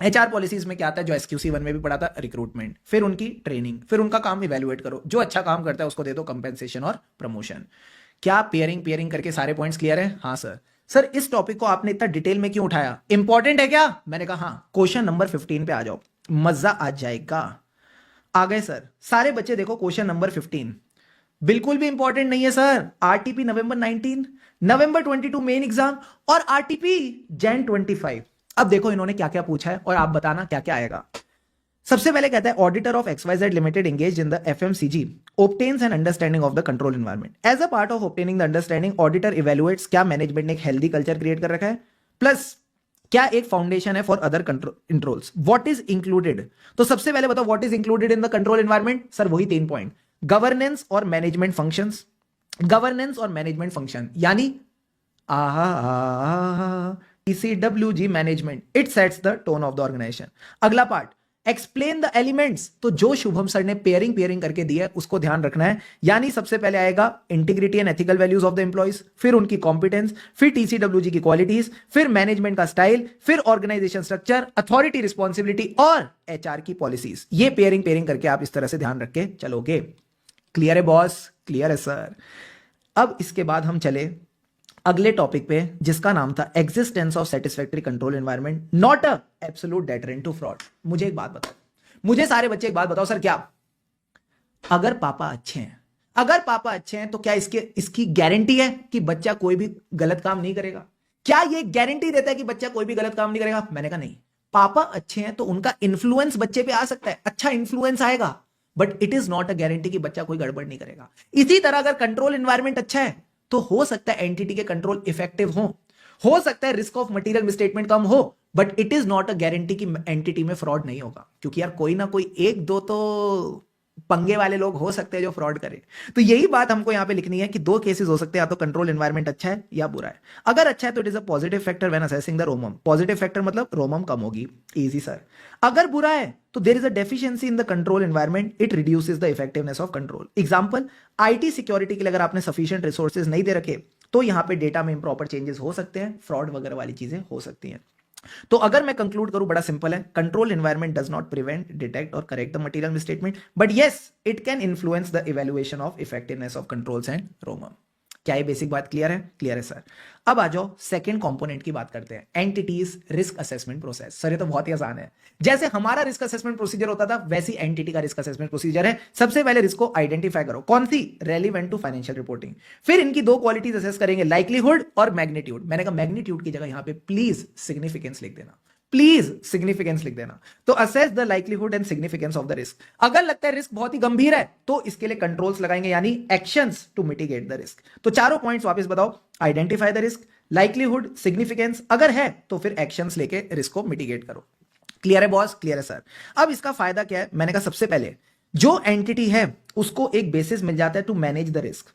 एचआर पॉलिसीज में क्या आता है, जो एसक्यूसी 1 में भी पढ़ा था, रिक्रूटमेंट, फिर उनकी ट्रेनिंग, फिर उनका काम इवेलुएट करो, जो अच्छा काम करता है उसको दे दो कंपेंसेशन और प्रमोशन। क्या पेयरिंग करके सारे पॉइंट्स क्लियर है, हाँ सर। सर इस टॉपिक को आपने इतना डिटेल में क्यों उठाया, इंपॉर्टेंट है क्या, मैंने कहा हाँ। क्वेश्चन नंबर 15 पे आ जाओ, मजा आ जाएगा। आ गए सर सारे बच्चे, देखो क्वेश्चन नंबर 15 बिल्कुल भी इंपॉर्टेंट नहीं है सर। आरटीपी नवंबर 19, नवंबर 22 मेन एग्जाम, और आरटीपी जैन 25। अब देखो इन्होंने क्या क्या पूछा है और आप बताना क्या क्या आएगा। सबसे पहले कहता है auditor of XYZ limited engaged in the FMCG obtains an understanding of the control environment. As a part of obtaining the understanding, auditor evaluates क्या मैनेजमेंट ने एक हेल्दी कल्चर क्रिएट कर रखा है, प्लस क्या एक फाउंडेशन है for other controls. What is included, तो सबसे पहले बताओ what is included in the control environment. Sir वही 3 पॉइंट, गवर्नेंस और मैनेजमेंट फंक्शंस, गवर्नेंस और मैनेजमेंट फंक्शन, यानी TCWG management, it sets the tone of the organisation. अगला पार्ट, एक्सप्लेन द एलिमेंट्स, तो जो शुभम सर ने पेयरिंग करके दिया है उसको ध्यान रखना है। यानी सबसे पहले आएगा integrity and ethical values of the employees, फिर उनकी कॉम्पिटेंस, फिर टीसीडब्ल्यूजी की क्वालिटीज, फिर मैनेजमेंट का स्टाइल, फिर ऑर्गेनाइजेशन स्ट्रक्चर, अथॉरिटी रिस्पॉन्सिबिलिटी और एचआर की पॉलिसीज। ये पेयरिंग करके आप इस तरह से ध्यान रख के चलोगे। क्लियर है बॉस, क्लियर है सर। अब इसके बाद हम चले अगले टॉपिक पे जिसका नाम था existence of satisfactory control environment not a absolute deterrent to fraud. मुझे एक बात बताओ, मुझे सारे बच्चे एक बात बताओ सर, क्या अगर पापा अच्छे हैं, अगर पापा अच्छे हैं तो क्या इसकी गारंटी है कि बच्चा कोई भी गलत काम नहीं करेगा? क्या ये गारंटी देता है कि बच्चा कोई भी गलत काम नहीं करेगा? मैंने कहा नहीं। पापा अच्छे हैं तो उनका इन्फ्लुएंस बच्चे पे आ सकता है, अच्छा इन्फ्लुएंस आएगा, but it is not a guarantee कि बच्चा कोई गड़बड़ नहीं करेगा। इसी तरह अगर कंट्रोल एनवायरनमेंट अच्छा है तो हो सकता है एंटिटी के कंट्रोल इफेक्टिव हो सकता है रिस्क ऑफ मटेरियल मिसस्टेटमेंट कम हो, but it is not a guarantee कि एंटिटी में फ्रॉड नहीं होगा, क्योंकि यार कोई ना कोई एक दो तो पंगे वाले लोग हो सकते हैं जो फ्रॉड करे। तो यही बात हमको यहां पे लिखनी है कि 2 केसेस हो सकते हैं, या तो कंट्रोल एनवायरनमेंट अच्छा है या बुरा है। अगर अच्छा है तो it is a positive factor when assessing the रोमम। Positive factor मतलब रोमम कम होगी, इजी सर। अगर बुरा है तो there is a deficiency in the control environment, it reduces the effectiveness of control. Example, IT security के लिए अगर आपने सफिशिएंट रिसोर्सेज नहीं दे रखे तो यहां पे डेटा में इंप्रॉपर चेंजेस हो सकते हैं, फ्रॉड वगैरह वाली चीजें हो सकती हैं। तो अगर मैं कंक्लूड करूं, बड़ा सिंपल है, control environment does not prevent, detect or correct the material misstatement, but yes it can influence the evaluation of effectiveness of controls and ROMM. क्या ये बेसिक बात क्लियर है? क्लियर है सर। अब आ जाओ सेकंड कंपोनेंट की बात करते हैं, entities risk assessment process. Sir ये तो बहुत ही आसान है, जैसे हमारा रिस्क असेसमेंट प्रोसीजर होता था वैसी एंटिटी का रिस्क असेसमेंट प्रोसीजर है। सबसे पहले रिस्क को आइडेंटिफाई करो, कौन सी? Relevant to financial reporting. फिर इनकी दो क्वालिटीज असेस करेंगे, लाइक्लीहुड और मैग्नीट्यूड। मैंने कहा मैग्नीट्यूड की जगह यहां पे प्लीज सिग्निफिकेंस लिख देना, प्लीज सिग्निफिकेंस लिख देना। तो assess the likelihood and significance of the risk. अगर लगता है रिस्क बहुत ही गंभीर है तो इसके लिए कंट्रोल्स लगाएंगे, यानी actions to mitigate the risk. तो चारों पॉइंट्स वापस बताओ, identify the risk, likelihood, significance. अगर है तो फिर एक्शंस लेके रिस्क को मिटिगेट करो। क्लियर है बॉस? क्लियर है सर। अब इसका फायदा क्या है? मैंने कहा सबसे पहले जो एंटिटी है उसको एक बेसिस मिल जाता है टू मैनेज द रिस्क,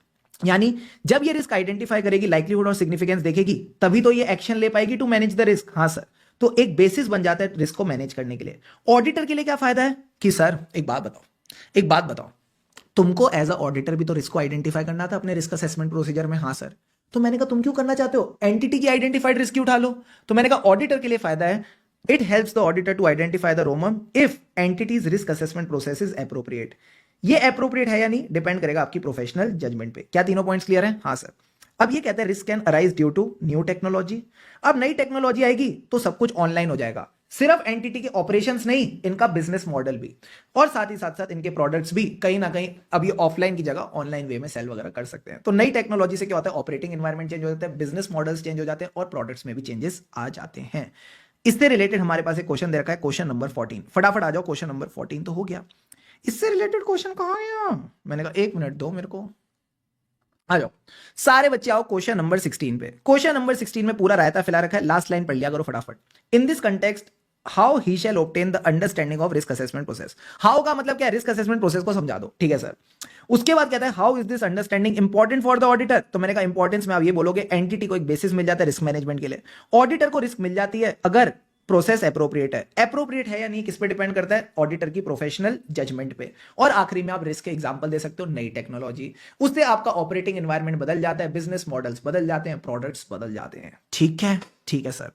यानी जब ये रिस्क आइडेंटिफाई करेगी, लाइक्लीहुड और सिग्निफिकेंस देखेगी, तभी तो ये एक्शन ले पाएगी टू मैनेज द रिस्क। हाँ सर, तो एक बेसिस बन जाता है रिस्क को मैनेज करने के लिए। ऑडिटर के लिए क्या फायदा है कि सर एक बात बताओ, तुमको एज अ ऑडिटर भी तो रिस्क को आइडेंटिफाई करना था अपने रिस्क असेसमेंट प्रोसीजर में। हाँ सर। तो मैंने कहा तुम क्यों करना चाहते हो? एंटिटी की आइडेंटिफाइड रिस्क उठा लो। तो मैंने कहा ऑडिटर के लिए फायदा है, it helps the auditor to identify the ROMM if entity's risk assessment process is appropriate. ये एप्रोप्रिएट है या नहीं डिपेंड करेगा आपकी प्रोफेशनल जजमेंट पे। क्या तीनों पॉइंट्स क्लियर हैं? हाँ सर। अब ये कहते हैं risk can arise due to new technology. अब नई टेक्नोलॉजी आएगी तो सब कुछ ऑनलाइन हो जाएगा, सिर्फ एंटिटी के ऑपरेशंस नहीं, इनका बिजनेस मॉडल भी, और साथ ही साथ इनके प्रोडक्ट्स भी कहीं ना कहीं अब ये ऑफलाइन की जगह ऑनलाइन वे में सेल वगैरह कर सकते हैं। तो नई टेक्नोलॉजी से क्या होता है? ऑपरेटिंग एनवायरनमेंट चेंज हो जाता है, बिजनेस मॉडल्स चेंज हो जाते हैं और प्रोडक्ट्स में भी चेंजेस आ जाते हैं। इससे रिलेटेड हमारे पास एक क्वेश्चन दे रखा है, क्वेश्चन नंबर 14। फटाफट आ जाओ, क्वेश्चन नंबर 14 तो हो गया। इससे रिलेटेड क्वेश्चन कहां गया? मैंने कहा एक मिनट दो मेरे को, आ जाओ सारे बच्चे आओ क्वेश्चन नंबर 16 पे। क्वेश्चन नंबर 16 में पूरा रायता फैला रखा है, लास्ट लाइन पढ़ लिया करो फटाफट। In this context how he shall obtain the understanding of risk assessment process. How का मतलब क्या है? रिस्क असेसमेंट प्रोसेस को समझा दो, ठीक है सर। उसके बाद कहता है how is this understanding important for the auditor. तो मैंने कहा इंपॉर्टेंस में आप ये बोलोगे एंटिटी को एक बेसिस मिल जाता है रिस्क मैनेजमेंट के लिए, ऑडिटर को रिस्क मिल जाती है अगर प्रोसेस एप्रोप्रिएट है। एप्रोप्रिएट है या नहीं किस पे डिपेंड करता है? ऑडिटर की प्रोफेशनल जजमेंट पे। और आखिरी में आप रिस्क के एग्जांपल दे सकते हो, नई टेक्नोलॉजी, उससे आपका ऑपरेटिंग एनवायरनमेंट बदल जाता है, बिजनेस मॉडल्स बदल जाते हैं, प्रोडक्ट्स बदल जाते हैं। ठीक है, ठीक है सर।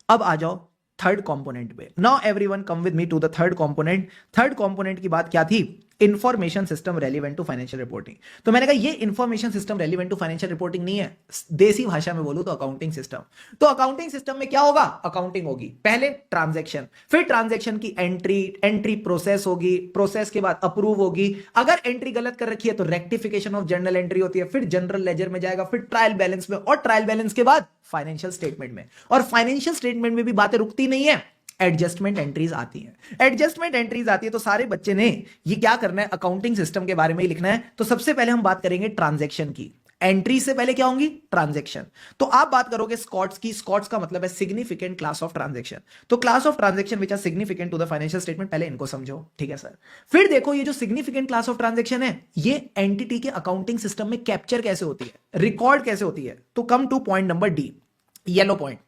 अब आ जाओ थर्ड कंपोनेंट पे। Now everyone come with me to the third component. Third component की बात क्या थी? Information system relevant to financial reporting. तो मैंने कहा ये information system relevant to financial reporting नहीं है, देसी भाषा में बोलूं तो अकाउंटिंग सिस्टम। तो अकाउंटिंग सिस्टम में क्या होगा? अकाउंटिंग होगी, पहले ट्रांजैक्शन, फिर ट्रांजैक्शन की एंट्री प्रोसेस होगी, प्रोसेस के बाद अप्रूव होगी, अगर एंट्री गलत कर रखी है तो रेक्टिफिकेशन ऑफ जर्नल एंट्री होती है, फिर जनरल लेजर में जाएगा, फिर ट्रायल बैलेंस में, और ट्रायल बैलेंस के बाद फाइनेंशियल स्टेटमेंट में। और फाइनेंशियल स्टेटमेंट में भी बातें रुकती नहीं है, एडजस्टमेंट एंट्रीज आती हैं। एडजस्टमेंट एंट्रीज आती है तो सारे बच्चे ने ये क्या करना है? अकाउंटिंग सिस्टम के बारे में ही लिखना है। तो सबसे पहले हम बात करेंगे ट्रांजैक्शन की। एंट्री से पहले क्या होंगी? ट्रांजैक्शन। तो आप बात करोगे स्कॉट्स की। स्कॉट्स का मतलब है सिग्निफिकेंट क्लास ऑफ ट्रांजैक्शन। तो class of transaction which are significant to the financial statement, पहले इनको समझो, ठीक है सर। फिर देखो ये जो सिग्निफिकेंट क्लास ऑफ ट्रांजैक्शन है, ये एंटिटी के अकाउंटिंग सिस्टम में कैप्चर कैसे होती है, रिकॉर्ड कैसे होती है। तो come to point number D, yellow point,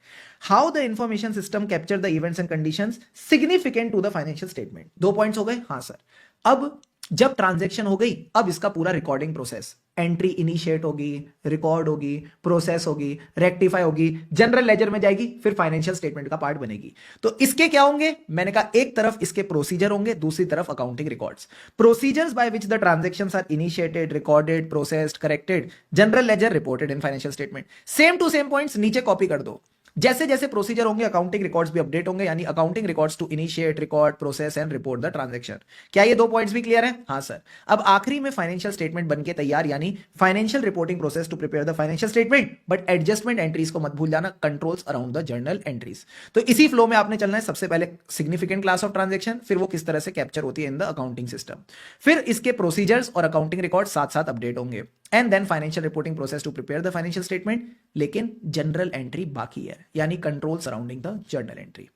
how the information system capture the events and conditions significant to the financial statement. दो पॉइंट्स हो गए। हाँ सर। अब जब ट्रांजैक्शन हो गई, अब इसका पूरा रिकॉर्डिंग प्रोसेस, एंट्री इनिशिएट होगी, रिकॉर्ड होगी, प्रोसेस होगी, रेक्टिफाई होगी, जनरल लेजर में जाएगी, फिर फाइनेंशियल स्टेटमेंट का पार्ट बनेगी। तो इसके क्या होंगे? मैंने कहा एक तरफ इसके प्रोसीजर होंगे, दूसरी तरफ accounting records. Procedures by which the transactions are initiated, recorded, processed, corrected, general ledger, reported in financial statement. Same to same points नीचे कॉपी कर दो। जैसे जैसे प्रोसीजर होंगे अकाउंटिंग रिकॉर्ड्स भी अपडेट होंगे, यानी accounting records to initiate, record, process and report the transaction. क्या ये दो पॉइंट्स भी क्लियर है? हाँ सर। अब आखिरी में फाइनेंशियल स्टेटमेंट बनके तैयार, यानी financial reporting process to prepare the financial statement, but adjustment entries को मत भूल जाना, controls around the journal entries. तो इसी फ्लो में आपने चलना है। सबसे पहले सिग्निफिकेंट क्लास ऑफ ट्रांजैक्शन, फिर वो किस तरह से कैप्चर होती है इन द अकाउंटिंग सिस्टम, फिर इसके प्रोसीजर्स और अकाउंटिंग रिकॉर्ड साथ साथ अपडेट होंगे, and then financial reporting process to prepare the financial statement. लेकिन जनरल एंट्री बाकी है, यानी control surrounding the journal entry.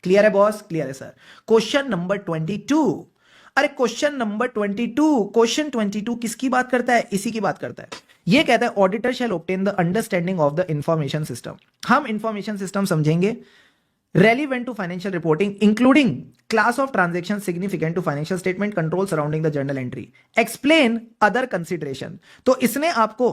Clear है बॉस? क्लियर है सर। Question number 22। अरे क्वेश्चन नंबर 22, क्वेश्चन 22 किसकी बात करता है? इसी की बात करता है। ये कहता है auditor shall obtain the understanding of the information system. हम इंफॉर्मेशन सिस्टम समझेंगे relevant to financial reporting including class of transaction significant to financial statement, control surrounding the journal entry, explain other consideration। तो इसने आपको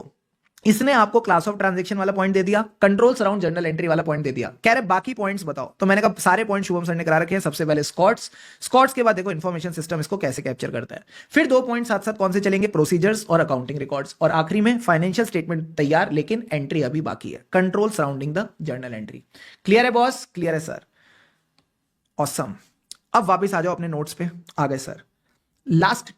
इसने आपको class of transaction वाला point दे दिया, controls around journal entry वाला पॉइंट दे दिया, कह रहे बाकी पॉइंट्स बताओ। तो मैंने कहा सारे पॉइंट शुभम सर ने करा रखे हैं। सबसे पहले स्कॉट्स के बाद देखो इन्फॉर्मेशन सिस्टम इसको कैसे कैप्चर करता है। फिर 2 पॉइंट साथ साथ कौन से चलेंगे, प्रोसीजर्स और अकाउंटिंग रिकॉर्ड्स, और आखिरी में फाइनेंशियल स्टेटमेंट तैयार लेकिन एंट्री अभी बाकी है, control surrounding the journal entry. Clear है बॉस? क्लियर है सर? ऑसम। अब वापस आ जाओ अपने नोट्स पे। आ गए sir. Last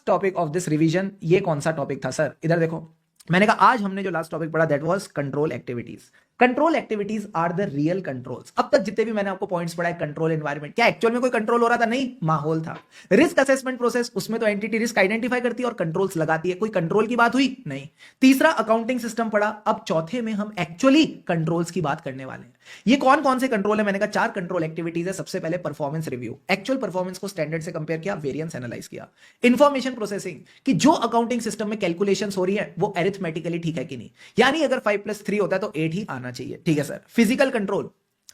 topic of this revision. ये कौन सा टॉपिक था सर? इधर देखो, मैंने कहा आज हमने जो लास्ट टॉपिक पढ़ा that was control activities. Control activities are the real controls. अब तक जितने भी मैंने आपको पॉइंट्स पढ़ाए, कंट्रोल एनवायरनमेंट, क्या एक्चुअल में कोई कंट्रोल हो रहा था? नहीं, माहौल था। रिस्क असेसमेंट प्रोसेस, उसमें तो एंटिटी रिस्क आइडेंटिफाई करती है और कंट्रोल्स लगाती है, कोई कंट्रोल की बात हुई नहीं। तीसरा अकाउंटिंग सिस्टम पढ़ा। अब चौथे में हम एक्चुअली कंट्रोल्स की बात करने वाले हैं। ये कौन कौन से कंट्रोल है? मैंने कहा 4 कंट्रोल एक्टिविटीज है। सबसे पहले परफॉर्मेंस रिव्यू, एक्चुअल परफॉर्मेंस को स्टैंडर्ड से कंपेयर किया, वेरिएंस एनालाइज किया। इंफॉर्मेशन प्रोसेसिंग, कि जो अकाउंटिंग सिस्टम में कैलकुलेशंस हो रही है वो अरिथमेटिकली ठीक है कि नहीं, यानी अगर 5+3 होता है तो 8 ही आना चाहिए। ठीक है sir. Physical control,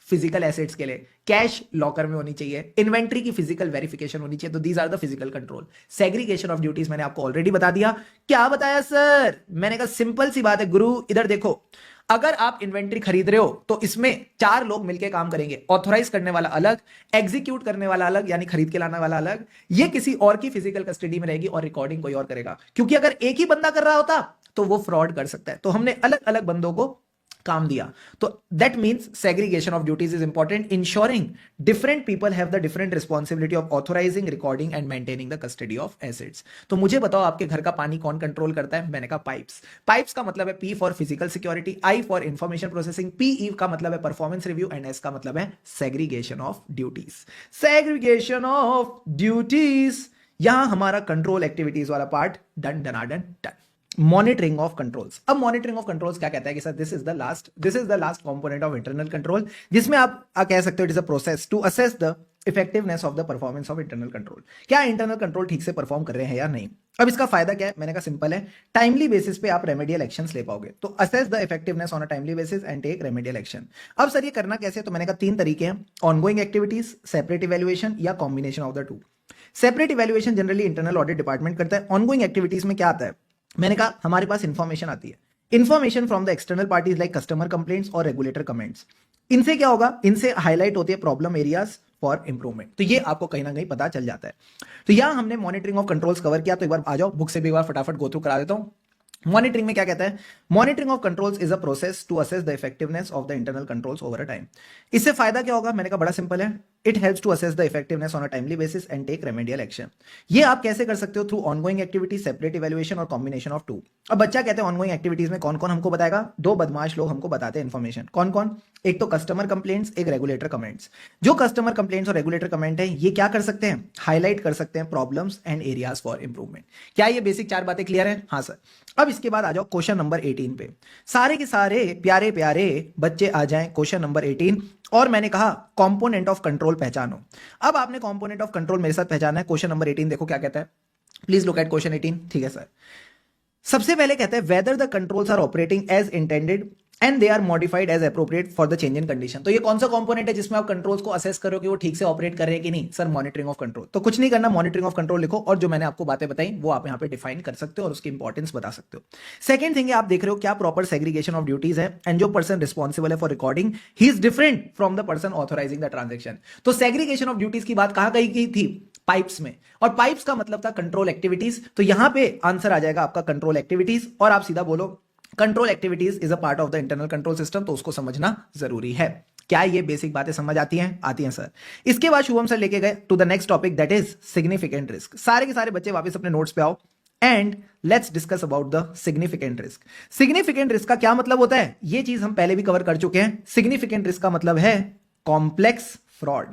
physical assets के लिए कैश लॉकर में होनी चाहिए, इन्वेंट्री की फिजिकल वेरिफिकेशन होनी चाहिए। तो these are the physical control. Segregation of duties मैंने आपको ऑलरेडी बता दिया। क्या बताया सर? मैंने कहा सिंपल सी बात है गुरु, इधर देखो, अगर आप इन्वेंट्री खरीद रहे हो तो इसमें 4 लोग मिलकर काम करेंगे, ऑथोराइज करने वाला अलग, एग्जीक्यूट करने वाला अलग यानी खरीद के लाने वाला अलग, ये किसी और की फिजिकल कस्टडी में रहेगी और रिकॉर्डिंग कोई और करेगा। क्योंकि अगर एक ही बंदा कर रहा होता तो वो फ्रॉड कर सकता है, तो हमने अलग अलग बंदों को काम दिया। तो that means segregation of duties is important, ensuring different people have the different responsibility of authorising, recording and maintaining the custody of assets. तो मुझे बताओ आपके घर का पानी कौन कंट्रोल करता है? मैंने कहा पाइप्स। पाइप्स का मतलब है P for physical security, I for information processing, P का मतलब है परफॉर्मेंस रिव्यू एंड एस का मतलब है segregation of duties. Segregation of duties, यहां हमारा कंट्रोल एक्टिविटीज वाला पार्ट डन डनाडन डन। Monitoring of controls. अब मॉनिटरिंग ऑफ कंट्रोल्स क्या कहता है कि sir this is the last component of internal control, जिसमें आप कह सकते हो it is a process to assess the effectiveness of the performance of internal control. क्या इंटरनल कंट्रोल ठीक से परफॉर्म कर रहे हैं या नहीं। अब इसका फायदा क्या है? मैंने कहा सिंपल है, टाइमली बेसिस पे आप रेमेडियल एक्शंस ले पाओगे। तो assess the effectiveness on a timely basis and take remedial action. अब सर ये करना कैसे? तो मैंने कहा 3 तरीके हैं, ऑनगोइंग एक्टिविटीज, सेपरेट इवैल्यूएशन या combination of the 2। Separate evaluation generally internal audit department करता है। ऑनगोइंग एक्टिविटीज में क्या आता है? मैंने कहा हमारे पास इंफॉर्मेशन आती है, information from the external parties like customer complaints और रेगुलेटर कमेंट्स। इनसे क्या होगा? इनसे हाईलाइट होती है प्रॉब्लम एरियाज फॉर इंप्रूवमेंट। तो ये आपको कहीं ना कहीं पता चल जाता है। तो यहां हमने मॉनिटरिंग ऑफ कंट्रोल्स कवर किया। तो एक बार आ जाओ, बुक से भी एक बार फटाफट गो थ्रू करा देता हूं। मॉनिटरिंग में क्या कहता है? Monitoring of controls is a process to assess the effectiveness of the internal controls over a time. इससे फायदा क्या होगा? मैंने कहा बड़ा सिंपल है, it helps to assess the effectiveness on a timely basis and take remedial action. ये आप कैसे कर सकते हो? Through ongoing activities, separate evaluation और कॉम्बिनेशन ऑफ 2। अब बच्चा कहते हैं ऑनगोइंग एक्टिविटीज में कौन कौन हमको बताएगा? 2 बदमाश लोग हमको बताते हैं इन्फॉर्मेशन। कौन कौन? एक तो कस्टमर कंप्लेंट्स, एक रेगुलेटर कमेंट्स। जो कस्टमर कंप्लेंट्स और रेगुलेटर कमेंट है ये क्या कर सकते हैं? हाईलाइट कर सकते हैं problems and areas for improvement. क्या ये बेसिक 4 बातें क्लियर है? हाँ सर। अब इसके बाद आ जाओ क्वेश्चन नंबर 18 पे। सारे के सारे प्यारे प्यारे बच्चे आ जाएं क्वेश्चन नंबर 18। और मैंने कहा कंपोनेंट ऑफ कंट्रोल पहचानो। अब आपने कंपोनेंट ऑफ कंट्रोल मेरे साथ पहचाना है। क्वेश्चन नंबर 18 देखो क्या कहता है, प्लीज लुक एट क्वेश्चन 18। ठीक है सर। सबसे पहले कहता है whether the controls are operating as intended and they are modified as appropriate for the change in condition. तो ये कौन सा कंपोनेंट है जिसमें आप कंट्रोल्स को असेस करो कि वो ठीक से ऑपरेट कर रहे हैं कि नहीं? Sir monitoring of control. तो कुछ नहीं करना, मॉनिटरिंग ऑफ कंट्रोल लिखो और जो मैंने आपको बातें बताई वो आप यहाँ पे डिफाइन कर सकते हो और उसकी इंपॉर्टेंस बता सकते हो। सेकंड थिंग है, आप देख रहे हो क्या प्रॉपर सेग्रीगेशन ऑफ ड्यूटीज है एंड जो पर्सन रिस्पॉन्सिबल है for recording he is different from the person authorising the transaction. तो सेग्रीगेशन ऑफ ड्यूटीज की बात कहां कही गई थी? पाइप्स में। और पाइप्स का मतलब था कंट्रोल एक्टिविटीज। तो यहां पे आंसर आ जाएगा आपका कंट्रोल एक्टिविटीज। और आप सीधा बोलो control activities is a part of the internal control system. तो उसको समझना जरूरी है। क्या ये बेसिक बातें समझ आती हैं? आती हैं सर। इसके बाद शुभम सर लेके गए to the next topic that is significant risk. सारे के सारे बच्चे वापस अपने नोट्स पे आओ and let's discuss about the significant risk. Significant risk का क्या मतलब होता है? ये चीज हम पहले भी कवर कर चुके हैं। सिग्निफिकेंट रिस्क का मतलब है कॉम्प्लेक्स फ्रॉड।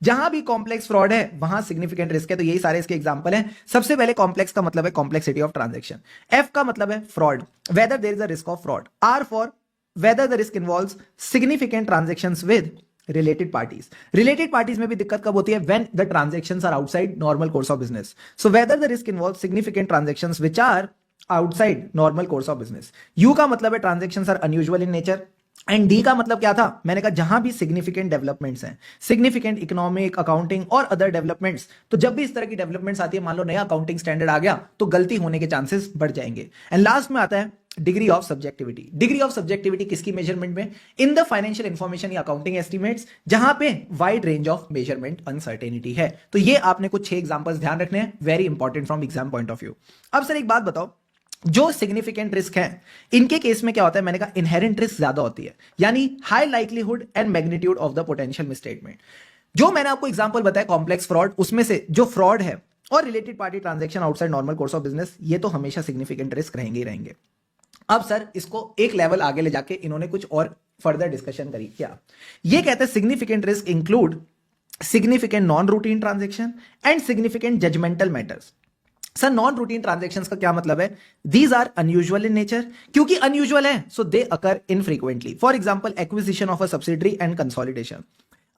जहां भी कॉम्प्लेक्स फ्रॉड है वहां सिग्निफिकेंट रिस्क है। तो यही सारे इसके एग्जांपल हैं। सबसे पहले कॉम्प्लेक्स का मतलब है कॉम्प्लेक्सिटी ऑफ ट्रांजैक्शन। एफ का मतलब है fraud, whether there is a risk of fraud. R for whether the risk involves significant transactions with related parties. Related parties में भी दिक्कत कब होती है? When the transactions are outside normal course of business. So whether the risk involves significant transactions which are outside normal course of business. U का मतलब है transactions are unusual in nature and D का मतलब क्या था? मैंने कहा जहां भी सिग्निफिकेंट डेवलपमेंट्स हैं, सिग्निफिकेंट इकोनॉमिक, अकाउंटिंग और अदर डेवलपमेंट्स, तो जब भी इस तरह की डेवलपमेंट्स आती है, मान लो नया अकाउंटिंग स्टैंडर्ड आ गया, तो गलती होने के चांसेस बढ़ जाएंगे। एंड लास्ट में आता है degree of subjectivity. Degree of subjectivity किसकी मेजरमेंट में? इन द फाइनेंशियल इंफॉर्मेशन या अकाउंटिंग एस्टिमेट्स, जहां पे wide range of measurement uncertainty है। तो ये आपने कुछ 6 एग्जांपल्स ध्यान रखने हैं, very important from exam point of view. अब सर एक बात बताओ, जो सिग्निफिकेंट रिस्क है इनके केस में क्या होता है? मैंने कहा इनहेरेंट रिस्क ज्यादा होती है, यानी high likelihood and magnitude of the potential misstatement. जो मैंने आपको एग्जांपल बताया कॉम्प्लेक्स फ्रॉड, उसमें से जो फ्रॉड है और related party transaction outside normal course of business, ये तो हमेशा सिग्निफिकेंट रिस्क रहेंगे ही रहेंगे। अब सर इसको एक लेवल आगे ले जाके इन्होंने कुछ और फर्दर डिस्कशन करी। क्या ये कहते हैं? Significant risk include significant non routine transaction and significant judgmental matters. Sir non routine transactions का क्या मतलब है? These are unusual in nature, क्योंकि अनयूजुअल है so they occur infrequently. For example acquisition of a subsidiary and consolidation.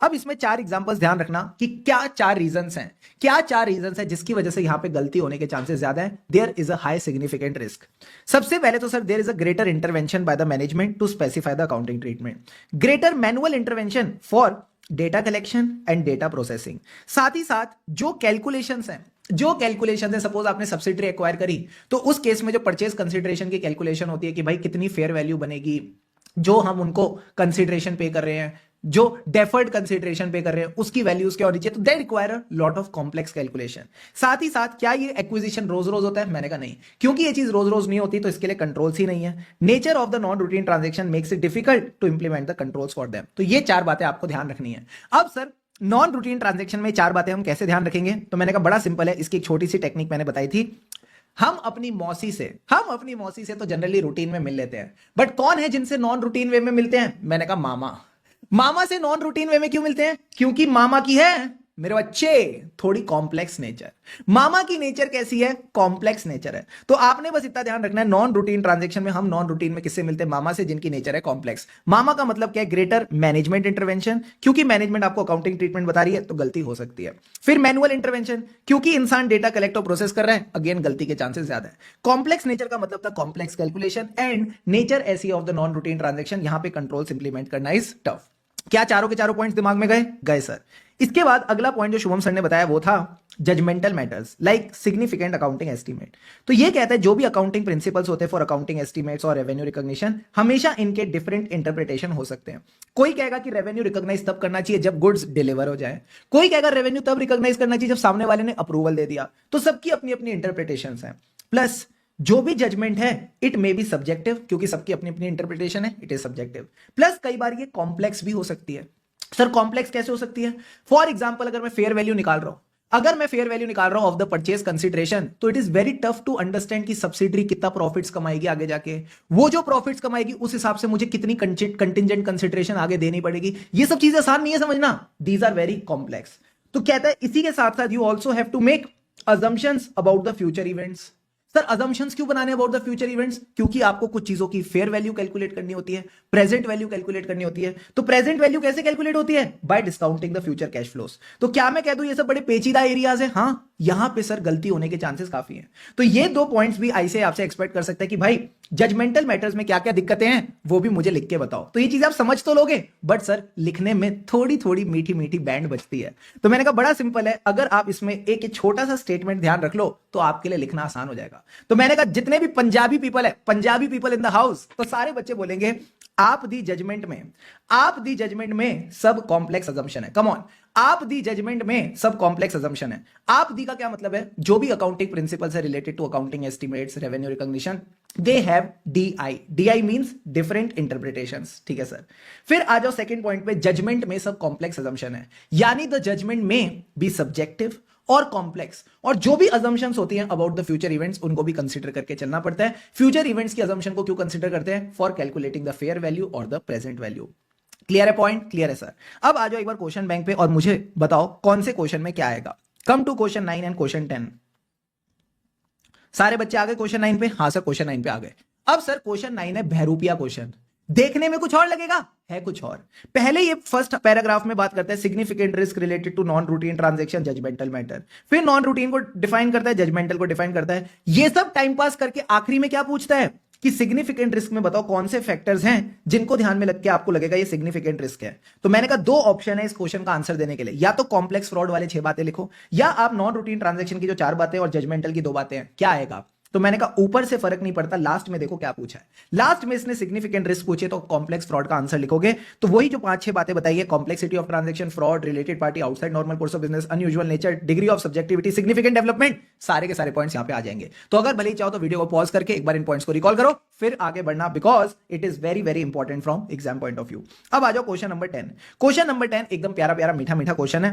अब इसमें 4 examples ध्यान रखना कि क्या 4 रीजंस हैं, क्या 4 रीजंस हैं जिसकी वजह से यहां पे गलती होने के चांसेस ज्यादा है। There is a high significant risk. सबसे पहले तो sir there is a greater intervention by the management to specify the accounting treatment, greater manual intervention for data collection and data processing. साथ ही साथ जो कैलकुलेशंस हैं, सपोज आपने subsidiary acquire करी, तो उस केस में जो परचेज कंसिडरेशन की कैलकुलेशन होती है कि भाई कितनी फेयर वैल्यू बनेगी, जो हम उनको कंसिडरेशन पे कर रहे हैं, जो डेफर्ड कंसिडरेशन पे कर रहे हैं, उसकी वैल्यूज क्या होनी चाहिए, तो they require a lot of complex calculation. साथ ही साथ क्या ये एक्विजिशन रोज रोज होता है? मैंने कहा नहीं, क्योंकि ये चीज रोज रोज नहीं होती तो इसके लिए कंट्रोल्स ही नहीं है। Nature of the non routine transaction makes it difficult to implement the controls for them. तो ये 4 बातें आपको ध्यान रखनी है। अब सर नॉन रूटीन ट्रांजेक्शन में 4 बातें हम कैसे ध्यान रखेंगे? तो मैंने कहा बड़ा सिंपल है, इसकी एक छोटी सी टेक्निक मैंने बताई थी। हम अपनी मौसी से तो जनरली रूटीन में मिल लेते हैं, बट कौन है जिनसे नॉन रूटीन वे में मिलते हैं? मैंने कहा मामा से नॉन रूटीन वे में क्यों मिलते हैं? क्योंकि मामा की है मेरे बच्चे थोड़ी कॉम्प्लेक्स नेचर। मामा की नेचर कैसी है? कॉम्प्लेक्स नेचर है। तो आपने बस इतना ध्यान रखना है, नॉन रूटीन ट्रांजैक्शन में हम नॉन रूटीन में किससे मिलते हैं? मामा से, जिनकी नेचर है कॉम्प्लेक्स। मामा का मतलब क्या है? ग्रेटर मैनेजमेंट इंटरवेंशन, क्योंकि मैनेजमेंट आपको अकाउंटिंग ट्रीटमेंट बता रही है तो गलती हो सकती है। फिर मैनुअल इंटरवेंशन, क्योंकि इंसान डेटा कलेक्ट और प्रोसेस कर रहा है, अगेन गलती के चांसेस ज्यादा है। कॉम्प्लेक्स नेचर का मतलब था कॉम्प्लेक्स कैलकुलेशन, एंड नेचर ऐसी of the non routine transaction, यहां पे कंट्रोल्स इंप्लीमेंट करना इज टफ। क्या चारों के चारों पॉइंट्स दिमाग में गए सर? इसके बाद अगला पॉइंट जो शुभम सर ने बताया वो था judgmental matters like significant accounting estimate. तो ये कहता है जो भी अकाउंटिंग प्रिंसिपल्स होते हैं फॉर अकाउंटिंग एस्टीमेट्स और रेवेन्यू रिकॉग्निशन, हमेशा इनके डिफरेंट इंटरप्रिटेशन हो सकते हैं। कोई कहेगा कि रेवेन्यू रिकॉग्नाइज तब करना चाहिए जब गुड्स डिलीवर हो जाए, कोई कहेगा रेवेन्यू तब रिकॉग्नाइज करना चाहिए जब सामने वाले ने अप्रूवल दे दिया। तो सबकी अपनी अपनी इंटरप्रिटेशन है। प्लस जो भी जजमेंट है इट मे बी सब्जेक्टिव, क्योंकि सबकी अपनी अपनी इंटरप्रिटेशन है, इट इज सब्जेक्टिव। प्लस कई बार ये कॉम्प्लेक्स भी हो सकती है। सर कॉम्प्लेक्स कैसे हो सकती है? फॉर एग्जाम्पल अगर मैं फेयर वैल्यू निकाल रहा हूं ऑफ द परचेज कंसिडरेशन, तो it is very tough to understand कि सब्सिडरी कितना प्रॉफिट्स कमाएगी आगे जाके, वो जो प्रॉफिट्स कमाएगी उस हिसाब से मुझे कितनी कंटिंजेंट कंसिडरेशन आगे देनी पड़ेगी। ये सब चीजें आसान नहीं है समझना, दीज आर वेरी कॉम्प्लेक्स। तो कहता है इसी के साथ साथ you also have to make assumptions about the future events। Sir assumptions क्यों बनाने अबाउट द फ्यूचर इवेंट्स? क्योंकि आपको कुछ चीजों की फेयर वैल्यू कैलकुलेट करनी होती है, प्रेजेंट वैल्यू कैलकुलेट करनी होती है। तो प्रेजेंट वैल्यू कैसे कैलकुलेट होती है? Bye discounting the future cash flows. तो क्या मैं कह दूं ये सब बड़े पेचीदा एरियाज है? हाँ, यहां पे सर गलती होने के चांसेस काफी हैं। तो ये 2 पॉइंट्स भी ऐसे आपसे एक्सपेक्ट कर सकते हैं कि भाई जजमेंटल मैटर्स में क्या क्या दिक्कतें हैं वो भी मुझे लिख के बताओ। तो ये चीजें आप समझ तो लोगे, बट सर लिखने में थोड़ी थोड़ी मीठी मीठी बैंड बचती है। तो मैंने कहा बड़ा सिंपल है, अगर आप इसमें एक छोटा सा स्टेटमेंट ध्यान रख लो तो आपके लिए लिखना आसान हो जाएगा। तो मैंने कहा जितने भी Punjabi people in the house, तो सारे बच्चे बोलेंगे आप दी जजमेंट में सब कॉम्प्लेक्स अजम्पशन है। कम ऑन, आप दी जजमेंट में सब कॉम्प्लेक्स अजम्पशन है। आप दी का क्या मतलब है? जो भी अकाउंटिंग प्रिंसिपल्स है related to accounting estimates, revenue recognition, they have DI means different interpretations. ठीक है सर। फिर आ जाओ सेकंड पॉइंट पे, जजमेंट में सब कॉम्प्लेक्स अजम्पशन है, यानी द जजमेंट में बी सब्जेक्टिव और कॉम्प्लेक्स, और जो भी अजम्पशंस होती हैं अबाउट द फ्यूचर इवेंट्स उनको भी कंसीडर करके चलना पड़ता है। फ्यूचर इवेंट्स की अजम्पशन को क्यों कंसीडर करते हैं? For calculating the fair value और द प्रेजेंट वैल्यू। क्लियर है पॉइंट? क्लियर है सर। अब आ जाओ एक बार क्वेश्चन बैंक पे और मुझे बताओ कौन से क्वेश्चन में क्या आएगा। Come to question 9 and question 10। सारे बच्चे आ गए क्वेश्चन 9 पे? हाँ सर क्वेश्चन 9 पे आ गए। अब सर क्वेश्चन 9 है बहरूपिया क्वेश्चन। देखने में कुछ और लगेगा, है कुछ और। पहले ये फर्स्ट पैराग्राफ में बात करता है significant risk related to non routine transaction, judgmental matter. फिर नॉन रूटीन को डिफाइन करता है, जजमेंटल को डिफाइन करता है। ये सब टाइम पास करके आखिरी में क्या पूछता है कि सिग्निफिकेंट रिस्क में बताओ कौन से फैक्टर्स हैं जिनको ध्यान में लग के आपको लगेगा ये सिग्निफिकेंट रिस्क है। तो मैंने कहा 2 ऑप्शन है इस क्वेश्चन का आंसर देने के लिए, या तो कॉम्प्लेक्स फ्रॉड वाले 6 बातें लिखो, या आप नॉन रूटीन ट्रांजैक्शन की जो 4 बातें और जजमेंटल की 2 बातें हैं, क्या आएगा? तो मैंने कहा ऊपर से फर्क नहीं पड़ता, लास्ट में देखो क्या पूछा है। लास्ट में इसने सिग्निफिकेंट रिस्क पूछे तो कॉम्प्लेक्स फ्रॉड का आंसर लिखोगे। तो वही जो 5-6 बातें बताई है, complexity of transaction, fraud, related party, outside normal course of business, unusual nature, degree of subjectivity, significant development, सारे के सारे पॉइंट्स यहां पे आ जाएंगे। तो अगर भले ही चाहो तो वीडियो को पॉज करके एक बार इन पॉइंट्स को रिकॉल करो, फिर आगे बढ़ना, because it is very very important from exam point of view. अब आ जाओ क्वेश्चन नंबर 10। क्वेश्चन नंबर 10 एकदम प्यारा प्यारा मीठा मीठा क्वेश्चन है।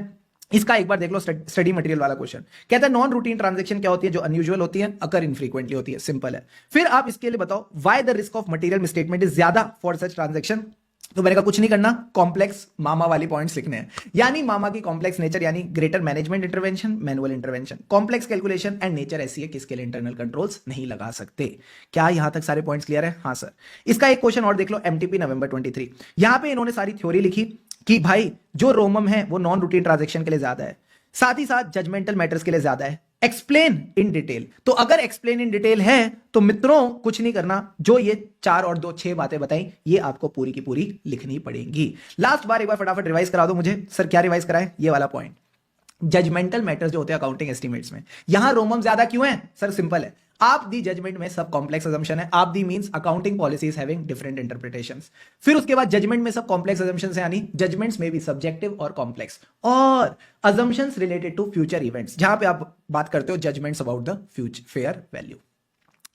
इसका एक बार देख लो, स्टडी मटेरियल वाला क्वेश्चन। कहता है नॉन रूटीन ट्रांजैक्शन क्या होती है, जो अनयूजुअल होती है, अकर इनफ्रीक्वेंटली होती है, सिंपल है। फिर आप इसके लिए बताओ why the risk of material misstatement is ज्यादा फॉर सच ट्रांजैक्शन। तो मैंने कहा कुछ नहीं करना, कॉम्प्लेक्स मामा वाली पॉइंट्स लिखने हैं, यानी मामा की कॉम्प्लेक्स नेचर यानी greater management intervention, manual intervention, complex calculation and nature ऐसी है किसके लिए इंटरनल कंट्रोल्स नहीं लगा सकते। क्या यहां तक सारे पॉइंट्स क्लियर है? हाँ सर। इसका एक क्वेश्चन और देख लो, एमटीपी नवंबर 23। यहां पे इन्होंने सारी थ्योरी लिखी कि भाई जो रोमम है वो नॉन रूटीन ट्रांजेक्शन के लिए ज्यादा है, साथ ही साथ जजमेंटल मैटर्स के लिए ज्यादा है, एक्सप्लेन इन डिटेल। तो अगर एक्सप्लेन इन डिटेल है तो मित्रों कुछ नहीं करना, जो ये 4 और 2 6 बातें बताई ये आपको पूरी की पूरी लिखनी पड़ेंगी। लास्ट बार एक बार फटाफट रिवाइज करा दो मुझे। सर क्या रिवाइज कराए? ये वाला पॉइंट, जजमेंटल मैटर्स जो होते हैं अकाउंटिंग एस्टिमेट्स में, यहां रोमम ज्यादा क्यों है? सर सिंपल है, आप दी जजमेंट में सब कॉम्प्लेक्स अजम्पशन है। आप the means accounting policies having different interpretations. फिर उसके बाद जजमेंट में सब कॉम्प्लेक्स अजम्पशंस है, यानी जजमेंट्स में भी सब्जेक्टिव और कॉम्प्लेक्स, और assumptions related to future events, जहां पे आप बात करते हो judgments about the future fair value.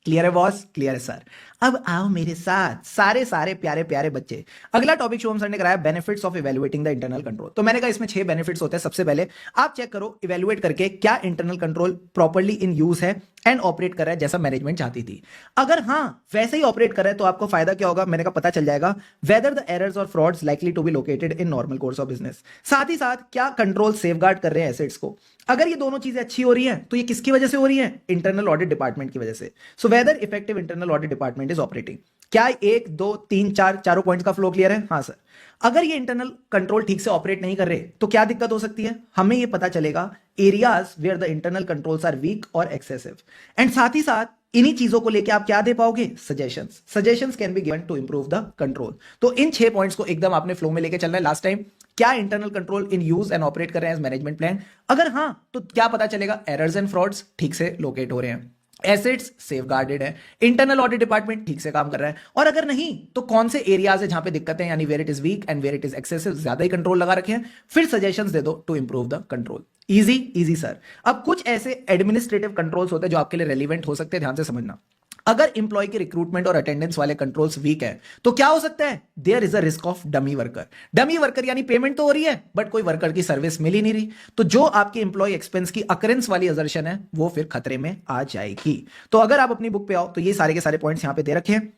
Clear है बॉस? क्लियर है सर। अब आओ मेरे साथ सारे सारे प्यारे प्यारे बच्चे। अगला टॉपिक शुभम सर ने कराया benefits of evaluating the internal control. तो मैंने कहा इसमें 6 बेनिफिट्स होते हैं। सबसे पहले आप चेक करो इवैल्यूएट करके क्या internal control properly in use है एंड ऑपरेट कर रहा है जैसा मैनेजमेंट चाहती थी। अगर हाँ वैसे ही ऑपरेट कर रहा है तो आपको फायदा क्या होगा? मैंने कहा पता चल जाएगा वेदर द एरर्स और frauds likely to be located in normal course of business. साथ ही साथ क्या कंट्रोल सेफगार्ड कर रहे हैं एसेट्स को। अगर ये दोनों चीजें अच्छी हो रही हैं तो ये किसकी वजह से हो रही है? इंटरनल ऑडिट डिपार्टमेंट की वजह से। So whether effective internal audit department is operating. क्या 1 2 3 4 चारों पॉइंट्स का फ्लो क्लियर है? हाँ सर। अगर ये इंटरनल कंट्रोल ठीक से ऑपरेट नहीं कर रहे तो क्या दिक्कत हो सकती है? हमें ये पता चलेगा areas where the internal controls are weak और एक्सेसिव। एंड साथ ही साथ इन्हीं चीजों को लेके आप क्या दे पाओगे? Suggestions. Suggestions can be given to improve the control. तो इन 6 पॉइंट्स को एकदम आपने फ्लो में लेके चलना है। लास्ट टाइम क्या internal control in use and operate कर रहे हैं एज मैनेजमेंट प्लान? अगर हाँ तो क्या पता चलेगा? एरर्स एंड फ्रॉड्स ठीक से लोकेट हो रहे हैं, एसेट्स सेफगार्डेड है, इंटरनल ऑडिट डिपार्टमेंट ठीक से काम कर रहा है। और अगर नहीं तो कौन से एरियाज है जहां पे दिक्कतें, यानी where it is weak and where it is excessive, ज्यादा ही कंट्रोल लगा रखे हैं, फिर सजेशंस दे दो to improve the control. Easy easy sir. अब कुछ ऐसे एडमिनिस्ट्रेटिव कंट्रोल्स होते हैं जो आपके लिए रेलिवेंट हो सकते हैं, ध्यान से समझना। अगर इंप्लॉय की रिक्रूटमेंट और अटेंडेंस वाले कंट्रोल्स वीक है तो क्या हो सकता है? There is a risk of dummy worker. Dummy worker यानी पेमेंट तो हो रही है बट कोई वर्कर की सर्विस मिल ही नहीं रही, तो जो आपकी इंप्लॉय एक्सपेंस की अकरेंस वाली असर्शन है वो फिर खतरे में आ जाएगी। तो अगर आप अपनी बुक पे आओ तो ये सारे के सारे पॉइंट्स यहां पे दे रखे हैं।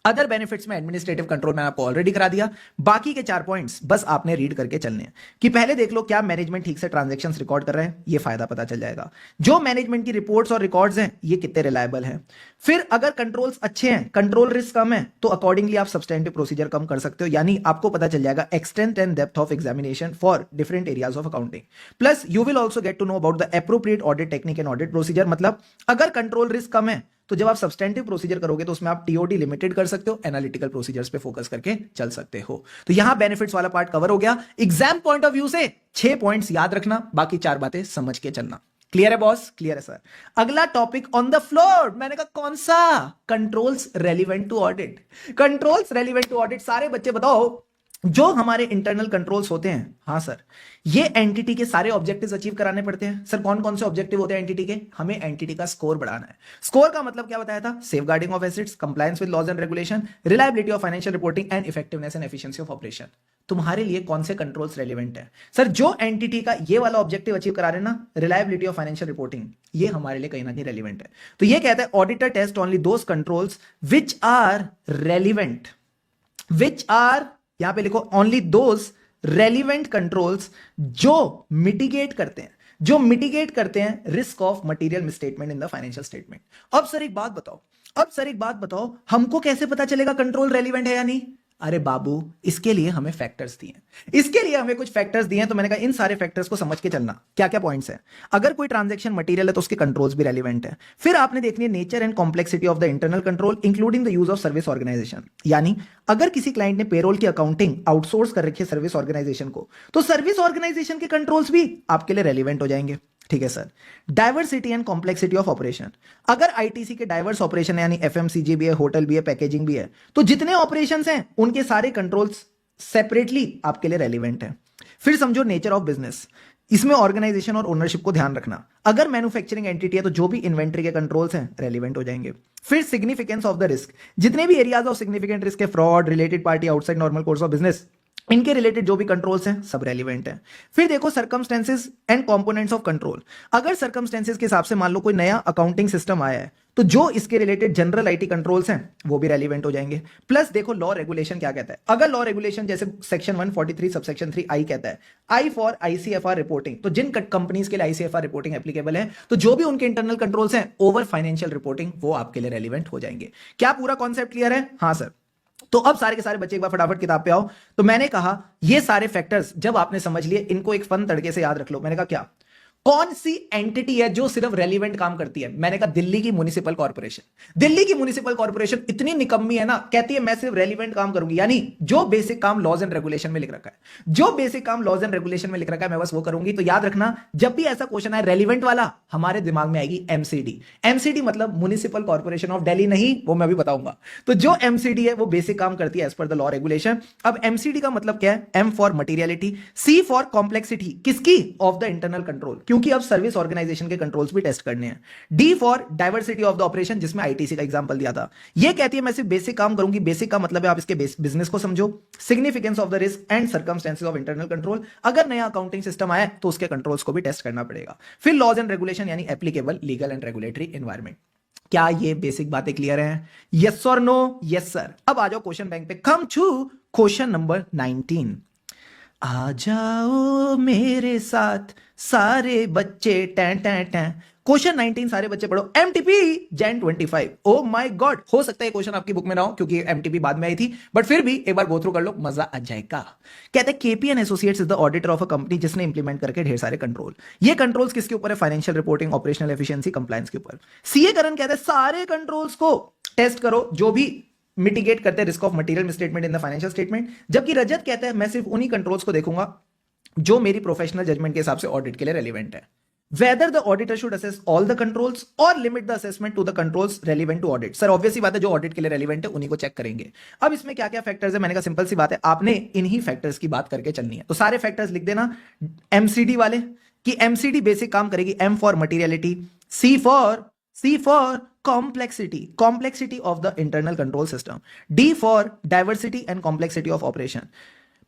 अदर बेनिफिट्स में एडमिनिस्ट्रेटिव कंट्रोल मैंने आपको ऑलरेडी करा दिया। बाकी के 4 पॉइंट्स बस आपने रीड करके चलने हैं कि पहले देख लो क्या मैनेजमेंट ठीक से ट्रांजैक्शंस रिकॉर्ड कर रहे हैं, ये फायदा पता चल जाएगा। जो मैनेजमेंट की रिपोर्ट्स और रिकॉर्ड्स हैं ये कितने रिलायबल हैं। फिर अगर कंट्रोल्स अच्छे हैं, कंट्रोल रिस्क कम है, तो अकॉर्डिंगली आप सब्सटेंटिव प्रोसीजर कम कर सकते हो, यानी आपको पता चल जाएगा extent and depth of examination for different areas of accounting. Plus you will also get to know about the appropriate audit technique and audit procedure. मतलब अगर कंट्रोल रिस्क कम है तो जब आप सब्सटेंटिव प्रोसीजर करोगे तो उसमें आप टीओडी लिमिटेड कर सकते हो, एनालिटिकल प्रोसीजर्स पे फोकस करके चल सकते हो। तो यहां बेनिफिट्स वाला पार्ट कवर हो गया। एग्जाम पॉइंट ऑफ व्यू से 6 पॉइंट्स याद रखना, बाकी 4 बातें समझ के चलना। क्लियर है बॉस? क्लियर है सर। अगला टॉपिक ऑन द फ्लोर, मैंने कहा कौन सा? Controls relevant to audit. Controls relevant to audit. सारे बच्चे बताओ जो हमारे इंटरनल कंट्रोल्स होते हैं, हाँ सर, ये एंटिटी के सारे ऑब्जेक्टिव्स अचीव कराने पड़ते हैं। सर कौन कौन से ऑब्जेक्टिव होते हैं एंटिटी के? हमें एंटिटी का स्कोर बढ़ाना है। स्कोर का मतलब क्या बताया था? Safeguarding of assets, compliance with laws and regulation, reliability of financial reporting and effectiveness and efficiency of operation. तुम्हारे लिए कौन से कंट्रोल्स रेलिवेंट है? सर जो एंटिटी का ये वाला ऑब्जेक्टिव अचीव करा रहे हैं ना, रिलायबिलिटी ऑफ फाइनेंशियल रिपोर्टिंग, ये हमारे लिए कहीं ना कहीं रेलिवेंट है। तो ये कहता है auditor test only those controls which are relevant, which are, यहां पे लिखो ओनली दोज रेलिवेंट कंट्रोल्स जो मिटिगेट करते हैं risk of material misstatement in the financial statement. अब सर एक बात बताओ, हमको कैसे पता चलेगा कंट्रोल रेलिवेंट है या नहीं? अरे बाबू इसके लिए हमें फैक्टर्स दिए, इसके लिए हमें कुछ फैक्टर्स दिए हैं। तो मैंने कहा इन सारे फैक्टर्स को समझ के चलना, क्या क्या पॉइंट्स हैं। अगर कोई ट्रांजैक्शन मटेरियल है तो उसके कंट्रोल्स भी रेलिवेंट है। फिर आपने देखनी है nature and complexity of the internal control including the use of service organisation, यानी अगर किसी क्लाइंट ने पेरोल की अकाउंटिंग आउटसोर्स कर रखी है सर्विस ऑर्गेनाइजेशन को, तो सर्विस ऑर्गेनाइजेशन के कंट्रोल्स भी आपके लिए रेलिवेंट हो जाएंगे। ठीक है sir. Diversity and complexity of operation, अगर आईटीसी के डाइवर्स ऑपरेशन यानी एफएमसीजी भी है, होटल भी है, पैकेजिंग भी है, तो जितने ऑपरेशंस हैं उनके सारे कंट्रोल्स सेपरेटली आपके लिए रेलिवेंट है। फिर समझो नेचर ऑफ बिजनेस, इसमें ऑर्गेनाइजेशन और ओनरशिप को ध्यान रखना। अगर मैन्युफैक्चरिंग एंटिटी है तो जो भी इन्वेंट्री के कंट्रोल्स हैं रेलिवेंट हो जाएंगे। फिर सिग्निफिकेंस ऑफ द रिस्क, जितने भी एरियाज ऑफ सिग्निफिकेंट रिस्क है, fraud, related party outside normal course of business, इनके रिलेटेड जो भी कंट्रोल्स हैं सब रेलिवेंट है। फिर देखो circumstances and components of control, अगर सर्कमस्टेंसेस के हिसाब से मान लो कोई नया अकाउंटिंग सिस्टम आया है तो जो इसके रिलेटेड जनरल आईटी कंट्रोल्स हैं वो भी रेलिवेंट हो जाएंगे। प्लस देखो लॉ रेगुलेशन क्या कहता है, अगर लॉ रेगुलेशन जैसे सेक्शन 143 सबसेक्शन 3 आई कहता है आई फॉर आईसीएफआर रिपोर्टिंग, तो जिन कंपनीज के लिए आईसीएफआर रिपोर्टिंग एप्लीकेबल है तो जो भी उनके इंटरनल कंट्रोल्स हैं ओवर फाइनेंशियल रिपोर्टिंग वो आपके लिए रेलिवेंट हो जाएंगे। क्या पूरा कॉन्सेप्ट क्लियर है? हाँ सर। तो अब सारे के सारे बच्चे एक बार फटाफट किताब पे आओ। तो मैंने कहा ये सारे फैक्टर्स जब आपने समझ लिए, इनको एक फन तरीके से याद रख लो। मैंने कहा क्या, कौन सी एंटिटी है जो सिर्फ रेलिवेंट काम करती है? मैंने कहा दिल्ली की म्युनिसिपल कॉर्पोरेशन। दिल्ली की म्युनिसिपल कॉर्पोरेशन इतनी निकम्मी है ना, कहती है मैं सिर्फ रेलिवेंट काम करूंगी, यानी जो बेसिक काम लॉज एंड रेगुलेशन में लिख रखा है, जो बेसिक काम लॉज एंड रेगुलेशन में लिख रखा है मैं बस वो करूंगी। तो याद रखना जब भी ऐसा क्वेश्चन है रेलिवेंट वाला, हमारे दिमाग में आएगी एमसीडी। एमसीडी मतलब म्युनिसिपल कॉर्पोरेशन ऑफ दिल्ली, नहीं वो मैं भी बताऊंगा। तो जो एमसीडी है वो बेसिक काम करती है as per the law regulation. अब एमसीडी का मतलब क्या है? M for materiality, C for complexity, किसकी? ऑफ द इंटरनल कंट्रोल, क्योंकि अब सर्विस ऑर्गेनाइजेशन के कंट्रोल्स भी टेस्ट करने हैं। D for diversity of the operation, जिसमें आईटीसी का एग्जांपल दिया था। ये कहती है मैं सिर्फ बेसिक काम करूंगी। बेसिक का मतलब है आप इसके बिजनेस को समझो। Significance of the risk and circumstances of internal control, अगर नया अकाउंटिंग सिस्टम आया तो उसके कंट्रोल्स को भी टेस्ट करना पड़ेगा। फिर लॉज एंड रेगुलेशन यानी applicable legal and regulatory environment. क्या ये बेसिक बातें क्लियर हैं? यस और नो? Yes sir. अब आ जाओ क्वेश्चन बैंक पे। Come to question number 19। आ जाओ मेरे साथ सारे बच्चे, टैं टैं टैं। क्वेश्चन 19 सारे बच्चे पढ़ो। MTP Jain 25। Oh my God, हो सकता है क्वेश्चन आपकी बुक में ना हो क्योंकि एमटीपी बाद में आई थी, बट फिर भी एक बार गो थ्रू कर लो, मजा आ जाएगा। कहते हैं KP and associates is the auditor of a company जिसने इंप्लीमेंट करके ढेर सारे कंट्रोल। ये कंट्रोल्स किसके ऊपर है? Financial reporting, operational efficiency, compliance के ऊपर। सीए करण कहते हैं सारे कंट्रोल्स को टेस्ट करो जो भी मिटिगेट करते हैं risk of material misstatement in the financial statement. जबकि रजत कहता है मैं सिर्फ उन्हीं कंट्रोल्स को देखूंगा जो मेरी प्रोफेशनल जजमेंट के हिसाब से ऑडिट के लिए रेलिवेंट है। Whether the auditor should assess all the controls और limit the assessment to the controls relevant to audit. Sir obvious सी बात है, जो ऑडिट के लिए रेलिवेंट है उन्हीं को चेक करेंगे। अब इसमें क्या क्या फैक्टर्स है? मैंने कहा सिंपल सी बात है, आपने इन्हीं फैक्टर्स की बात करके चलनी है। तो सारे फैक्टर्स लिख देना एमसीडी वाले, कि एमसीडी बेसिक काम करेगी। M for materiality, C for complexity of the internal control system, D for diversity and complexity of operation।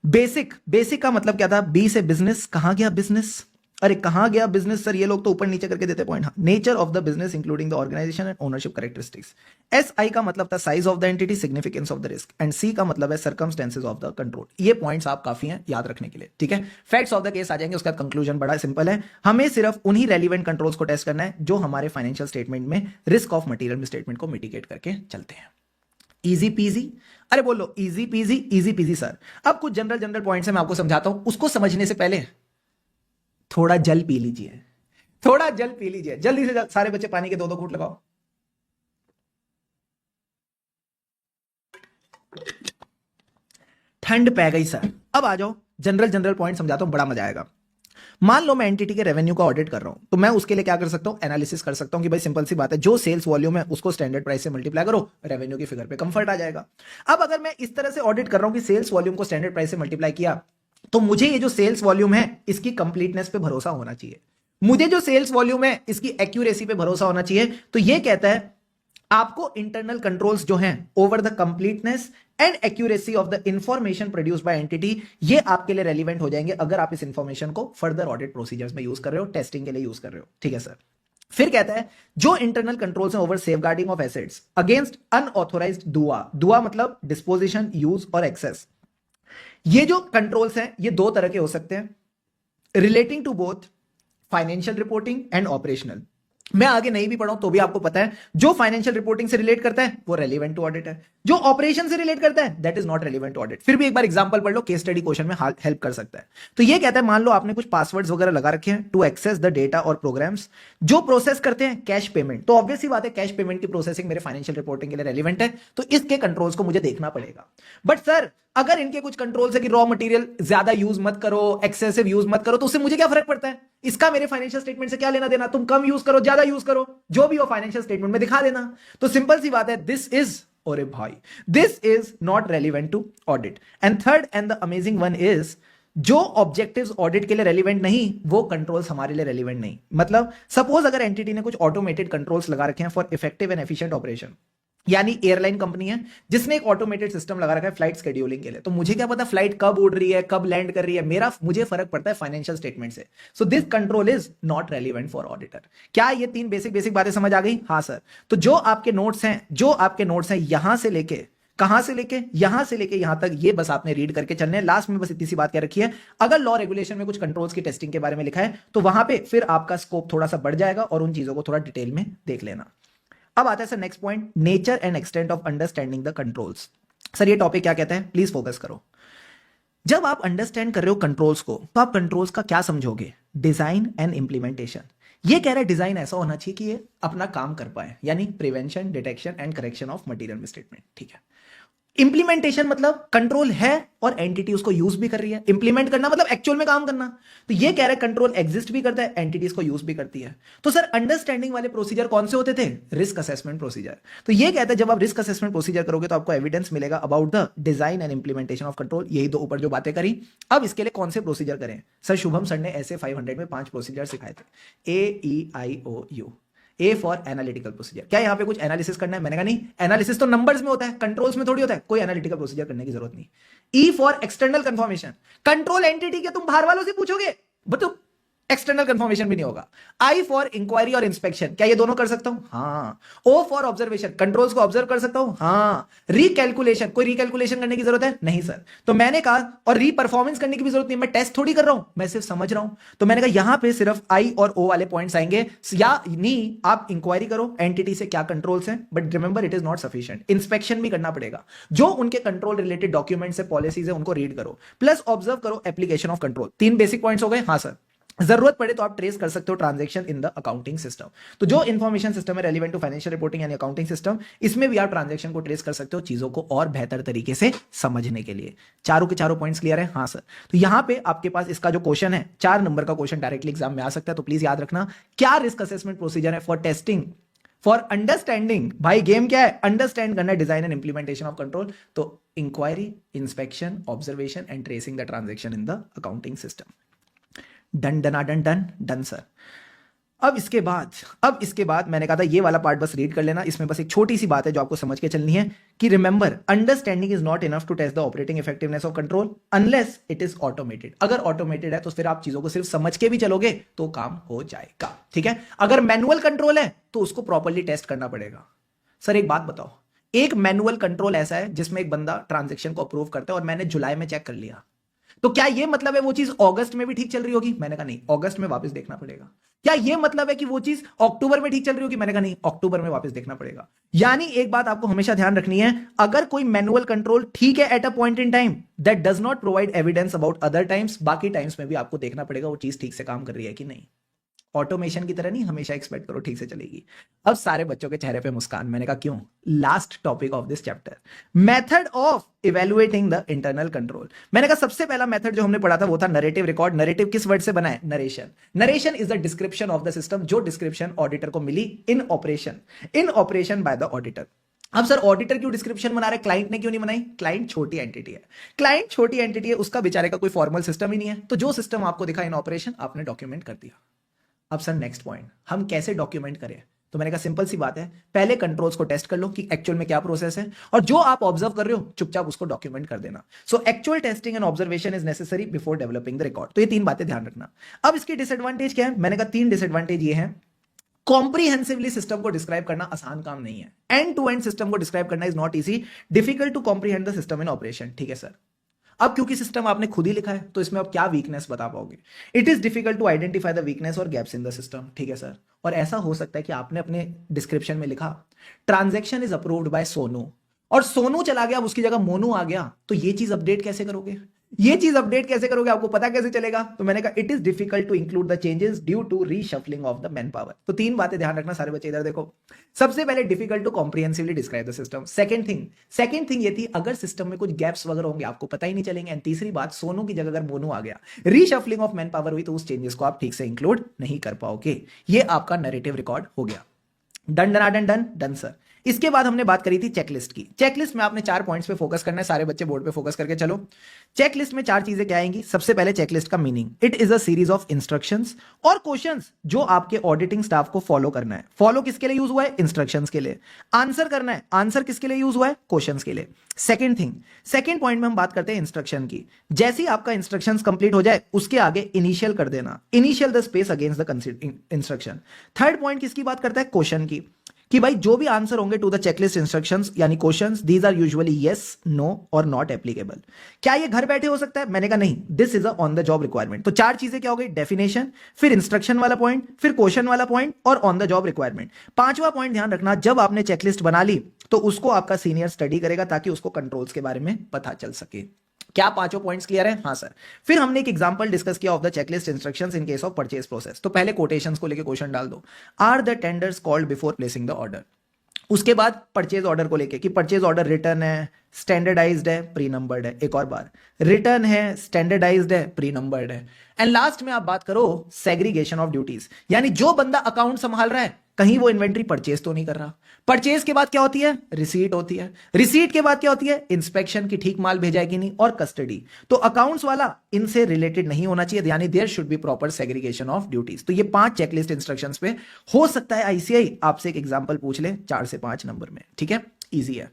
Basic का मतलब क्या था? बी से बिजनेस, कहां गया बिजनेस? अरे कहां गया बिजनेस सर? ये लोग तो ऊपर नीचे करके देते point. Nature of the business including the organisation and ownership characteristics. S I का मतलब था size of the entity, significance of the risk, and C का मतलब है सर्कमस्टेंसेज ऑफ द कंट्रोल। ये पॉइंट्स आप काफी हैं याद रखने के लिए, ठीक है। फैक्ट्स ऑफ द केस आ जाएंगे, उसका कंक्लूजन बड़ा सिंपल है, हमें सिर्फ उन्हीं रेलिवेंट कंट्रोल्स को टेस्ट करना है जो हमारे फाइनेंशियल स्टेटमेंट में रिस्क ऑफ मटीरियल मिसस्टेटमेंट को मिटिगेट करके चलते हैं। इजी पीजी, अरे बोलो इजी पीजी सर। अब कुछ जनरल पॉइंट्स मैं आपको समझाता हूं, उसको समझने से पहले थोड़ा जल पी लीजिए, जल्दी से सारे बच्चे पानी के 2-2 घूंट लगाओ। ठंड पै गई सर। अब आ जाओ जनरल पॉइंट समझाता हूं, बड़ा मजा आएगा। मान लो मैं एंटिटी के रेवेन्यू का ऑडिट कर रहा हूं, तो मैं उसके लिए क्या कर सकता हूं? एनालिसिस कर सकता हूं कि भाई सिंपल सी बात है, जो सेल्स वॉल्यूम है उसको स्टैंडर्ड प्राइस से मल्टीप्लाई करो, रेवेन्यू की फिगर पे कंफर्ट आ जाएगा। अब अगर मैं इस तरह से ऑडिट कर रहा हूं कि सेल्स वॉल्यूम को स्टैंडर्ड प्राइस से मल्टीप्लाई किया, तो मुझे ये जो सेल्स वॉल्यूम है इसकी कंप्लीटनेस पे भरोसा होना चाहिए, मुझे जो सेल्स वॉल्यूम है इसकी एक्यूरेसी पे भरोसा होना चाहिए। तो ये कहता है आपको इंटरनल कंट्रोल्स जो हैं over the completeness and accuracy of the information produced by entity, ये आपके लिए रेलिवेंट हो जाएंगे अगर आप इस इंफॉर्मेशन को फर्दर ऑडिट प्रोसीजर्स में यूज कर रहे हो, टेस्टिंग के लिए यूज कर रहे हो, ठीक है सर। फिर कहता है जो इंटरनल कंट्रोल्स हैं over safeguarding of assets against unauthorised दुआ मतलब डिस्पोजिशन, यूज और एक्सेस। ये जो कंट्रोल्स हैं ये 2 तरह के हो सकते हैं, relating to both financial reporting and operational. मैं आगे नहीं भी पढ़ाऊं तो भी आपको पता है, जो फाइनेंशियल रिपोर्टिंग से रिलेट करता है वो रेलिवेंट टू ऑडिट है, जो ऑपरेशन से रिलेट करता है that is not relevant to audit. फिर भी एक बार एग्जांपल पढ़ लो, केस स्टडी क्वेश्चन में हेल्प कर सकता है। तो ये कहता है मान लो आपने कुछ पासवर्ड्स वगैरह लगा रखे हैं टू एक्सेस द डेटा और प्रोग्राम्स जो प्रोसेस करते हैं कैश पेमेंट। तो ऑब्वियस सी बात है कैश पेमेंट की प्रोसेसिंग मेरे फाइनेंशियल रिपोर्टिंग के लिए रेलिवेंट है, तो इसके कंट्रोल्स को मुझे देखना पड़ेगा। बट सर अगर इनके कुछ कंट्रोल है कि रॉ मटेरियल ज्यादा यूज मत करो, एक्सेसिव यूज मत करो, तो उससे मुझे क्या फर्क पड़ता है? इसका मेरे फाइनेंशियल स्टेटमेंट से क्या लेना देना? तुम कम यूज करो, ज्यादा यूज करो, जो भी हो फाइनेंशियल स्टेटमेंट में दिखा देना। तो सिंपल सी बात है, दिस इज, और भाई this is not relevant to audit. And third and the amazing one is, जो ऑब्जेक्टिव्स ऑडिट के लिए रेलिवेंट नहीं, वो कंट्रोल्स हमारे लिए रेलिवेंट नहीं। मतलब सपोज अगर एंटिटी ने कुछ ऑटोमेटेड कंट्रोल्स लगा रखे हैं for effective and efficient operation, यानी एयरलाइन कंपनी है जिसने एक ऑटोमेटेड सिस्टम लगा रखा है फ्लाइट शेड्यूलिंग के लिए, तो मुझे क्या पता फ्लाइट कब उड़ रही है, कब लैंड कर रही है, मुझे फर्क पड़ता है फाइनेंशियल स्टेटमेंट से। So this control is not relevant for auditor. क्या ये तीन बेसिक बातें समझ आ गई? हाँ सर। तो जो आपके नोट्स हैं यहां से लेके, कहां से लेके, यहां से लेके यहां तक, ये बस आपने रीड करके चलने हैं। लास्ट में बस इतनी सी बात क्या रखी है, अगर लॉ रेगुलेशन में कुछ कंट्रोल्स की टेस्टिंग के बारे में लिखा है तो वहां पे फिर आपका स्कोप थोड़ा सा बढ़ जाएगा और उन चीजों को थोड़ा डिटेल में देख लेना। अब आता है sir next point, nature and extent of understanding the controls. Sir ये टॉपिक क्या कहता है, प्लीज फोकस करो। जब आप अंडरस्टैंड कर रहे हो कंट्रोल्स को, तो आप कंट्रोल्स का क्या समझोगे? Design and implementation. ये कह रहा है डिजाइन ऐसा होना चाहिए कि ये अपना काम कर पाए, यानी prevention, detection and correction of material misstatement, ठीक है। इंप्लीमेंटेशन मतलब कंट्रोल है और एंटिटी उसको यूज भी कर रही है। इंप्लीमेंट करना मतलब एक्चुअल में काम करना। तो ये कह रहा है कंट्रोल एग्जिस्ट भी करता है, एंटिटीज को यूज भी करती है। तो सर अंडरस्टैंडिंग वाले प्रोसीजर कौन से होते थे? Risk assessment procedure. तो ये कहता है जब आप रिस्क असेसमेंट प्रोसीजर करोगे तो आपको एविडेंस मिलेगा about the design and implementation of control. यही दो ऊपर जो बातें करी। अब इसके लिए कौन से प्रोसीजर करें? सर शुभम सर ने ऐसे 500 में 5 प्रोसीजर सिखाए थे, AEIOU। A for analytical procedure. क्या यहां पे कुछ एनालिसिस करना है? मैंने कहा नहीं, एनालिसिस तो नंबर्स में होता है, कंट्रोल्स में थोड़ी होता है। कोई एनालिटिकल प्रोसीजर करने की जरूरत नहीं। E for external confirmation. Control entity के तुम बाहर वालों से पूछोगे, बट एक्सटर्नल कंफर्मेशन भी नहीं होगा। आई फॉर इंक्वायरी और इंस्पेक्शन। क्या ये दोनों कर सकता हूं? हाँ। ओ फॉर ऑब्जर्वेशन, कंट्रोल्स को ऑब्जर्व कर सकता हूं? हाँ। रिकैलकुलेशन, कोई रिकैलकुलेशन करने की जरूरत है? नहीं सर। तो मैंने कहा, और रीपरफॉर्मेंस करने की भी जरूरत नहीं, मैं टेस्ट थोड़ी कर रहा हूं, मैं सिर्फ समझ रहा हूं। तो मैंने कहा यहां पे सिर्फ आई और ओ वाले पॉइंट्स आएंगे, या नहीं आप इंक्वायरी करो एंटिटी से क्या कंट्रोल्स हैं, but remember it is not sufficient. Inspection भी करना पड़ेगा, जो उनके कंट्रोल रिलेटेड डॉक्यूमेंट्स है, पॉलिसीज है, उनको रीड करो, प्लस ऑब्जर्व करो application of control. 3 basic points हो गए। हाँ सर। जरूरत पड़े तो आप ट्रेस कर सकते हो transaction in the accounting system. तो जो इंफॉर्मेशन सिस्टम है रेलिवेंट टू फाइनेंशियल रिपोर्टिंग यानी अकाउंटिंग सिस्टम, इसमें भी आप ट्रांजैक्शन को ट्रेस कर सकते हो चीजों को और बेहतर तरीके से समझने के लिए। चारों के चारों पॉइंट्स क्लियर है? हाँ सर। तो यहां पे आपके पास इसका जो क्वेश्चन है, 4 नंबर का क्वेश्चन डायरेक्टली एग्जाम में आ सकता है। तो प्लीज याद रखना, क्या रिस्क असेसमेंट प्रोसीजर है फॉर टेस्टिंग, फॉर अंडरस्टैंडिंग। भाई गेम क्या है? अंडरस्टैंड करना है design and implementation of control. तो inquiry, inspection, observation and tracing the transaction in the accounting system. Done done done done done sir. अब इसके बाद मैंने कहा था ये वाला पार्ट बस रीड कर लेना। इसमें बस एक छोटी सी बात है जो आपको समझ के चलनी है कि remember, understanding is not enough to test the operating effectiveness of control unless it is automated. अगर ऑटोमेटेड है तो फिर आप चीजों को सिर्फ समझ के भी चलोगे तो काम हो जाएगा, ठीक है। अगर मैनुअल कंट्रोल है तो उसको प्रॉपर्ली टेस्ट करना पड़ेगा। सर एक बात बताओ, एक मैनुअल कंट्रोल ऐसा है जिसमें एक बंदा ट्रांजेक्शन को अप्रूव करता है और मैंने जुलाई में चेक कर लिया, तो क्या यह मतलब है वो चीज अगस्त में भी ठीक चल रही होगी? मैंने कहा नहीं, अगस्त में वापस देखना पड़ेगा। क्या यह मतलब है कि वो चीज अक्टूबर में ठीक चल रही होगी? मैंने कहा नहीं, अक्टूबर में वापस देखना पड़ेगा। यानी एक बात आपको हमेशा ध्यान रखनी है, अगर कोई मैनुअल कंट्रोल ठीक है at a point in time, that does not provide evidence about other times. बाकी टाइम्स में भी आपको देखना पड़ेगा वो चीज ठीक से काम कर रही है कि नहीं। ऑटोमेशन की तरह नहीं हमेशा एक्सपेक्ट करो ठीक से चलेगी। अब सारे बच्चों के चेहरे पे मुस्कान। मैंने कहा क्यों? Last topic of this chapter, method of evaluating the internal control. मैंने कहा सबसे पहला मेथड जो हमने पढ़ा था वो था नरेटिव रिकॉर्ड। नरेटिव किस वर्ड से बना है? Narration. Narration is the description of the system, जो डिस्क्रिप्शन ऑडिटर को मिली in operation by the auditor. अब सर ऑडिटर क्यों डिस्क्रिप्शन बना रहे, क्लाइंट ने क्यों नहीं बनाई? क्लाइंट छोटी एंटिटी है, क्लाइंट छोटी एंटिटी है, उसका बेचारे का कोई फॉर्मल सिस्टम ही नहीं है। तो जो सिस्टम आपको दिखा इन ऑपरेशन आपने डॉक्यूमेंट कर दिया। अब सर नेक्स्ट पॉइंट, हम कैसे डॉक्यूमेंट करें? तो मैंने कहा सिंपल सी बात है, पहले कंट्रोल्स को टेस्ट कर लो कि एक्चुअल में क्या प्रोसेस है, और जो आप ऑब्जर्व कर रहे हो चुपचाप उसको डॉक्यूमेंट कर देना। So actual testing and observation is necessary before developing the record. तो ये 3 बातें ध्यान रखना। अब इसकी डिसएडवांटेज क्या है? मैंने कहा 3 डिसएडवांटेज ये है, कॉम्प्रीहेंसिवली सिस्टम को डिस्क्राइब करना आसान काम नहीं है। एंड टू एंड सिस्टम को डिस्क्राइब करना is not easy, difficult to comprehend the system in operation. ठीक है सर। अब क्योंकि सिस्टम आपने खुद ही लिखा है तो इसमें आप क्या वीकनेस बता पाओगे? It is difficult to identify the weakness और गैप्स इन द सिस्टम। ठीक है सर। और ऐसा हो सकता है कि आपने अपने डिस्क्रिप्शन में लिखा transaction is approved by Sonu, और सोनू चला गया, अब उसकी जगह मोनू आ गया, तो ये चीज अपडेट कैसे करोगे? ये चीज अपडेट कैसे करोगे, आपको पता कैसे चलेगा? तो मैंने कहा it is difficult to include the changes due to reshuffling of the manpower. तो तीन बातें ध्यान रखना सारे बच्चे, इधर देखो। सबसे पहले difficult to comprehensively describe the system. Second thing ये थी अगर सिस्टम में कुछ गैप्स वगैरह होंगे आपको पता ही नहीं चलेंगे। एंड तीसरी बात, सोनू की जगह अगर मोनू आ गया, रीशफलिंग ऑफ मैन पावर हुई तो उस चेंजेस को आप ठीक से इंक्लूड नहीं कर पाओगे। ये आपका नैरेटिव रिकॉर्ड हो गया। Done done done done done sir. इसके बाद हमने बात करी थी चेकलिस्ट की। चेकलिस्ट में आपने 4 पॉइंट्स पे फोकस करना है, सारे बच्चे बोर्ड पे फोकस करके चलो। चेकलिस्ट में 4 चीजें क्या आएंगी? सबसे पहले चेकलिस्ट का meaning, it is a series of instructions और क्वेश्चंस जो आपके ऑडिटिंग स्टाफ को फॉलो करना है। फॉलो किसके लिए यूज हुआ है? इंस्ट्रक्शंस के लिए। आंसर करना है, आंसर किसके लिए यूज हुआ है? क्वेश्चंस के लिए। सेकंड पॉइंट में हम बात करते हैं इंस्ट्रक्शन की। जैसे ही आपका इंस्ट्रक्शंस कंप्लीट हो जाए उसके आगे इनिशियल कर देना, initial the space against the instruction. Third point किसकी बात करता है? क्वेश्चन की, कि भाई जो भी आंसर होंगे टू द चेकलिस्ट इंस्ट्रक्शंस यानी questions, these are usually yes, no और नॉट एप्लीकेबल। क्या ये घर बैठे हो सकता है? मैंने कहा नहीं, this is a on the job requirement. तो 4 चीजें क्या हो गई? डेफिनेशन, फिर इंस्ट्रक्शन वाला पॉइंट, फिर क्वेश्चन वाला पॉइंट और ऑन द जॉब रिक्वायरमेंट। 5वां पॉइंट ध्यान रखना, जब आपने चेकलिस्ट बना ली तो उसको आपका सीनियर स्टडी करेगा ताकि उसको कंट्रोल्स के बारे में पता चल सके। क्या 5 पॉइंट्स क्लियर है? हाँ सर। फिर हमने एक एग्जांपल डिस्कस किया of the checklist instructions in case of purchase process. तो पहले कोटेशंस को लेके क्वेश्चन डाल दो। Are the tenders called before placing the order? उसके बाद परचेज ऑर्डर को लेके कि परचेज ऑर्डर रिटर्न है, स्टैंडर्डाइज्ड है, प्री नंबर्ड है। एक और बार, रिटर्न है, स्टैंडर्डाइज्ड है, प्री नंबर्ड है। एंड लास्ट में आप बात करो सेग्रीगेशन ऑफ ड्यूटीज, यानी जो बंदा अकाउंट संभाल रहा है कहीं वो इन्वेंट्री परचेज तो नहीं कर रहा। परचेज के बाद क्या होती है? रिसीट होती है। रिसीट के बाद क्या होती है? इंस्पेक्शन की ठीक माल भेजा है कि नहीं, और कस्टडी। तो अकाउंट्स वाला इनसे रिलेटेड नहीं होना चाहिए, यानी there should be proper segregation of duties. तो ये 5 चेकलिस्ट इंस्ट्रक्शंस पे हो सकता है आईसीआई आपसे एक एग्जांपल पूछ ले 4 से 5 नंबर में। ठीक है, इजी है।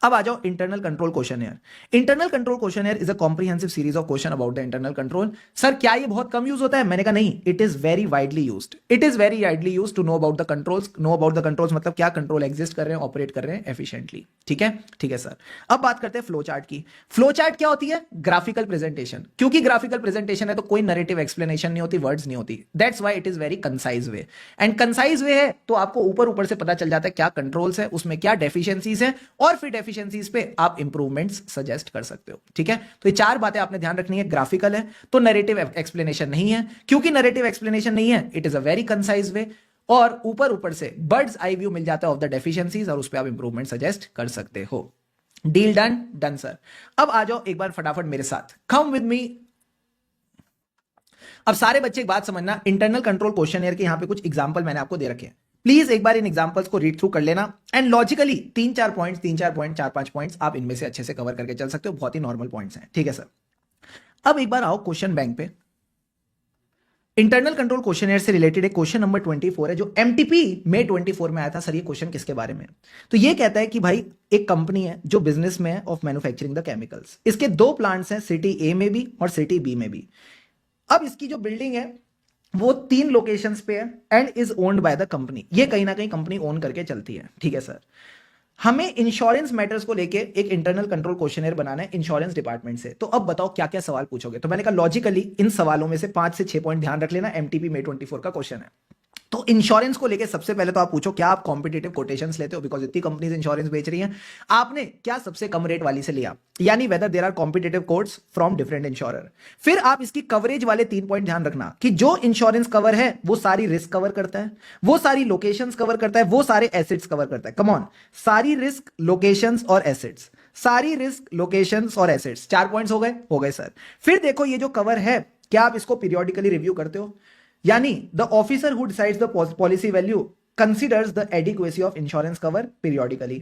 अब आ जाओ internal control questionnaire. Internal control questionnaire is a comprehensive series of question about the internal control. Sir क्या ये बहुत कम यूज होता है? मैंने कहा नहीं, it is very widely used. It is very widely used to know about the controls. Know about the controls मतलब क्या कंट्रोल एग्जिस्ट कर रहे हैं, ऑपरेट कर रहे हैं एफिशिएंटली। ठीक है, ठीक है सर। अब बात करते हैं फ्लो चार्ट की। फ्लो चार्ट क्या होती है? Graphical presentation. क्योंकि ग्राफिकल प्रेजेंटेशन है तो कोई नरेटिव एक्सप्लेनेशन नहीं होती, वर्ड्स नहीं होती। That's why it is very concise way. And concise way है तो आपको ऊपर ऊपर से पता चल जाता है क्या कंट्रोल्स है, उसमें क्या डेफिशिएंसीज है, और फिर डेफिशिएंसीज पे आप इंप्रूवमेंट्स सजेस्ट कर सकते हो। ठीक है, तो ये 4 बातें आपने ध्यान रखनी है। ग्राफिकल है तो नरेटिव एक्सप्लेनेशन नहीं है, क्योंकि नरेटिव एक्सप्लेनेशन नहीं है it is a very concise way, और ऊपर ऊपर से बर्ड्स आई व्यू मिल जाता है ऑफ द डेफिशिएंसीज और उस पर आप इंप्रूवमेंट सजेस्ट कर सकते हो। Deal done? Done sir. अब आ जाओ एक बार फटाफट मेरे साथ, कम विद मी। अब सारे बच्चे एक बात समझना, इंटरनल कंट्रोल क्वेश्चनएयर के यहां पे कुछ एग्जांपल मैंने आपको दे रखे हैं। प्लीज एक बार इन एग्जांपल्स को रीड थ्रू कर लेना एंड लॉजिकली 3-4 पॉइंट्स 4-5 पॉइंट्स आप इनमें से अच्छे से कवर करके चल सकते हो। बहुत ही नॉर्मल पॉइंट्स हैं। ठीक है सर। अब एक बार आओ क्वेश्चन बैंक पे। इंटरनल कंट्रोल क्वेश्चनएयर से रिलेटेड एक क्वेश्चन नंबर 24 है जो एमटीपी में 24 में आया था। सर ये क्वेश्चन किसके बारे में? तो ये कहता है कि भाई एक कंपनी है जो बिजनेस में है ऑफ मैन्युफैक्चरिंग द केमिकल्स। इसके 2 प्लांट्स हैं, सिटी ए में भी और सिटी बी में भी। अब इसकी जो बिल्डिंग है वो 3 लोकेशंस पे है and is owned by the company. ये कहीं ना कहीं कंपनी ओन करके चलती है। ठीक है सर। हमें इंश्योरेंस मैटर्स को लेके एक इंटरनल कंट्रोल क्वेश्चनएयर बनाना है इंश्योरेंस डिपार्टमेंट से। तो अब बताओ क्या क्या सवाल पूछोगे? तो मैंने कहा लॉजिकली इन सवालों में से 5 से 6 पॉइंट ध्यान रख लेना, एमटीपी में 24 का क्वेश्चन है। तो इंश्योरेंस को लेके सबसे पहले तो आप पूछो क्या आप कॉम्पिटिटिव कोटेशंस लेते हो, बिकॉज इतनी कंपनीज इंश्योरेंस बेच रही हैं। आपने क्या सबसे कम रेट वाली से लिया, यानी whether there are competitive quotes from different insurer. फिर आप इसकी कवरेज वाले 3 पॉइंट ध्यान रखना कि जो इंश्योरेंस कवर है वो सारी रिस्क कवर करता है, वो सारी लोकेशंस कवर करता है, वो सारे एसेट्स कवर करता है। कम ऑन, सारी रिस्क, लोकेशंस और एसेट्स, सारी रिस्क, लोकेशंस और एसेट्स। 4 पॉइंट्स हो गए सर। फिर देखो ये जो कवर है क्या आप इसको पीरियोडिकली रिव्यू करते हो, यानी the officer who decides the policy value considers the adequacy of insurance cover periodically.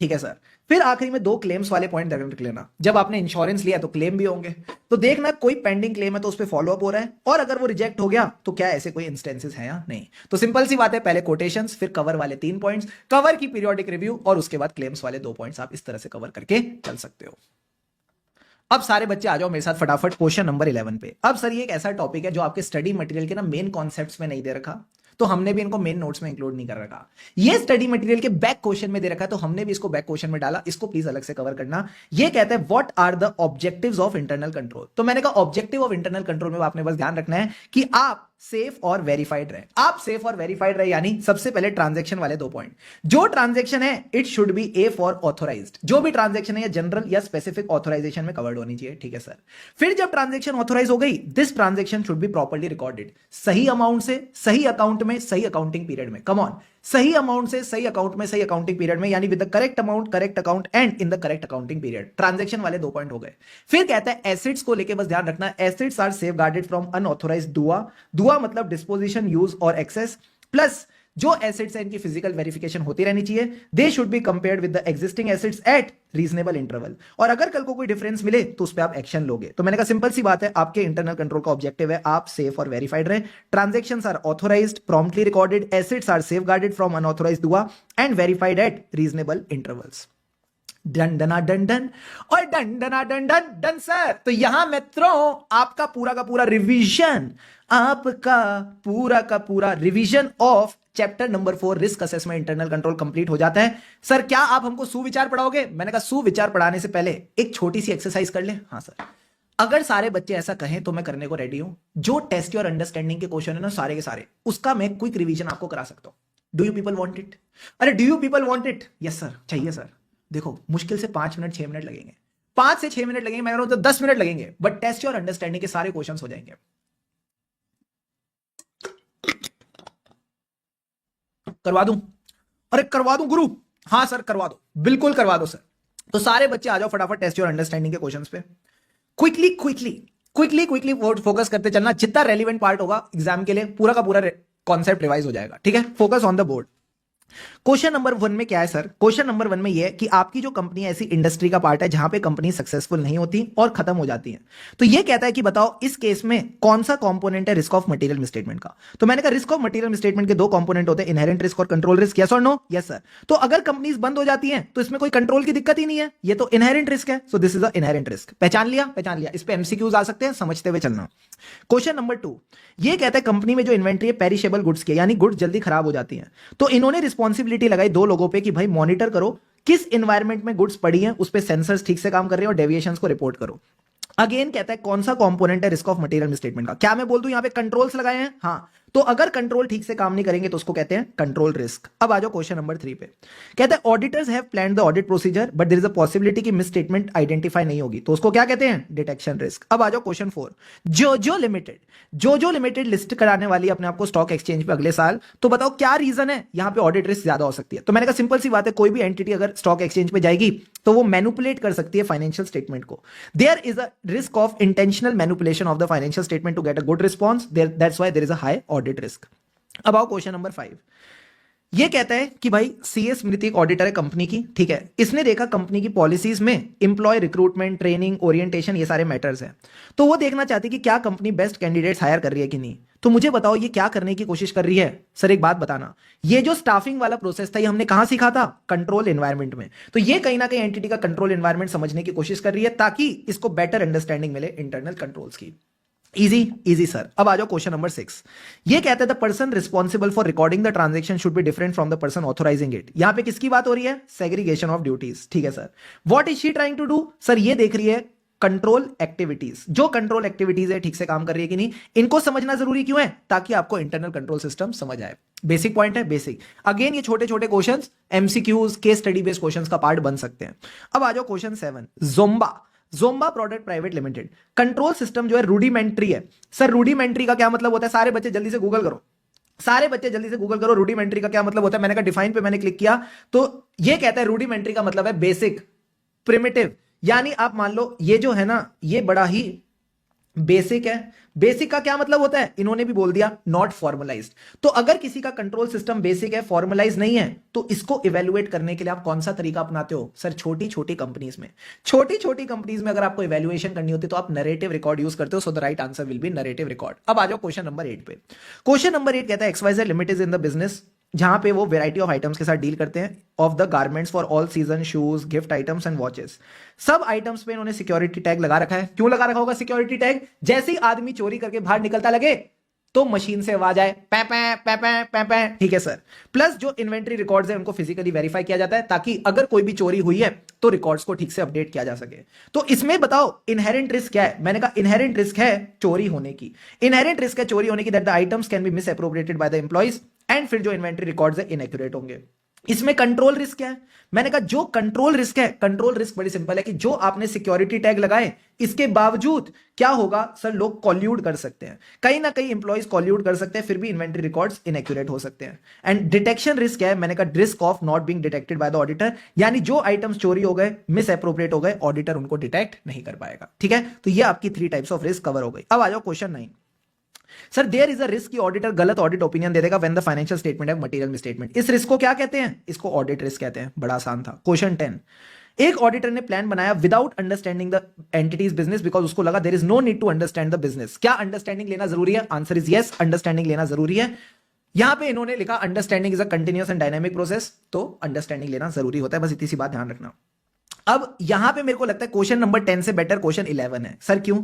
ठीक है सर। फिर आखिरी में 2 क्लेम्स वाले पॉइंट रख लेना। जब आपने इंश्योरेंस लिया तो क्लेम भी होंगे, तो देखना कोई पेंडिंग क्लेम है तो उस पर फॉलो अप हो रहा है, और अगर वो रिजेक्ट हो गया तो क्या ऐसे कोई इंस्टेंसेस है या नहीं। तो सिंपल सी बात है, पहले कोटेशंस, फिर कवर वाले 3 पॉइंट्स, कवर की पीरियोडिक रिव्यू, और उसके बाद क्लेम्स वाले 2 पॉइंट्स। आप इस तरह से कवर करके चल सकते हो। अब सारे बच्चे आ जाओ मेरे साथ फटाफट क्वेश्चन नंबर 11 पे। अब सर ये एक ऐसा टॉपिक है जो आपके स्टडी मटेरियल के ना मेन कॉन्सेप्ट्स में नहीं दे रखा, तो हमने भी इनको मेन नोट्स में इंक्लूड नहीं कर रखा। ये स्टडी मटेरियल के बैक क्वेश्चन में दे रखा है तो हमने भी इसको बैक क्वेश्चन में डाला। इसको प्लीज अलग से कवर करना। ये कहता है what are the objectives of internal control. तो मैंने कहा ऑब्जेक्टिव ऑफ इंटरनल कंट्रोल में आपने बस ध्यान रखना है कि आप सेफ और वेरीफाइड रहे। आप सेफ और वेरीफाइड रहे यानी सबसे पहले ट्रांजैक्शन वाले 2 पॉइंट। जो ट्रांजैक्शन है it should be a for authorized. जो भी ट्रांजैक्शन है या जनरल या स्पेसिफिक ऑथोराइजेशन में कवर्ड होनी चाहिए, ठीक है सर। फिर जब ट्रांजैक्शन ऑथोराइज हो गई, this transaction should be properly recorded, सही अमाउंट से सही अकाउंट में सही अकाउंटिंग पीरियड में। कम ऑन, सही अमाउंट से सही अकाउंट में सही अकाउंटिंग पीरियड में, यानी with the correct amount correct account and in the correct accounting period. Transaction वाले 2 पॉइंट हो गए। फिर कहता है एसेट्स को लेके बस ध्यान रखना, assets are safeguarded from unauthorised दुआ। दुआ मतलब डिस्पोजिशन, यूज और एक्सेस। प्लस जो एसेट्स है इनकी फिजिकल वेरिफिकेशन होती रहनी चाहिए। They should be compared with the existing assets at reasonable interval. और अगर कल को कोई डिफरेंस मिले तो उस पर आप एक्शन लोगे। तो मैंने कहा सिंपल सी बात है, आपके इंटरनल कंट्रोल का ऑब्जेक्टिव है आप सेफ और वेरीफाइड रहे। Transactions are authorised, promptly recorded, assets are safeguarded from unauthorised use and verified at reasonable intervals. Done डना डन डन और डन डना डन डन डन सर। तो यहां मित्रों आपका पूरा का पूरा रिवीजन, आपका पूरा का पूरा revision of chapter number 4 risk assessment internal control complete हो जाता है। सर क्या आप हमको सुविचार पढ़ाओगे? मैंने कहा सुविचार पढ़ाने से पहले एक छोटी सी एक्सरसाइज कर ले। हाँ सर, अगर सारे बच्चे ऐसा कहें तो मैं करने को रेडी हूं। जो टेस्ट और अंडरस्टैंडिंग के क्वेश्चन है ना सारे के सारे, उसका मैं क्विक रिवीजन आपको करा सकता हूं। Do you people want it? अरे do you people want it? Yes sir, चाहिए सर। देखो मुश्किल से 5 मिनट 6 मिनट लगेंगे, 5 से 6 मिनट लगेंगे, मैं कह रहा हूं तो 10 मिनट लगेंगे, बट टेस्ट और अंडरस्टैंडिंग के सारे क्वेश्चन हो जाएंगे। करवा दूं? अरे करवा दूं गुरु? हाँ सर करवा दो, बिल्कुल करवा दो सर। तो सारे बच्चे आ जाओ फटाफट टेस्ट और अंडरस्टैंडिंग के क्वेश्चंस पे। Quickly quickly quickly quickly focus करते चलना। जितना रेलिवेंट पार्ट होगा एग्जाम के लिए पूरा का पूरा कॉन्सेप्ट रिवाइज हो जाएगा, ठीक है। Focus on the board. Question number 1 में क्या है सर? क्वेश्चन नंबर 1 में यह है कि आपकी जो कंपनी ऐसी इंडस्ट्री का पार्ट है जहां पे कंपनी सक्सेसफुल नहीं होती और खत्म हो जाती है। तो यह कहता है कि बताओ इस केस में कौन सा कंपोनेंट है रिस्क ऑफ मटेरियल मिसस्टेटमेंट का। तो मैंने कहा रिस्क ऑफ मटेरियल मिसस्टेटमेंट के 2 कंपोनेंट होते हैं, इनहेरेंट रिस्क और कंट्रोल रिस्क। यस और नो? Yes sir. तो अगर कंपनीज बंद हो जाती हैं तो इसमें कोई कंट्रोल की दिक्कत ही नहीं है, ये तो इनहेरेंट रिस्क है। So this is the inherent risk. पहचान लिया? पहचान लिया। इस पे एमसीक्यूज आ सकते हैं, समझते हुए चलना। क्वेश्चन नंबर 2 ये कहता है कंपनी में जो इन्वेंट्री है पेरिशेबल गुड्स की, यानी गुड्स जल्दी खराब हो जाती हैं, तो इन्होंने रिस्पॉन्सिबिलिटी लगाई 2 लोगों पे कि भाई मॉनिटर करो किस एनवायरनमेंट में गुड्स पड़ी हैं, उस पे सेंसर्स ठीक से काम कर रहे हैं और डेविएशंस को रिपोर्ट करो। अगेन कहता है कौन सा कंपोनेंट है रिस्क ऑफ मटेरियल मिसस्टेटमेंट का। क्या मैं बोल दूं यहां पे कंट्रोल्स लगाए हैं? हाँ। तो अगर कंट्रोल ठीक से काम नहीं करेंगे तो उसको कहते हैं कंट्रोल रिस्क। अब आ जाओ क्वेश्चन नंबर 3 पे। कहता है auditors have planned the audit procedure but there is a possibility कि मिसस्टेटमेंट आइडेंटिफाई नहीं होगी, तो उसको क्या कहते हैं? Detection risk. अब आ जाओ क्वेश्चन 4। जो लिमिटेड लिस्ट कराने वाली अपने आप को स्टॉक एक्सचेंज पे अगले साल, तो बताओ क्या रीजन है यहां पे ऑडिट रिस्क ज्यादा हो सकती है। तो मैंने कहा सिंपल सी बात है, कोई भी एंटिटी अगर स्टॉक एक्सचेंज पे जाएगी तो वो मैनिपुलेट कर सकती है फाइनेंशियल स्टेटमेंट को। There is a risk of intentional manipulation of the financial statement to get a good response, that's why there is a high audit risk. अब आओ क्वेश्चन नंबर 5। ये कहता है कि भाई सीए स्मृति एक ऑडिटर है कंपनी की, ठीक है। इसने देखा कंपनी की पॉलिसीज में एम्प्लॉय रिक्रूटमेंट, ट्रेनिंग, ओरिएंटेशन ये सारे मैटर्स हैं, तो वो देखना चाहती है कि क्या कंपनी बेस्ट कैंडिडेट्स हायर कर रही है कि नहीं। तो मुझे बताओ ये क्या करने की कोशिश कर रही है? सर एक बात बताना, ये जो स्टाफिंग वाला प्रोसेस था ये हमने कहां सीखा था? कंट्रोल एनवायरनमेंट में। तो ये कहीं ना कहीं एंटिटी का कंट्रोल एनवायरनमेंट समझने की कोशिश कर रही है ताकि इसको बेटर अंडरस्टैंडिंग मिले इंटरनल कंट्रोल्स की। Easy sir. अब आ जाओ क्वेश्चन नंबर 6। ये कहता है the person responsible for recording the transaction should be different from the person authorising it. यहां पे किसकी बात हो रही है? सेग्रीगेशन ऑफ ड्यूटीज, ठीक है sir. What is she trying to do? Sir ये देख रही है कंट्रोल एक्टिविटीज, जो कंट्रोल एक्टिविटीज है ठीक से काम कर रही है कि नहीं, इनको समझना जरूरी क्यों है? ताकि आपको इंटरनल कंट्रोल सिस्टम समझ आए। बेसिक पॉइंट है, बेसिक। अगेन ये छोटे छोटे questions MCQs, case study based questions का पार्ट बन सकते हैं। अब आ जाओ question 7। Zomba product private limited control system जो है रूडिमेंट्री है। सर रूडिमेंट्री का क्या मतलब होता है? सारे बच्चे जल्दी से गूगल करो, सारे बच्चे जल्दी से गूगल करो रूडिमेंट्री का क्या मतलब होता है। मैंने कहा डिफाइन पे मैंने क्लिक किया तो ये कहता है रूडिमेंट्री का मतलब है बेसिक, प्रिमिटिव। यानी आप मान लो ये जो है ना ये बड़ा ही बेसिक है। बेसिक का क्या मतलब होता है? इन्होंने भी बोल दिया नॉट फॉर्मलाइज्ड। तो अगर किसी का कंट्रोल सिस्टम बेसिक है, फॉर्मलाइज नहीं है, तो इसको इवेल्युएट करने के लिए आप कौन सा तरीका अपनाते हो? सर छोटी छोटी कंपनीज में अगर आपको इवेल्युएशन करनी होती है तो आप नरेटिव रिकॉर्ड यूज करते हो। So the right answer will be narrative record. अब आ जाओ क्वेश्चन नंबर 8 पे। क्वेश्चन नंबर 8 कहता है XYZ limited is in the business, जहां पे वो वेराइटी ऑफ आइटम्स के साथ डील करते हैं of the garments for all season, shoes, gift items and watches. सब आइटम्स पे इन्होंने सिक्योरिटी टैग लगा रखा है। क्यों लगा रखा होगा सिक्योरिटी टैग? जैसे ही आदमी चोरी करके बाहर निकलता लगे तो मशीन से आवाज आए पै पै पै पै पै पै, ठीक है सर। प्लस जो इन्वेंट्री रिकॉर्ड्स है उनको फिजिकली वेरीफाई किया जाता है ताकि अगर कोई भी चोरी हुई है तो रिकॉर्ड्स को ठीक से अपडेट किया जा सके। तो इसमें बताओ इनहेरेंट रिस्क क्या है? मैंने कहा इनहेरेंट रिस्क है चोरी होने की। इनहेरेंट रिस्क है चोरी होने की that the items can be miss appropriated by the employees and फिर जो इन्वेंट्री रिकॉर्ड्स है इनएक्यूरेट होंगे। इसमें कंट्रोल रिस्क क्या है? मैंने कहा जो कंट्रोल रिस्क है, कंट्रोल रिस्क बड़ी सिंपल है कि जो आपने सिक्योरिटी टैग लगाए इसके बावजूद क्या होगा सर, लोग कॉल्यूड कर सकते हैं, कहीं ना कहीं इंप्लॉइज कॉल्यूड कर सकते हैं, फिर भी इन्वेंट्री रिकॉर्ड्स इनएक्यूरेट हो सकते हैं। एंड डिटेक्शन रिस्क क्या है? मैंने कहा risk of not being detected by the auditor, यानी जो आइटम्स चोरी हो गए, मिस अप्रोप्रिएट हो गए, ऑडिटर उनको डिटेक्ट नहीं कर पाएगा। ठीक है, तो ये आपकी 3 टाइप्स ऑफ रिस्क कवर हो गई। अब आ जाओ question 9। Sir there is a risk कि ऑडिटर गलत ऑडिट ओपिनियन दे देगा व्हेन द फाइनेंशियल स्टेटमेंट है मटेरियल मिसस्टेटमेंट। इस रिस्क को क्या कहते हैं? इसको ऑडिट रिस्क कहते हैं। बड़ा आसान था। क्वेश्चन 10, एक ऑडिटर ने प्लान बनाया without understanding the entities business because उसको लगा there is no need to understand the business. क्या अंडरस्टैंडिंग लेना जरूरी है? आंसर इज यस, अंडरस्टैंडिंग लेना जरूरी है। यहां पे इन्होंने लिखा understanding is a continuous and dynamic process, तो अंडरस्टैंडिंग लेना जरूरी होता है, बस इतनी सी बात ध्यान रखना। अब यहां पे मेरे को लगता है क्वेश्चन नंबर 10 से बेटर क्वेश्चन 11 है। सर क्यों?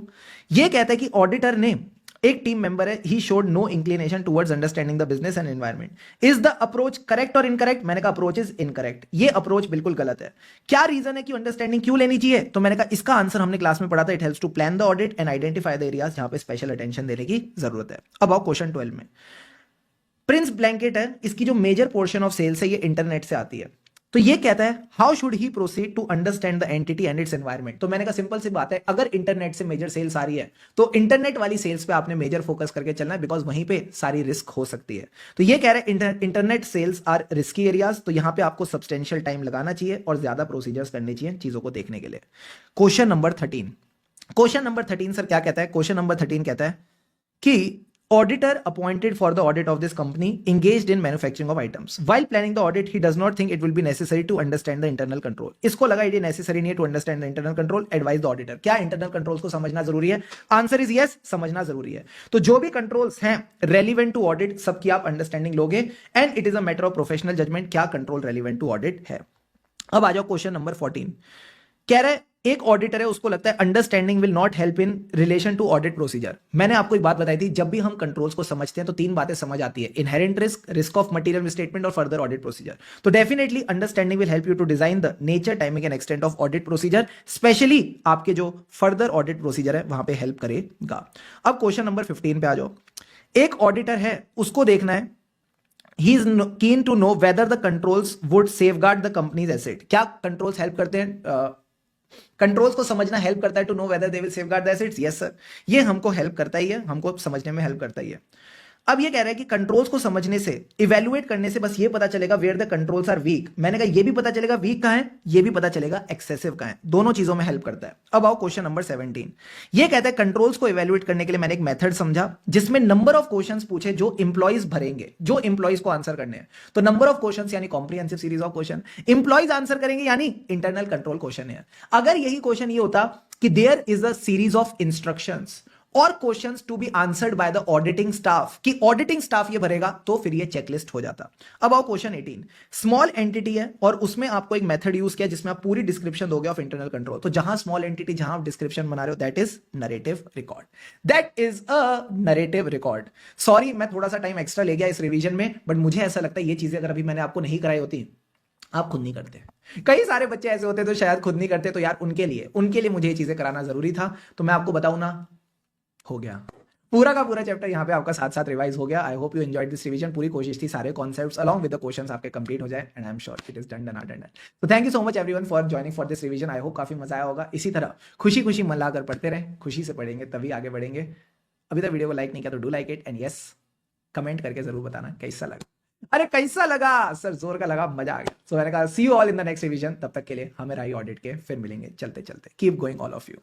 ये कहता है कि ऑडिटर ने, एक टीम मेंबर है, he showed no inclination towards understanding the business and environment. Is the approach correct और इनकरेक्ट? मैंने कहा अप्रोच इज इनकरेक्ट, ये अप्रोच बिल्कुल गलत है। क्या रीजन है कि अंडरस्टैंडिंग क्यों लेनी चाहिए? तो मैंने कहा इसका आंसर हमने क्लास में पढ़ा था, it helps to plan the audit and identify the areas जहां पे स्पेशल अटेंशन देने की जरूरत है। अब आओ क्वेश्चन 12 में। प्रिंस ब्लैंकेट है, इसकी जो मेजर पोर्शन ऑफ सेल्स है ये इंटरनेट से आती है। तो ये कहता है how should he proceed to understand the entity and its environment. तो मैंने कहा सिंपल सी बात है, अगर इंटरनेट से मेजर सेल्स आ रही है तो इंटरनेट वाली सेल्स पे आपने मेजर फोकस करके चलना है, बिकॉज वहीं पे सारी रिस्क हो सकती है। तो ये कह रहे हैं internet sales are risky areas, तो यहां पे आपको सब्सटेंशियल टाइम लगाना चाहिए और ज्यादा प्रोसीजर्स करने चाहिए चीजों को देखने के लिए। Question number 13, question number 13 sir क्या कहता है? क्वेश्चन नंबर 13 कहता है कि auditor appointed for the audit of this company engaged in manufacturing of items. While planning the audit, he does not think it will be necessary to understand the internal control. इसको लगा ये necessary नहीं है to understand the internal control. Advise the auditor. क्या internal controls को समझना जरूरी है? Answer is yes, समझना जरूरी है। तो जो भी controls हैं relevant to audit, सबकी आप understanding लोगे and it is a matter of professional judgment क्या control relevant to audit है। अब आ जाओ क्वेश्चन नंबर 14। कह रहे एक ऑडिटर है, उसको लगता है understanding will not help in relation to audit procedure. मैंने आपको एक बात बताई थी, जब भी हम कंट्रोल्स को समझते हैं तो 3 बातें समझ आती है, inherent risk, risk of material misstatement और फर्दर ऑडिट प्रोसीजर। तो definitely understanding will help you to design the nature, timing and extent of audit procedure, specially आपके जो फर्दर ऑडिट प्रोसीजर है वहां पे हेल्प करेगा। अब क्वेश्चन नंबर 15 पे आ जाओ। एक ऑडिटर है, उसको देखना है, he is keen to know whether the controls would safeguard the company's asset। क्या कंट्रोल्स हेल्प करते हैं? कंट्रोल्स को समझना हेल्प करता है to know whether they will safeguard the assets. Yes sir, ये हमको हेल्प करता ही है, हमको समझने में हेल्प करता ही है। अब ये कह रहा है कि कंट्रोल्स को समझने से, इवेल्युएट करने से बस ये पता चलेगा where the controls are weak. मैंने कहा ये भी पता चलेगा वीक कहां है, ये भी पता चलेगा एक्सेसिव कहां है, दोनों चीजों में हेल्प करता है। अब आओ क्वेश्चन नंबर 17। ये कहता है कंट्रोल्स को इवेल्युएट करने के लिए मैंने एक मेथड समझा जिसमें नंबर ऑफ क्वेश्चंस पूछे जो इंप्लॉइज भरेंगे, जो इंप्लॉइज को आंसर करने हैं। तो नंबर ऑफ क्वेश्चंस यानी comprehensive series of question, employees answer करेंगे यानी इंटरनल कंट्रोल क्वेश्चन है। अगर यही क्वेश्चन ये होता कि there is a series of instructions और questions to be answered by the auditing staff, कि ऑडिटिंग स्टाफ ये भरेगा, तो फिर ये चेकलिस्ट हो जाता। अब आओ क्वेश्चन 18। स्मॉल एंटिटी है और उसमें आपको एक मेथड यूज किया जिसमें आप पूरी डिस्क्रिप्शन दोगे ऑफ इंटरनल कंट्रोल। तो जहां स्मॉल एंटिटी, जहां आप डिस्क्रिप्शन बना रहे हो, that is narrative record, that is a narrative record. Sorry मैं थोड़ा सा टाइम एक्स्ट्रा ले गया इस रिवीजन में, बट मुझे ऐसा लगता है ये चीजें अगर अभी मैंने आपको नहीं कराई होती, आप खुद नहीं करते। कई सारे बच्चे ऐसे होते तो शायद खुद नहीं करते, तो यार उनके लिए मुझे ये चीजें कराना जरूरी था। तो मैं आपको बताऊं ना, हो गया पूरा का पूरा चैप्टर यहाँ पे आपका साथ साथ रिवाइज हो गया। I hope you enjoyed this revision. पूरी कोशिश थी सारे concepts along with the questions आपके कंप्लीट हो जाए, and I am sure it is done. तो thank you so much everyone for joining for this revision. I hope काफी मजा आया होगा। इसी तरह खुशी खुशी मन लाकर पढ़ते रहे, खुशी से पढ़ेंगे तभी आगे बढ़ेंगे। अभी तक वीडियो को लाइक नहीं किया तो do like it, and yes comment करके जरूर बताना कैसा लगा। अरे कैसा लगा सर, जोर का लगा, मजा आ गया। सो मैंने कहा see you all in the next revision. तब तक के लिए हमें रही ऑडिट के, फिर मिलेंगे चलते चलते। Keep going all of you.